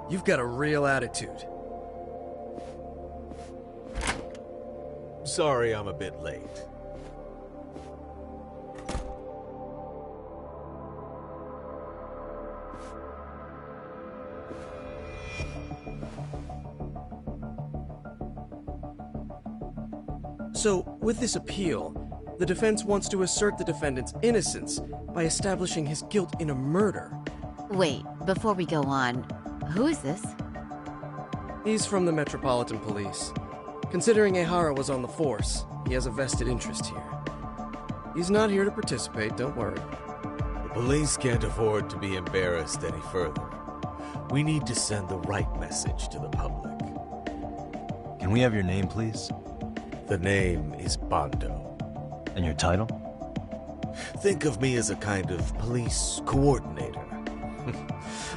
You've got a real attitude. Sorry I'm a bit late. So, with this appeal, the defense wants to assert the defendant's innocence by establishing his guilt in a murder. Wait, before we go on, who is this? He's from the Metropolitan Police. Considering Ehara was on the force, he has a vested interest here. He's not here to participate, don't worry. The police can't afford to be embarrassed any further. We need to send the right message to the public. Can we have your name, please? The name is Bando. And your title? Think of me as a kind of police coordinator.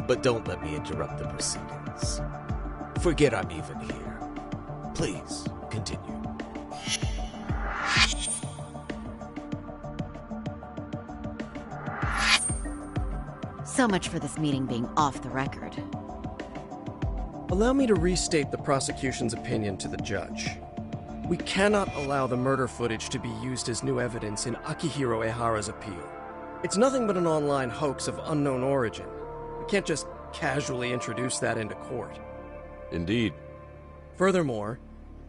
But don't let me interrupt the proceedings. Forget I'm even here. Please, continue. So much for this meeting being off the record. Allow me to restate the prosecution's opinion to the judge. We cannot allow the murder footage to be used as new evidence in Akihiro Ehara's appeal. It's nothing but an online hoax of unknown origin. We can't just casually introduce that into court. Indeed. Furthermore,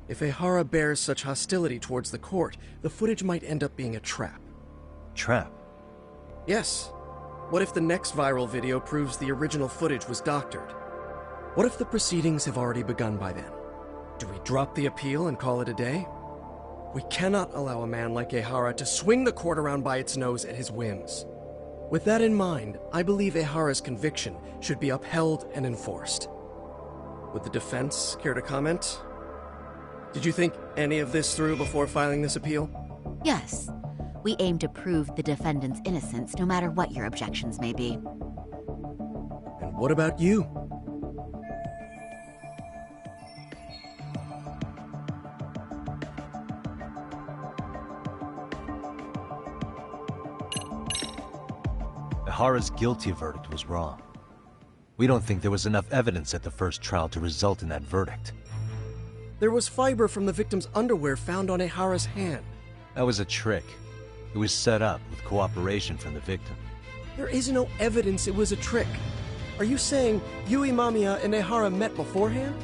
if Ehara bears such hostility towards the court, the footage might end up being a trap. Trap? Yes. What if the next viral video proves the original footage was doctored? What if the proceedings have already begun by then? Do we drop the appeal and call it a day? We cannot allow a man like Ehara to swing the court around by its nose at his whims. With that in mind, I believe Ehara's conviction should be upheld and enforced. Would the defense care to comment? Did you think any of this through before filing this appeal? Yes. We aim to prove the defendant's innocence, no matter what your objections may be. And what about you? Ehara's guilty verdict was wrong. We don't think there was enough evidence at the first trial to result in that verdict. There was fiber from the victim's underwear found on Ehara's hand. That was a trick. It was set up with cooperation from the victim. There is no evidence it was a trick. Are you saying Yui Mamiya and Ehara met beforehand?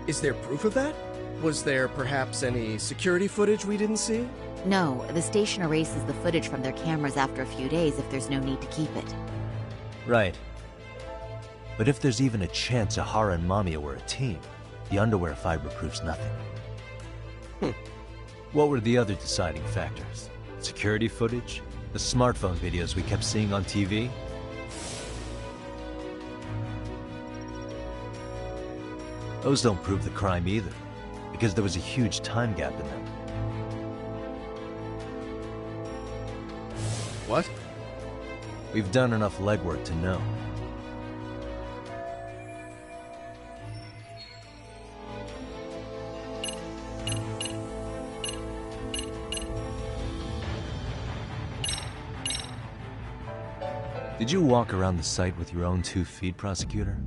Is there proof of that? Was there perhaps any security footage we didn't see? No, the station erases the footage from their cameras after a few days if there's no need to keep it. Right. But if there's even a chance Ehara and Mamiya were a team, the underwear fiber proves nothing. What were the other deciding factors? Security footage? The smartphone videos we kept seeing on TV? Those don't prove the crime either, because there was a huge time gap in them. What? We've done enough legwork to know. Did you walk around the site with your own 2 feet, Prosecutor?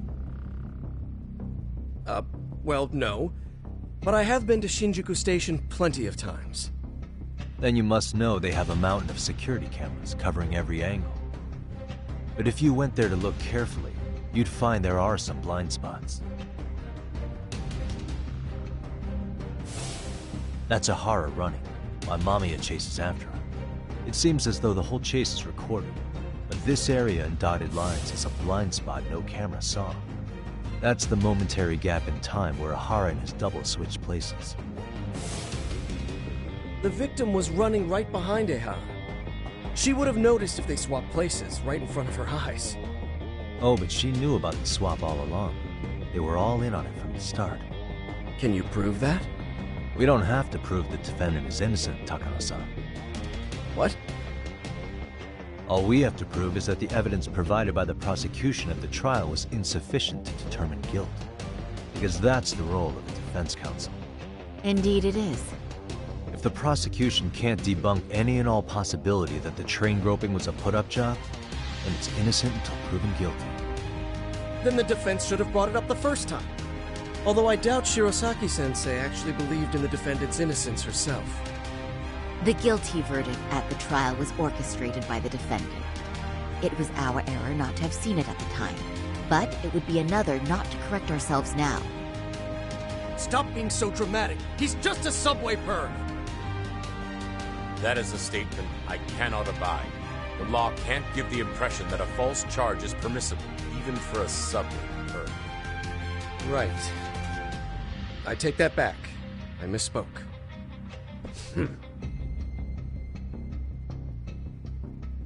Well, no. But I have been to Shinjuku Station plenty of times. Then you must know they have a mountain of security cameras covering every angle. But if you went there to look carefully, you'd find there are some blind spots. That's Ehara running, while Mamiya chases after her. It seems as though the whole chase is recorded, but this area in dotted lines is a blind spot no camera saw. That's the momentary gap in time where Ehara and his double switched places. The victim was running right behind Ehara. She would have noticed if they swapped places right in front of her eyes. Oh, but she knew about the swap all along. They were all in on it from the start. Can you prove that? We don't have to prove the defendant is innocent, Takano-san. What? All we have to prove is that the evidence provided by the prosecution at the trial was insufficient to determine guilt. Because that's the role of the defense counsel. Indeed it is. If the prosecution can't debunk any and all possibility that the train groping was a put-up job, then it's innocent until proven guilty. Then the defense should have brought it up the first time. Although I doubt Shirosaki-sensei actually believed in the defendant's innocence herself. The guilty verdict at the trial was orchestrated by the defendant. It was our error not to have seen it at the time, but it would be another not to correct ourselves now. Stop being so dramatic. He's just a subway perv. That is a statement I cannot abide. The law can't give the impression that a false charge is permissible, even for a subway perv. Right. I take that back. I misspoke.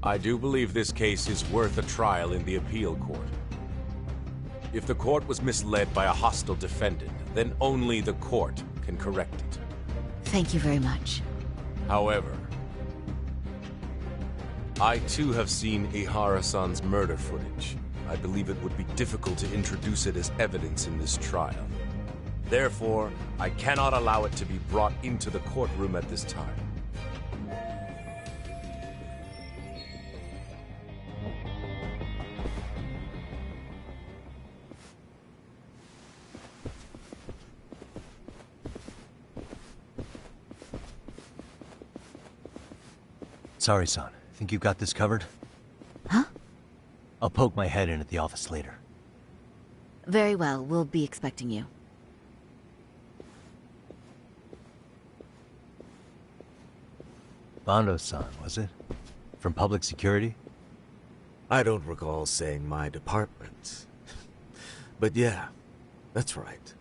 I do believe this case is worth a trial in the appeal court. If the court was misled by a hostile defendant, then only the court can correct it. Thank you very much. However, I too have seen Ihara-san's murder footage. I believe it would be difficult to introduce it as evidence in this trial. Therefore, I cannot allow it to be brought into the courtroom at this time. Sorry, son. Think you got this covered? Huh? I'll poke my head in at the office later. Very well. We'll be expecting you. Bando-san, was it? From public security? I don't recall saying my department. But yeah, that's right.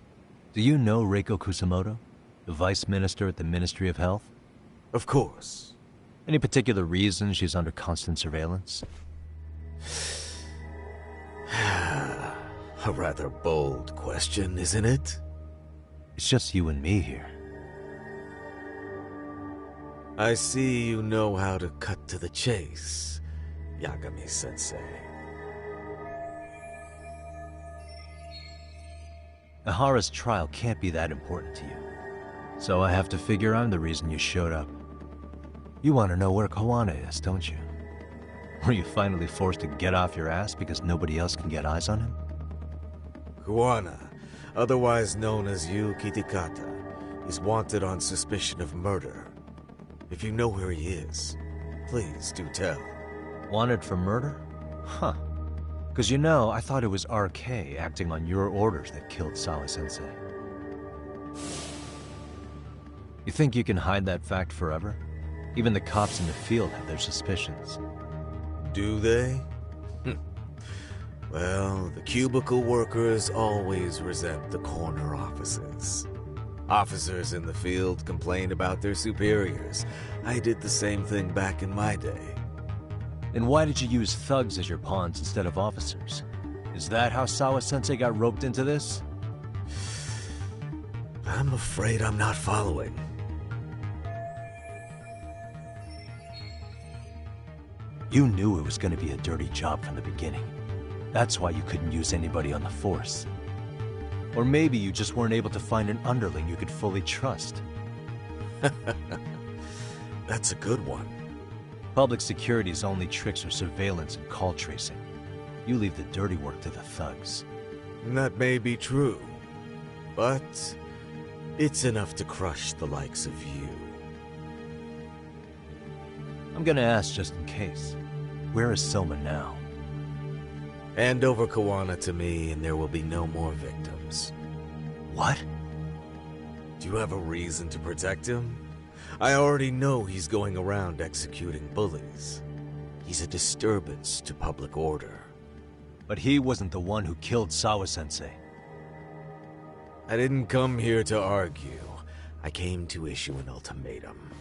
Do you know Reiko Kusamoto? The Vice Minister at the Ministry of Health? Of course. Any particular reason she's under constant surveillance? A rather bold question, isn't it? It's just you and me here. I see you know how to cut to the chase, Yagami-sensei. Ihara's trial can't be that important to you. So I have to figure I'm the reason you showed up. You want to know where Kawana is, don't you? Were you finally forced to get off your ass because nobody else can get eyes on him? Kawana, otherwise known as Yu Kitakata, is wanted on suspicion of murder. If you know where he is, please do tell. Wanted for murder? Huh. Because you know, I thought it was RK acting on your orders that killed Sawa-sensei. You think you can hide that fact forever? Even the cops in the field have their suspicions. Do they? Well, the cubicle workers always resent the corner offices. Officers in the field complain about their superiors. I did the same thing back in my day. Then why did you use thugs as your pawns instead of officers? Is that how Sawa-sensei got roped into this? I'm afraid I'm not following. You knew it was going to be a dirty job from the beginning. That's why you couldn't use anybody on the force. Or maybe you just weren't able to find an underling you could fully trust. That's a good one. Public security's only tricks are surveillance and call tracing. You leave the dirty work to the thugs. That may be true, but it's enough to crush the likes of you. I'm gonna ask just in case. Where is Soma now? Hand over Kawana to me and there will be no more victims. What? Do you have a reason to protect him? I already know he's going around executing bullies. He's a disturbance to public order. But he wasn't the one who killed Sawa-sensei. I didn't come here to argue. I came to issue an ultimatum.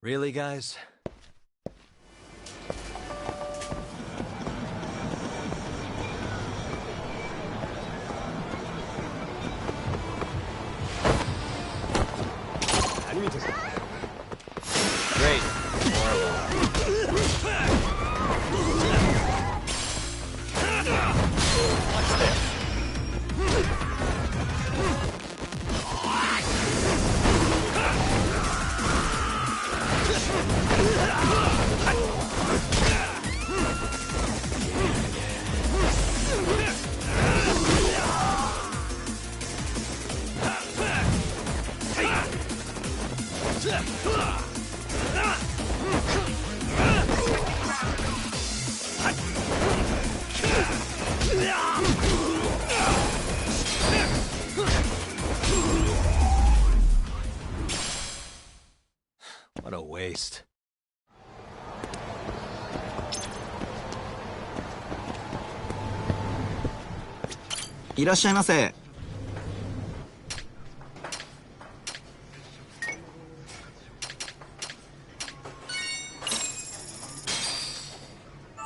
Really, guys? Great. What a waste.いらっしゃいませ。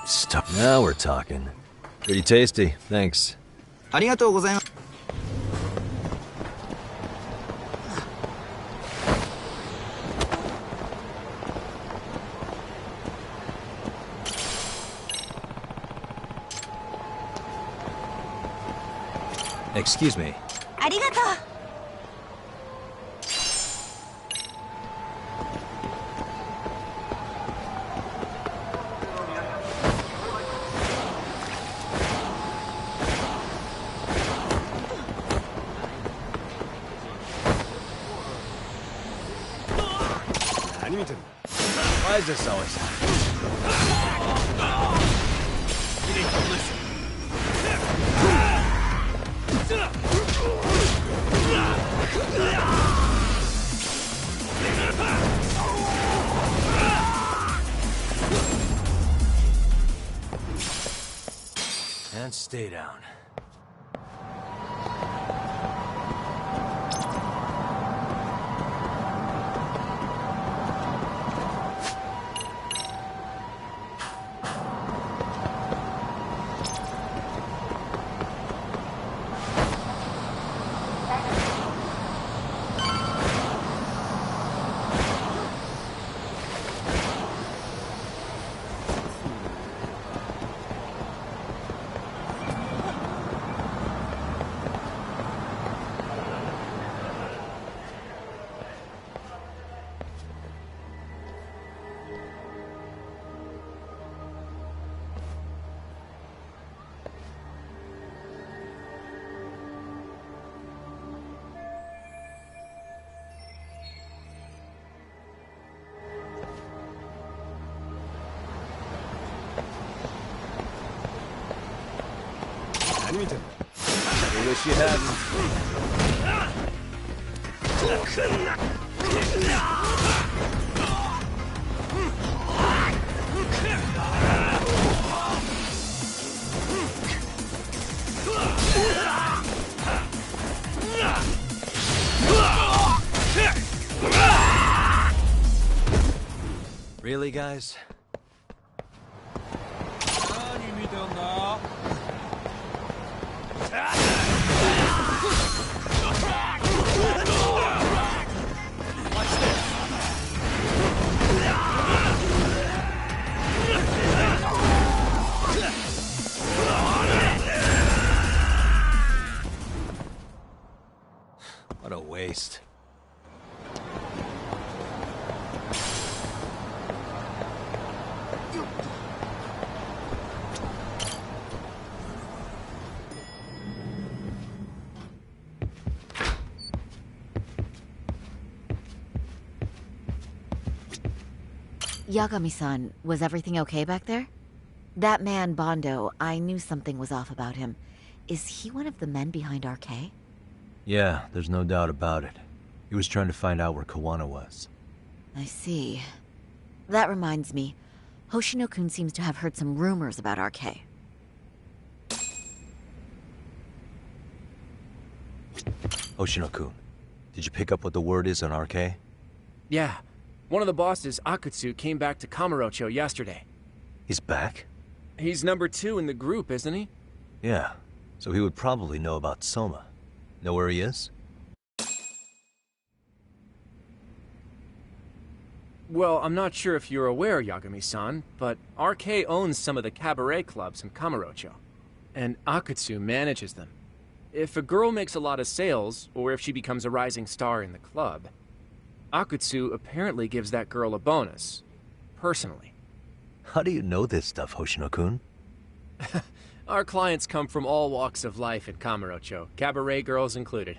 Stop. Now we're talking. Pretty tasty, thanks. ありがとうございます。Excuse me. ありがとう。Why is this always and stay down. I wish you hadn't. Really, guys? What a waste. Yagami-san, was everything okay back there? That man, Bondo, I knew something was off about him. Is he one of the men behind RK? Yeah, there's no doubt about it. He was trying to find out where Kawana was. I see. That reminds me. Hoshino-kun seems to have heard some rumors about RK. Hoshino-kun, did you pick up what the word is on RK? Yeah. One of the bosses, Akutsu, came back to Kamurocho yesterday. He's back? He's number 2 in the group, isn't he? Yeah, so he would probably know about Soma. Know where he is? Well, I'm not sure if you're aware, Yagami-san, but RK owns some of the cabaret clubs in Kamurocho, and Akutsu manages them. If a girl makes a lot of sales, or if she becomes a rising star in the club, Akutsu apparently gives that girl a bonus, personally. How do you know this stuff, Hoshino-kun? Our clients come from all walks of life in Kamurocho, cabaret girls included.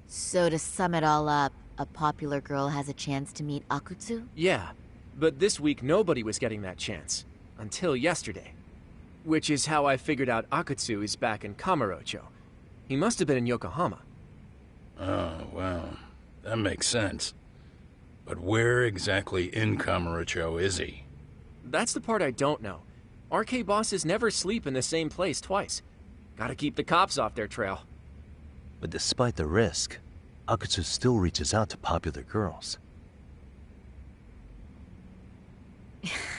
So to sum it all up, a popular girl has a chance to meet Akutsu? Yeah, but this week nobody was getting that chance. Until yesterday. Which is how I figured out Akutsu is back in Kamurocho. He must have been in Yokohama. Oh, wow. That makes sense. But where exactly in Kamurocho is he? That's the part I don't know. RK bosses never sleep in the same place twice. Gotta keep the cops off their trail. But despite the risk, Akutsu still reaches out to popular girls.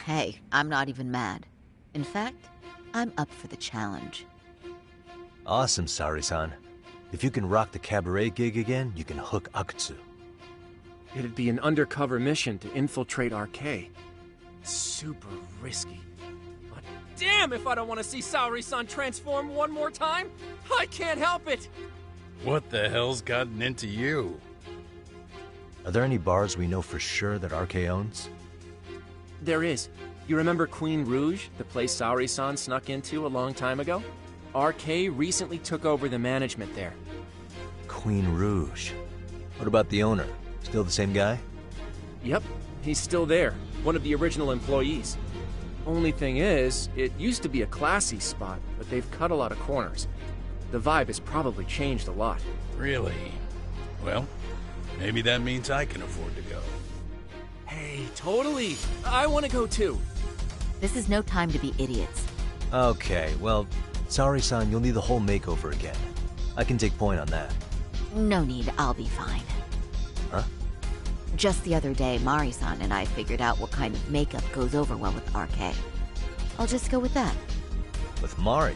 Hey, I'm not even mad. In fact, I'm up for the challenge. Awesome, Saori-san. If you can rock the cabaret gig again, you can hook Akutsu. It'd be an undercover mission to infiltrate RK. Super risky. But damn if I don't want to see Saori-san transform one more time! I can't help it! What the hell's gotten into you? Are there any bars we know for sure that RK owns? There is. You remember Queen Rouge, the place Saori-san snuck into a long time ago? RK recently took over the management there. Queen Rouge. What about the owner? Still the same guy? Yep, he's still there. One of the original employees. Only thing is, it used to be a classy spot, but they've cut a lot of corners. The vibe has probably changed a lot. Really? Well, maybe that means I can afford to go. Hey, totally! I want to go too! This is no time to be idiots. Okay, well, Saori-san, you'll need the whole makeover again. I can take point on that. No need, I'll be fine. Huh? Just the other day, Mari-san and I figured out what kind of makeup goes over well with RK. I'll just go with that. With Mari?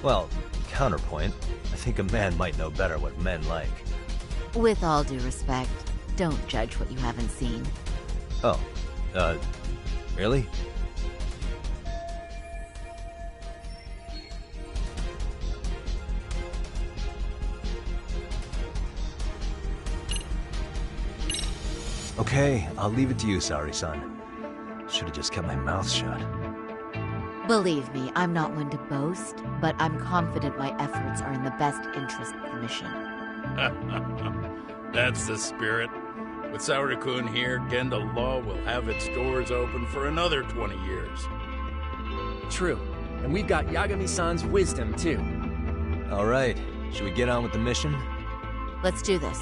Well, counterpoint, I think a man might know better what men like. With all due respect, don't judge what you haven't seen. Oh, really? Okay, I'll leave it to you, Saori-san. Should've just kept my mouth shut. Believe me, I'm not one to boast, but I'm confident my efforts are in the best interest of the mission. That's the spirit. With Saori-kun here, Genda Law will have its doors open for another 20 years. True. And we've got Yagami-san's wisdom, too. All right. Should we get on with the mission? Let's do this.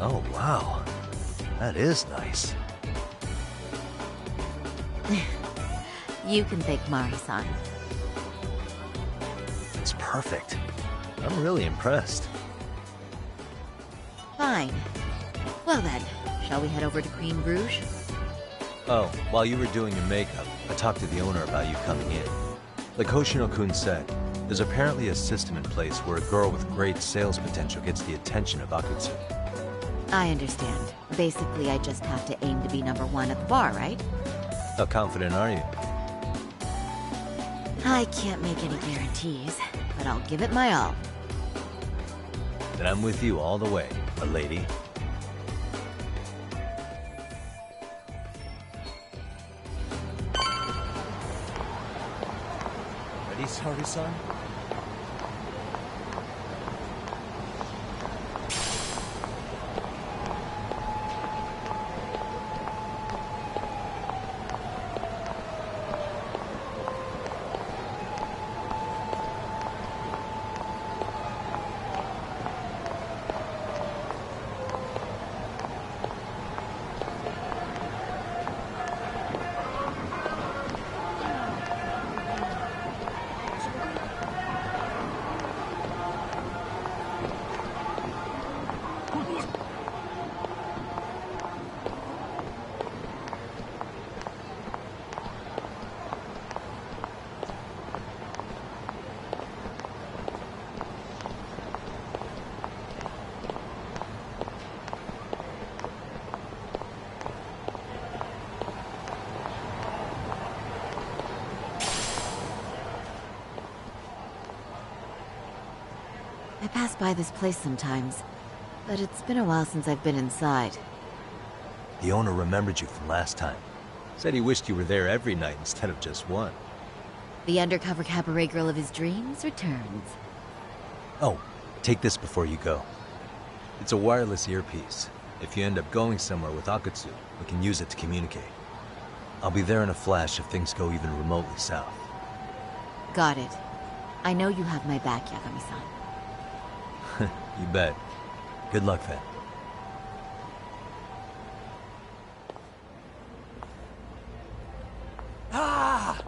Oh, wow. That is nice. You can thank Mari-san. It's perfect. I'm really impressed. Fine. Well then, shall we head over to Queen Rouge? Oh, while you were doing your makeup, I talked to the owner about you coming in. Like Hoshino-kun said, there's apparently a system in place where a girl with great sales potential gets the attention of Akutsu. I understand. Basically, I just have to aim to be number one at the bar, right? How confident are you? I can't make any guarantees, but I'll give it my all. Then I'm with you all the way, a lady. Ready, Saori-san? I pass by this place sometimes, but it's been a while since I've been inside. The owner remembered you from last time. Said he wished you were there every night instead of just one. The undercover cabaret girl of his dreams returns. Oh, take this before you go. It's a wireless earpiece. If you end up going somewhere with Akutsu, we can use it to communicate. I'll be there in a flash if things go even remotely south. Got it. I know you have my back, Yagami-san. You bet. Good luck, then. Ah!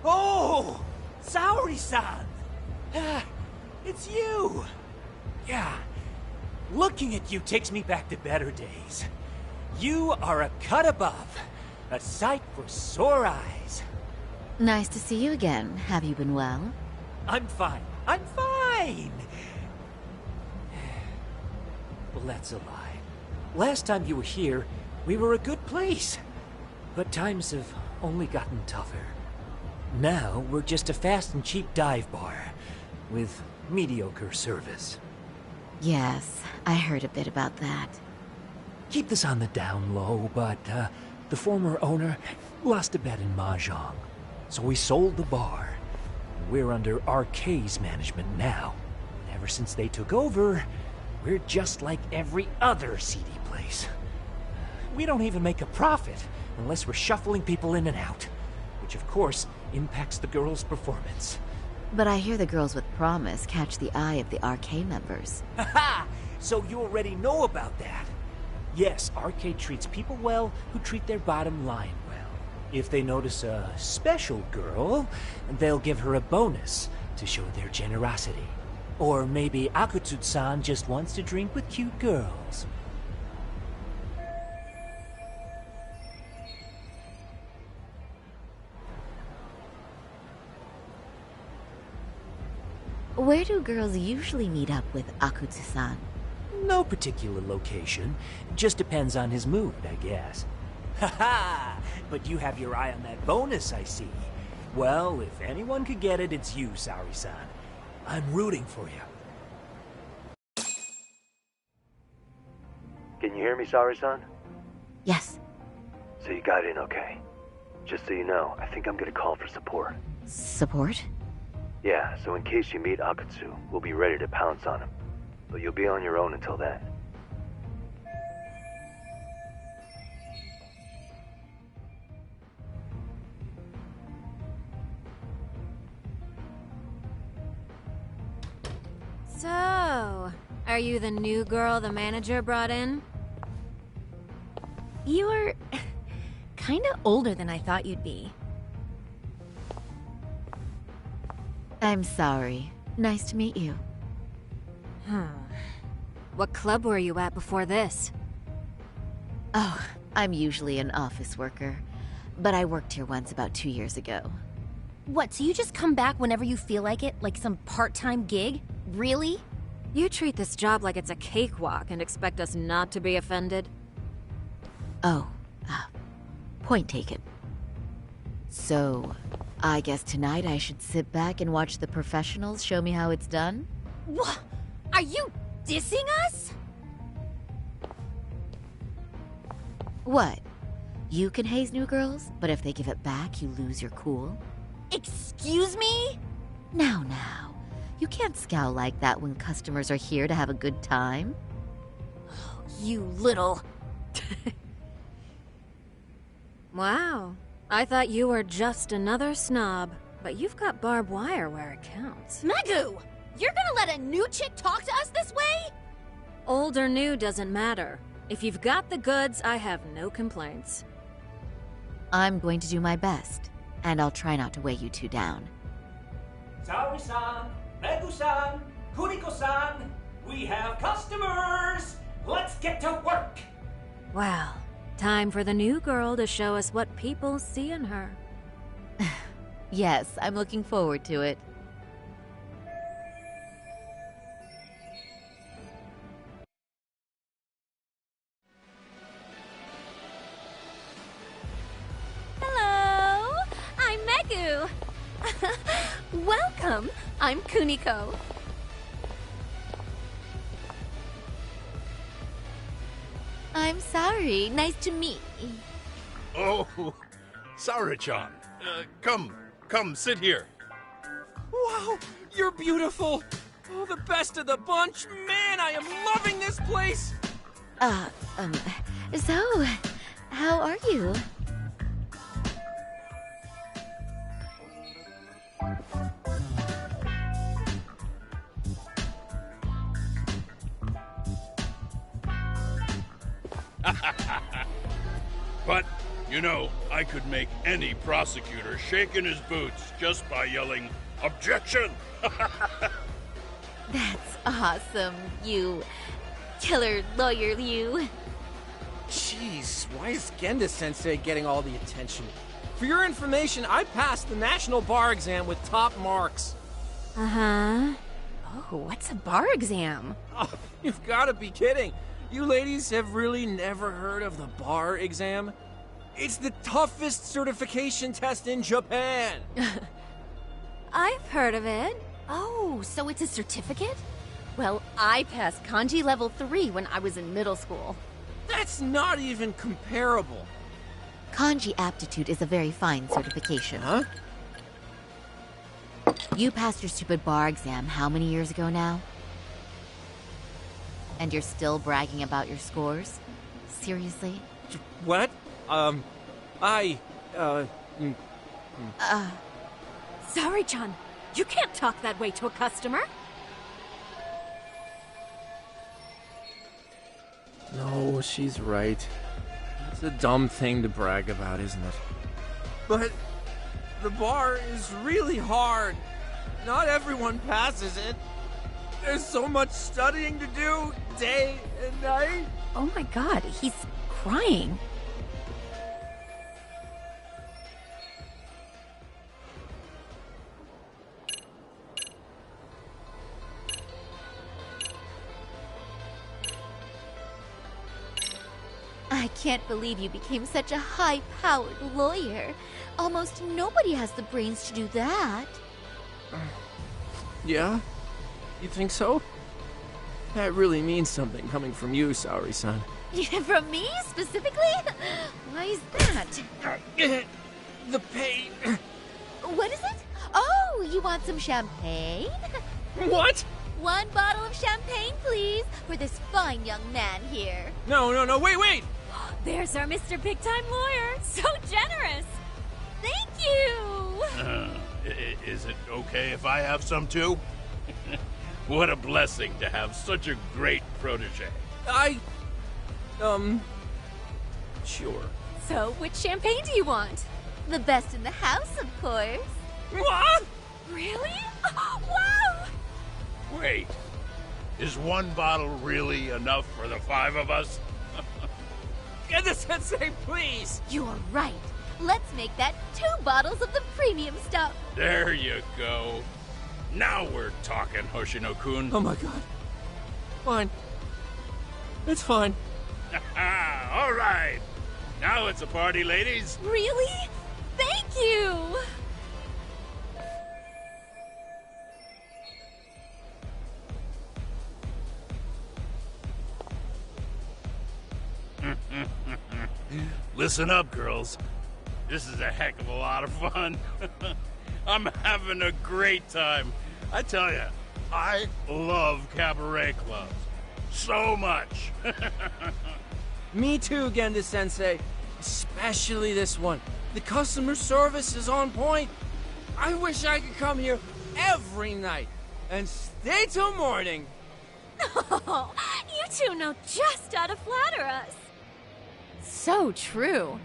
Oh! Saori-san! It's you! Yeah. Looking at you takes me back to better days. You are a cut above. A sight for sore eyes. Nice to see you again. Have you been well? I'm fine. I'm fine! Well, that's a lie. Last time you were here, we were a good place. But times have only gotten tougher. Now, we're just a fast and cheap dive bar, with mediocre service. Yes, I heard a bit about that. Keep this on the down low, but the former owner lost a bet in Mahjong. So we sold the bar. We're under RK's management now. And ever since they took over, we're just like every other seedy place. We don't even make a profit unless we're shuffling people in and out, which of course impacts the girls' performance. But I hear the girls with promise catch the eye of the RK members. Haha! So you already know about that. Yes, RK treats people well who treat their bottom line well. If they notice a special girl, they'll give her a bonus to show their generosity. Or maybe Akutsu-san just wants to drink with cute girls. Where do girls usually meet up with Akutsu-san? No particular location. Just depends on his mood, I guess. Haha! But you have your eye on that bonus, I see. Well, if anyone could get it, it's you, Saori-san. I'm rooting for you. Can you hear me, Saori-san? Yes. So you got in okay. Just so you know, I think I'm gonna call for support. Support? Yeah, so in case you meet Akutsu, we'll be ready to pounce on him. But you'll be on your own until then. So, are you the new girl the manager brought in? You're kinda older than I thought you'd be. I'm sorry. Nice to meet you. What club were you at before this? Oh, I'm usually an office worker. But I worked here once about 2 years ago. What, so you just come back whenever you feel like it? Like some part-time gig? Really? You treat this job like it's a cakewalk and expect us not to be offended? Oh, point taken. So, I guess tonight I should sit back and watch the professionals show me how it's done? What? Are you dissing us? What? You can haze new girls, but if they give it back, you lose your cool? Excuse me? Now. You can't scowl like that when customers are here to have a good time. You little... Wow. I thought you were just another snob, but you've got barbed wire where it counts. Megu! You're gonna let a new chick talk to us this way? Old or new doesn't matter. If you've got the goods, I have no complaints. I'm going to do my best, and I'll try not to weigh you two down. Saori-san, Megu-san, Kuriko-san, we have customers! Let's get to work! Well, time for the new girl to show us what people see in her. Yes, I'm looking forward to it. Hello! I'm Megu! Welcome! I'm Kuniko. I'm sorry. Nice to meet you. Oh, Saori-chan. Come, sit here. Wow, you're beautiful. Oh, the best of the bunch. Man, I am loving this place. So, how are you? But, you know, I could make any prosecutor shake in his boots just by yelling, "Objection!" That's awesome, you killer lawyer, you. Jeez, why is Genda-sensei getting all the attention? For your information, I passed the national bar exam with top marks. Uh-huh. Oh, what's a bar exam? Oh, you've got to be kidding. You ladies have really never heard of the bar exam? It's the toughest certification test in Japan. I've heard of it. Oh, so it's a certificate? Well, I passed kanji level 3 when I was in middle school. That's not even comparable. Kanji aptitude is a very fine certification. Huh? You passed your stupid bar exam how many years ago now? And you're still bragging about your scores? Seriously? What? Saori-chan, you can't talk that way to a customer. No, she's right. It's a dumb thing to brag about, isn't it? But the bar is really hard. Not everyone passes it. There's so much studying to do, day and night. Oh my god, he's crying. I can't believe you became such a high-powered lawyer. Almost nobody has the brains to do that. Yeah? You think so? That really means something coming from you, Saori-san. From me, specifically? Why is that? The pain. What is it? Oh, you want some champagne? What? 1 bottle of champagne, please, for this fine young man here. No, wait! There's our Mr. Big Time Lawyer. So generous. Thank you. Is it okay if I have some too? What a blessing to have such a great protege. Sure. So, which champagne do you want? The best in the house, of course. What? Really? Wow! Wait, is 1 bottle really enough for the 5 of us? Genda-sensei, please! You are right. Let's make that 2 bottles of the premium stuff. There you go. Now we're talking, Hoshino-kun. Oh my god. fine. It's fine. All right. Now it's a party, ladies. Really? Thank you! Listen up, girls. This is a heck of a lot of fun. I'm having a great time. I tell you, I love cabaret clubs. So much. Me too, Genda-sensei. Especially this one. The customer service is on point. I wish I could come here every night and stay till morning. Oh, you two know just how to flatter us. So true.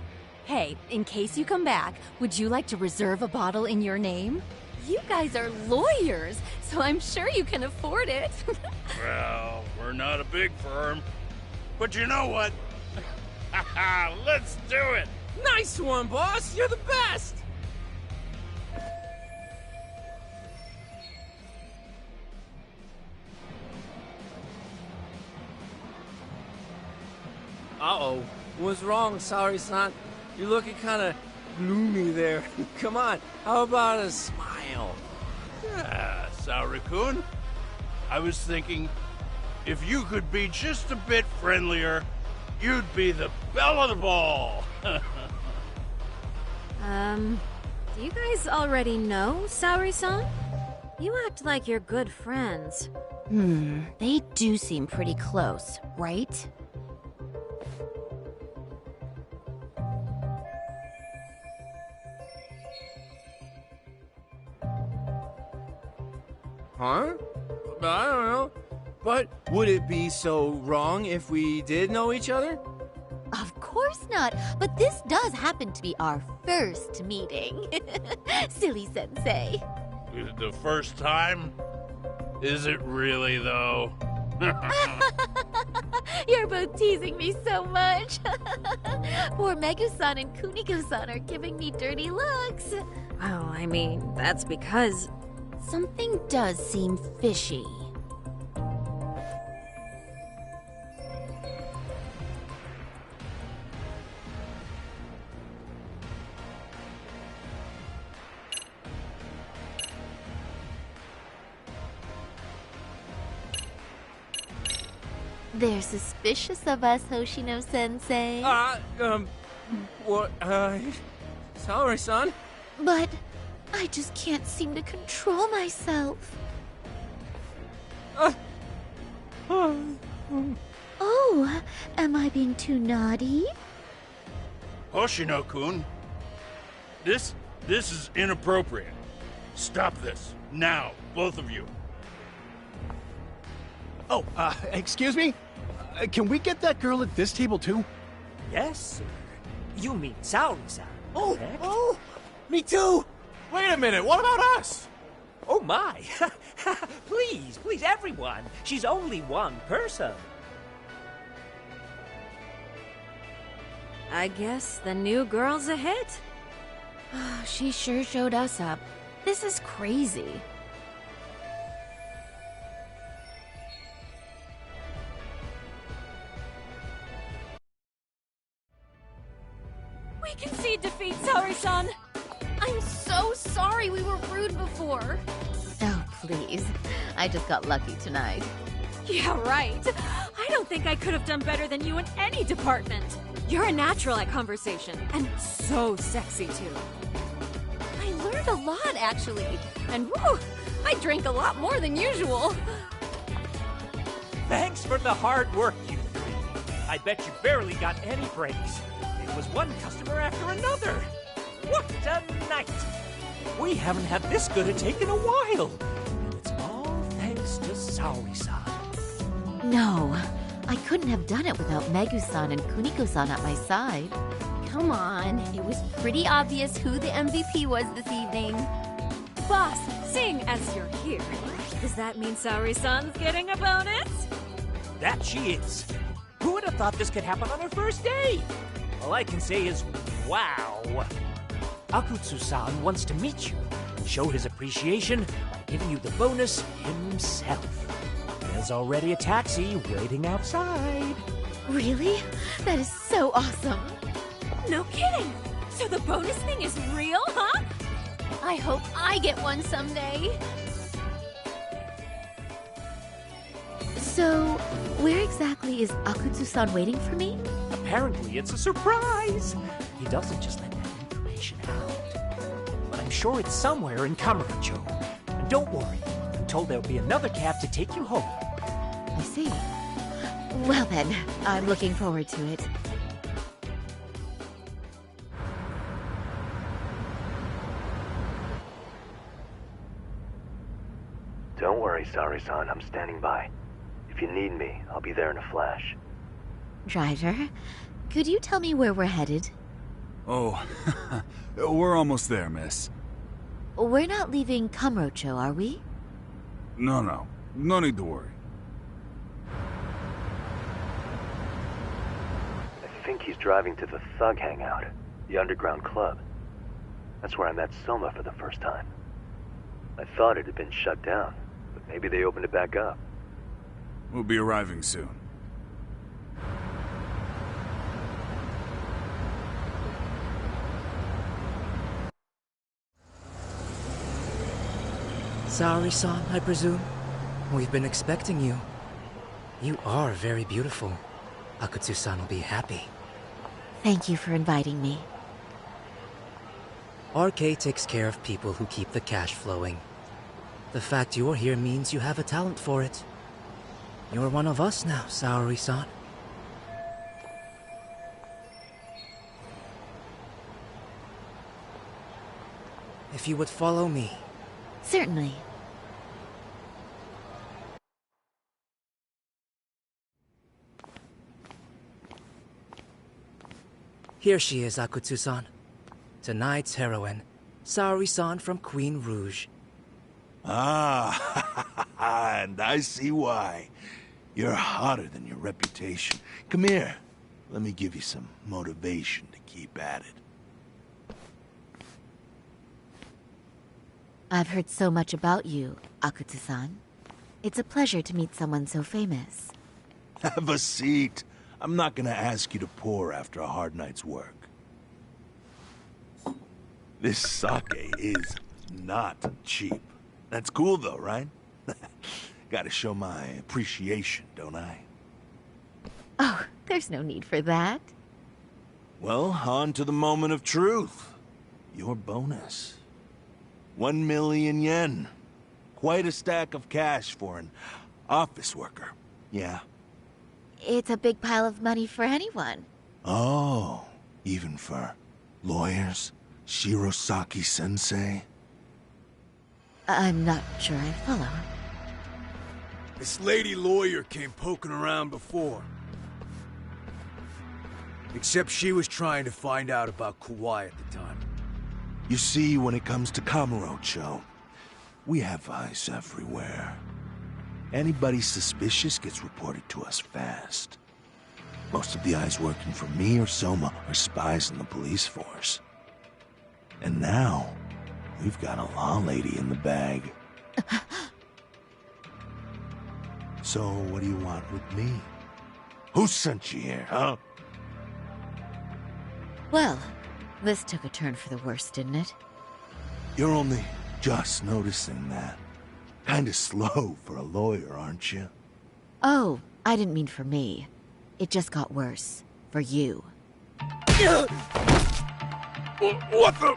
Hey, in case you come back, would you like to reserve a bottle in your name? You guys are lawyers, so I'm sure you can afford it. Well, we're not a big firm. But you know what? Let's do it! Nice one, boss! You're the best! Uh-oh. What's wrong, Saori-san? You're looking kind of gloomy there. Come on, how about a smile? Yeah, Saori-kun. I was thinking, if you could be just a bit friendlier, you'd be the belle of the ball. Do you guys already know Saori-san? You act like you're good friends. They do seem pretty close, right? Huh? I don't know. But would it be so wrong if we did know each other? Of course not, but this does happen to be our first meeting. Silly sensei. The first time? Is it really, though? You're both teasing me so much. Poor Megu-san and Kuniko-san are giving me dirty looks. Well, I mean, that's because... Something does seem fishy. They're suspicious of us, Hoshino-sensei. Saori-san? But I just can't seem to control myself. Oh, am I being too naughty? Hoshino-kun, this is inappropriate. Stop this, now, both of you. Oh, excuse me? Can we get that girl at this table too? Yes, sir. You mean Saori-san, correct? Oh, me too! Wait a minute, what about us? Oh my! Please, everyone! She's only one person! I guess the new girl's a hit. She sure showed us up. This is crazy. We concede defeat, Saori-san! I'm so sorry we were rude before. Oh, please. I just got lucky tonight. Yeah, right. I don't think I could have done better than you in any department. You're a natural at conversation, and so sexy, too. I learned a lot, actually. And woo, I drank a lot more than usual. Thanks for the hard work, you three. I bet you barely got any breaks. It was one customer after another. What a night! We haven't had this good a take in a while. And it's all thanks to Saori-san. No, I couldn't have done it without Megu-san and Kuniko-san at my side. Come on, it was pretty obvious who the MVP was this evening. Boss, seeing as you're here, does that mean Saori-san's getting a bonus? That she is. Who would have thought this could happen on her first day? All I can say is, wow. Akutsu-san wants to meet you, show his appreciation by giving you the bonus himself. There's already a taxi waiting outside. Really? That is so awesome. No kidding. So the bonus thing is real, huh? I hope I get one someday. So, where exactly is Akutsu-san waiting for me? Apparently it's a surprise. He doesn't just let that information out. But I'm sure it's somewhere in Kamurocho. And don't worry, I'm told there'll be another cab to take you home. I see. Well then, I'm looking forward to it. Don't worry, Sari-san. I'm standing by. If you need me, I'll be there in a flash. Driver, could you tell me where we're headed? Oh, we're almost there, miss. We're not leaving Kamurocho, are we? No. No need to worry. I think he's driving to the Thug Hangout, the underground club. That's where I met Soma for the first time. I thought it had been shut down, but maybe they opened it back up. We'll be arriving soon. Saori-san, I presume? We've been expecting you. You are very beautiful. Akutsu-san will be happy. Thank you for inviting me. RK takes care of people who keep the cash flowing. The fact you're here means you have a talent for it. You're one of us now, Saori-san. If you would follow me. Certainly. Here she is, Akutsu-san. Tonight's heroine, Saori-san from Queen Rouge. Ah, and I see why. You're hotter than your reputation. Come here. Let me give you some motivation to keep at it. I've heard so much about you, Akutsu-san. It's a pleasure to meet someone so famous. Have a seat. I'm not gonna ask you to pour after a hard night's work. This sake is not cheap. That's cool though, right? Gotta show my appreciation, don't I? Oh, there's no need for that. Well, on to the moment of truth. Your bonus. 1 million yen. Quite a stack of cash for an office worker. Yeah. It's a big pile of money for anyone. Oh, even for lawyers? Shirosaki-sensei? I'm not sure I follow. This lady lawyer came poking around before. Except she was trying to find out about Kawhi at the time. You see, when it comes to Kamurocho, we have eyes everywhere. Anybody suspicious gets reported to us fast. Most of the eyes working for me or Soma are spies in the police force. And now, we've got a law lady in the bag. So, what do you want with me? Who sent you here, huh? Well, this took a turn for the worse, didn't it? You're only just noticing that. Kinda slow for a lawyer, aren't you? Oh, I didn't mean for me. It just got worse. For you. What the?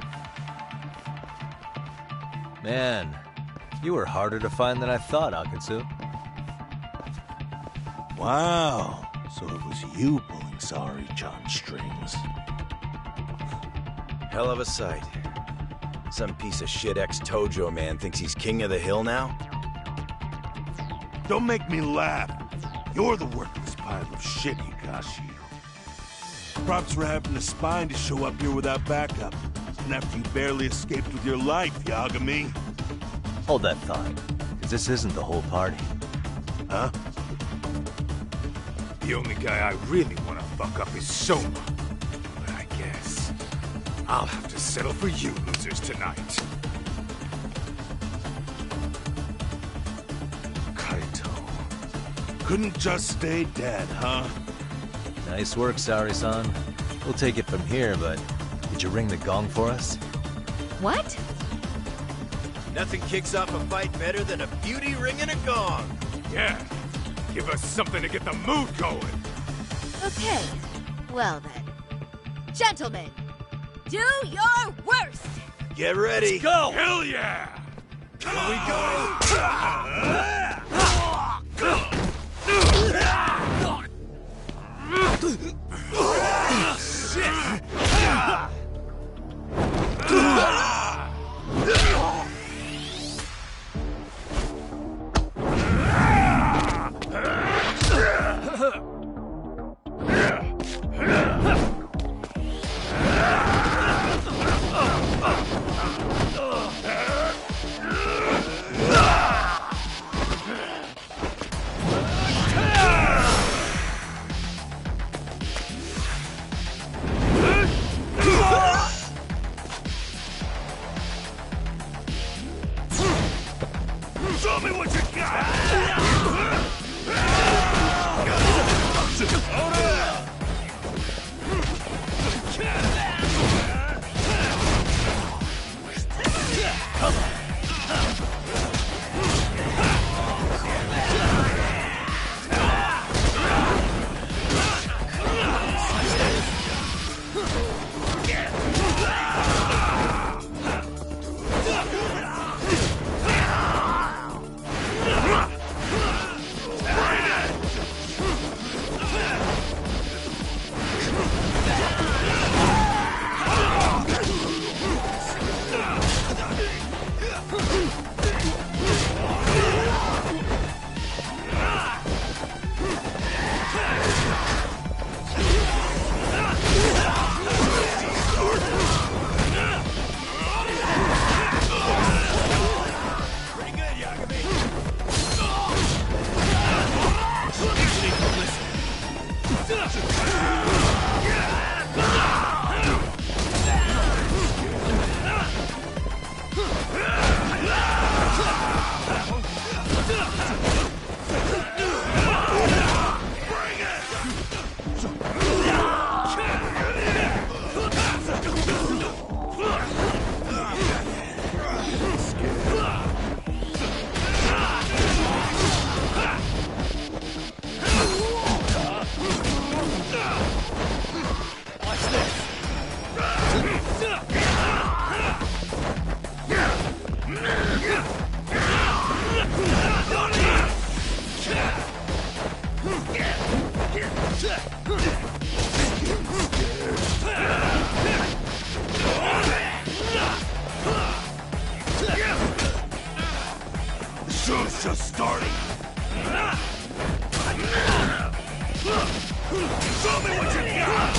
Man, you were harder to find than I thought, Akutsu. Wow, so it was you pulling Saori-chan's strings. Hell of a sight. Some piece of shit ex-Tojo man thinks he's king of the hill now? Don't make me laugh. You're the worthless pile of shit, Hikashi. Props for having the spine to show up here without backup. And after you barely escaped with your life, Yagami. Hold that thought, because this isn't the whole party. Huh? The only guy I really want to fuck up is Soma. But I guess I'll have to settle for you losers tonight. Kaito. couldn't just stay dead, huh? Nice work, Saori-san. We'll take it from here, but did you ring the gong for us? What? Nothing kicks off a fight better than a beauty ringing a gong. Yeah. Give us something to get the mood going. Okay. Well then. Gentlemen, do your worst! Get ready. Let's go! Hell yeah! Here we go! Show me what you got! Show's just starting. Show me what you got!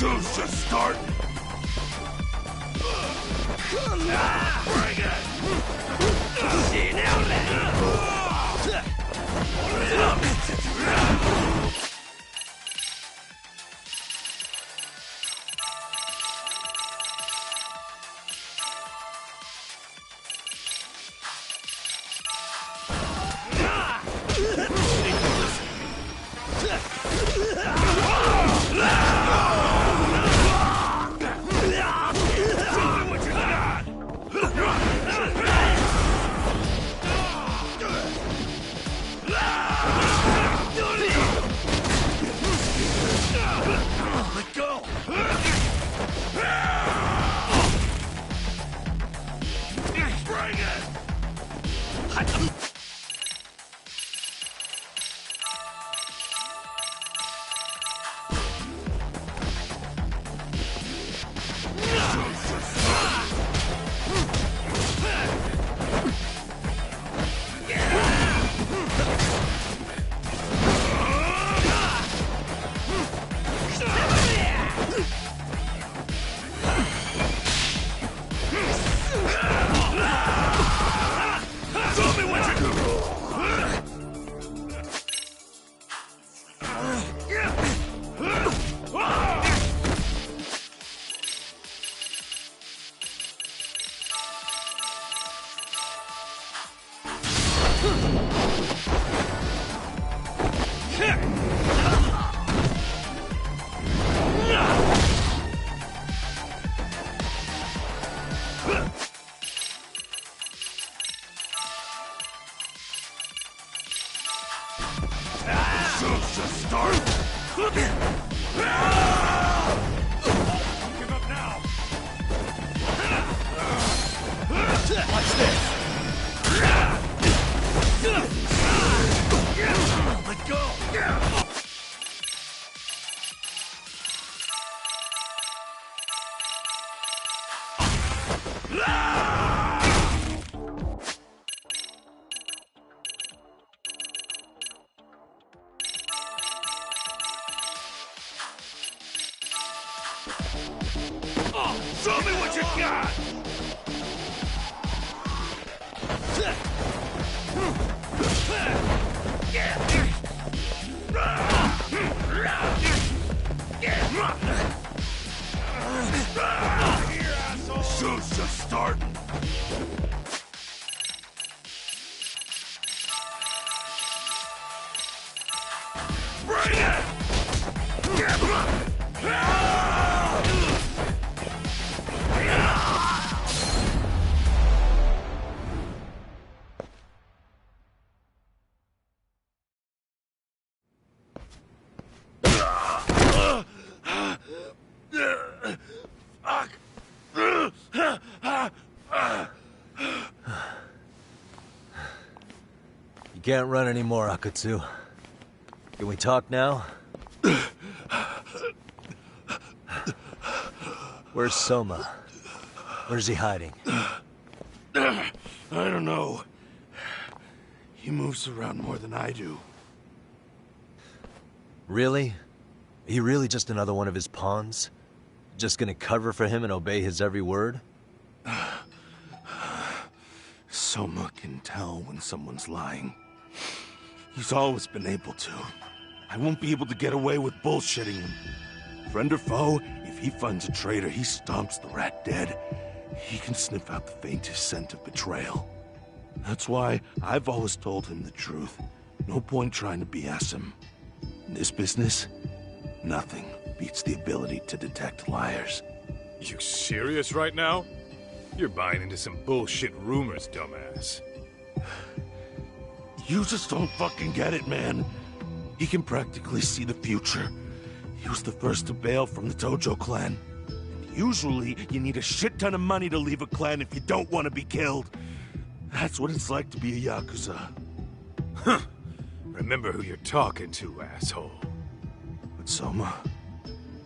Show's just starting. Bring it! See now Show's just started! Give up now! Watch this! Let go! Show me what you got! The show's just starting. Bring it! You can't run anymore, Akatsu. Can we talk now? Where's Soma? Where's he hiding? I don't know. He moves around more than I do. Really? He really just another one of his pawns? Just gonna cover for him and obey his every word? Soma can tell when someone's lying. He's always been able to. I won't be able to get away with bullshitting him. Friend or foe, if he finds a traitor, he stomps the rat dead. He can sniff out the faintest scent of betrayal. That's why I've always told him the truth. No point trying to BS him. In this business, nothing beats the ability to detect liars. You serious right now? You're buying into some bullshit rumors, dumbass. You just don't fucking get it, man. He can practically see the future. He was the first to bail from the Tojo clan. And usually, you need a shit ton of money to leave a clan if you don't want to be killed. That's what it's like to be a Yakuza. Huh. Remember who you're talking to, asshole. But Soma,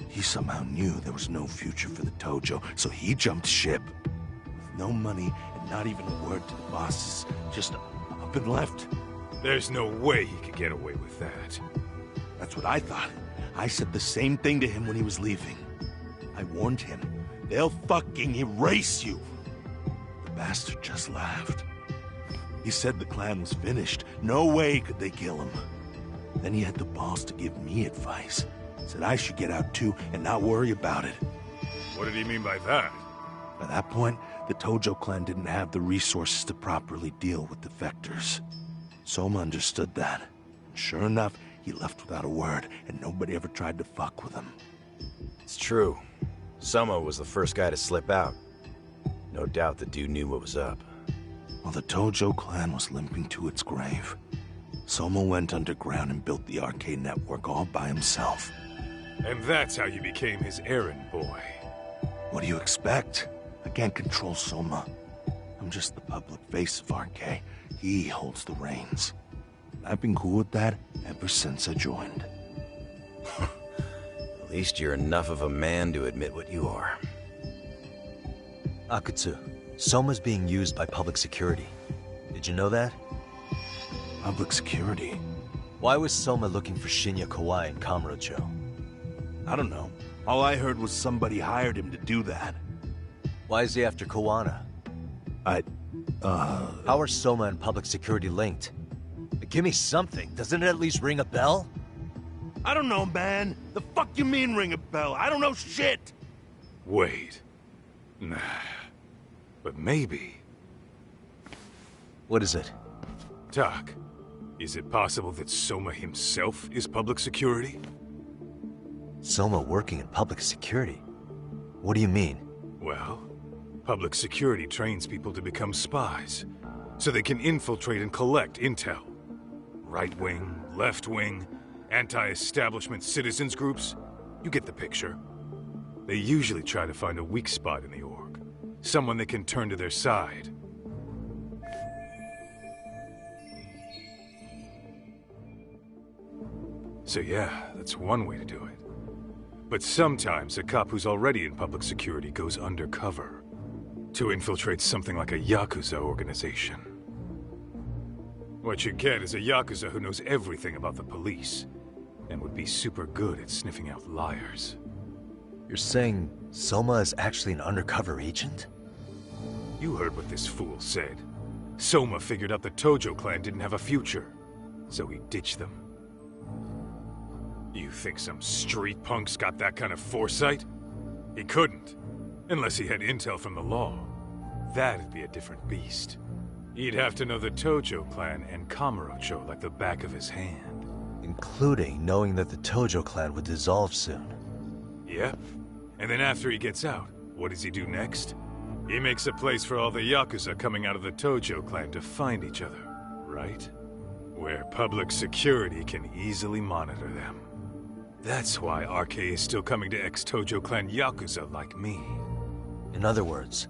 he somehow knew there was no future for the Tojo, so he jumped ship. With no money and not even a word to the bosses, just up and left. There's no way he could get away with that. That's what I thought. I said the same thing to him when he was leaving. I warned him, they'll fucking erase you. The bastard just laughed. He said the clan was finished. No way could they kill him. Then he had the balls to give me advice. Said I should get out too and not worry about it. What did he mean by that? By that point, the Tojo clan didn't have the resources to properly deal with defectors. Soma understood that. And sure enough, he left without a word, and nobody ever tried to fuck with him. It's true. Soma was the first guy to slip out. No doubt the dude knew what was up. While the Tojo clan was limping to its grave, Soma went underground and built the arcade network all by himself. And that's how you became his errand boy. What do you expect? I can't control Soma. I'm just the public face of RK. He holds the reins. I've been cool with that ever since I joined. At least you're enough of a man to admit what you are. Akatsu, Soma's being used by public security. Did you know that? Public security? Why was Soma looking for Shinya Kawai in Kamurocho? I don't know. All I heard was somebody hired him to do that. Why is he after Kawana? How are Soma and public security linked? Give me something. Doesn't it at least ring a bell? I don't know, man. The fuck you mean ring a bell? I don't know shit. Wait. Nah. But maybe. What is it? Doc, is it possible that Soma himself is public security? Soma working in public security? What do you mean? Well, public security trains people to become spies, so they can infiltrate and collect intel. right wing, left wing, anti-establishment citizens groups. You get the picture. They usually try to find a weak spot in the org. Someone they can turn to their side. So yeah, that's one way to do it. But sometimes a cop who's already in public security goes undercover to infiltrate something like a Yakuza organization. What you get is a Yakuza who knows everything about the police and would be super good at sniffing out liars. You're saying Soma is actually an undercover agent? You heard what this fool said. Soma figured out the Tojo clan didn't have a future, so he ditched them. You think some street punk's got that kind of foresight? He couldn't, unless he had intel from the law. That'd be a different beast. He'd have to know the Tojo clan and Kamurocho like the back of his hand. Including knowing that the Tojo clan would dissolve soon. Yep. And then after he gets out, what does he do next? He makes a place for all the Yakuza coming out of the Tojo clan to find each other, right? Where public security can easily monitor them. That's why RK is still coming to ex-Tojo clan Yakuza like me. In other words,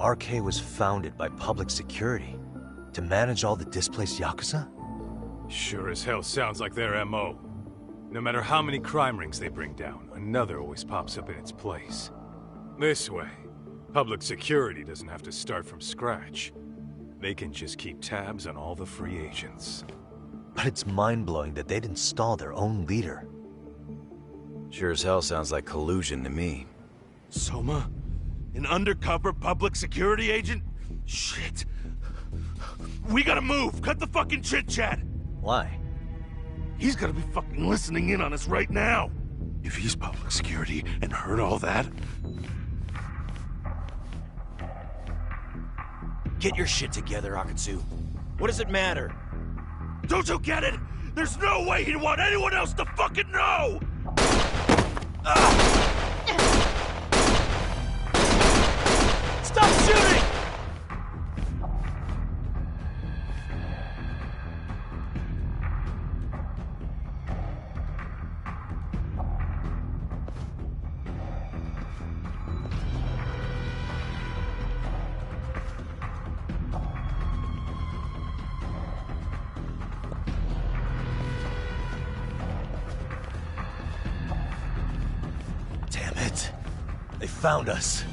RK was founded by public security to manage all the displaced Yakuza? Sure as hell sounds like their MO. No matter how many crime rings they bring down, another always pops up in its place. This way, public security doesn't have to start from scratch. They can just keep tabs on all the free agents. But it's mind-blowing that they'd install their own leader. Sure as hell sounds like collusion to me. Soma? An undercover public security agent? Shit. We gotta move! Cut the fucking chit-chat! Why? He's gotta be fucking listening in on us right now! If he's public security and heard all that... Get your shit together, Akatsu. What does it matter? Don't you get it? There's no way he'd want anyone else to fucking know! Stop shooting! Damn it. They found us.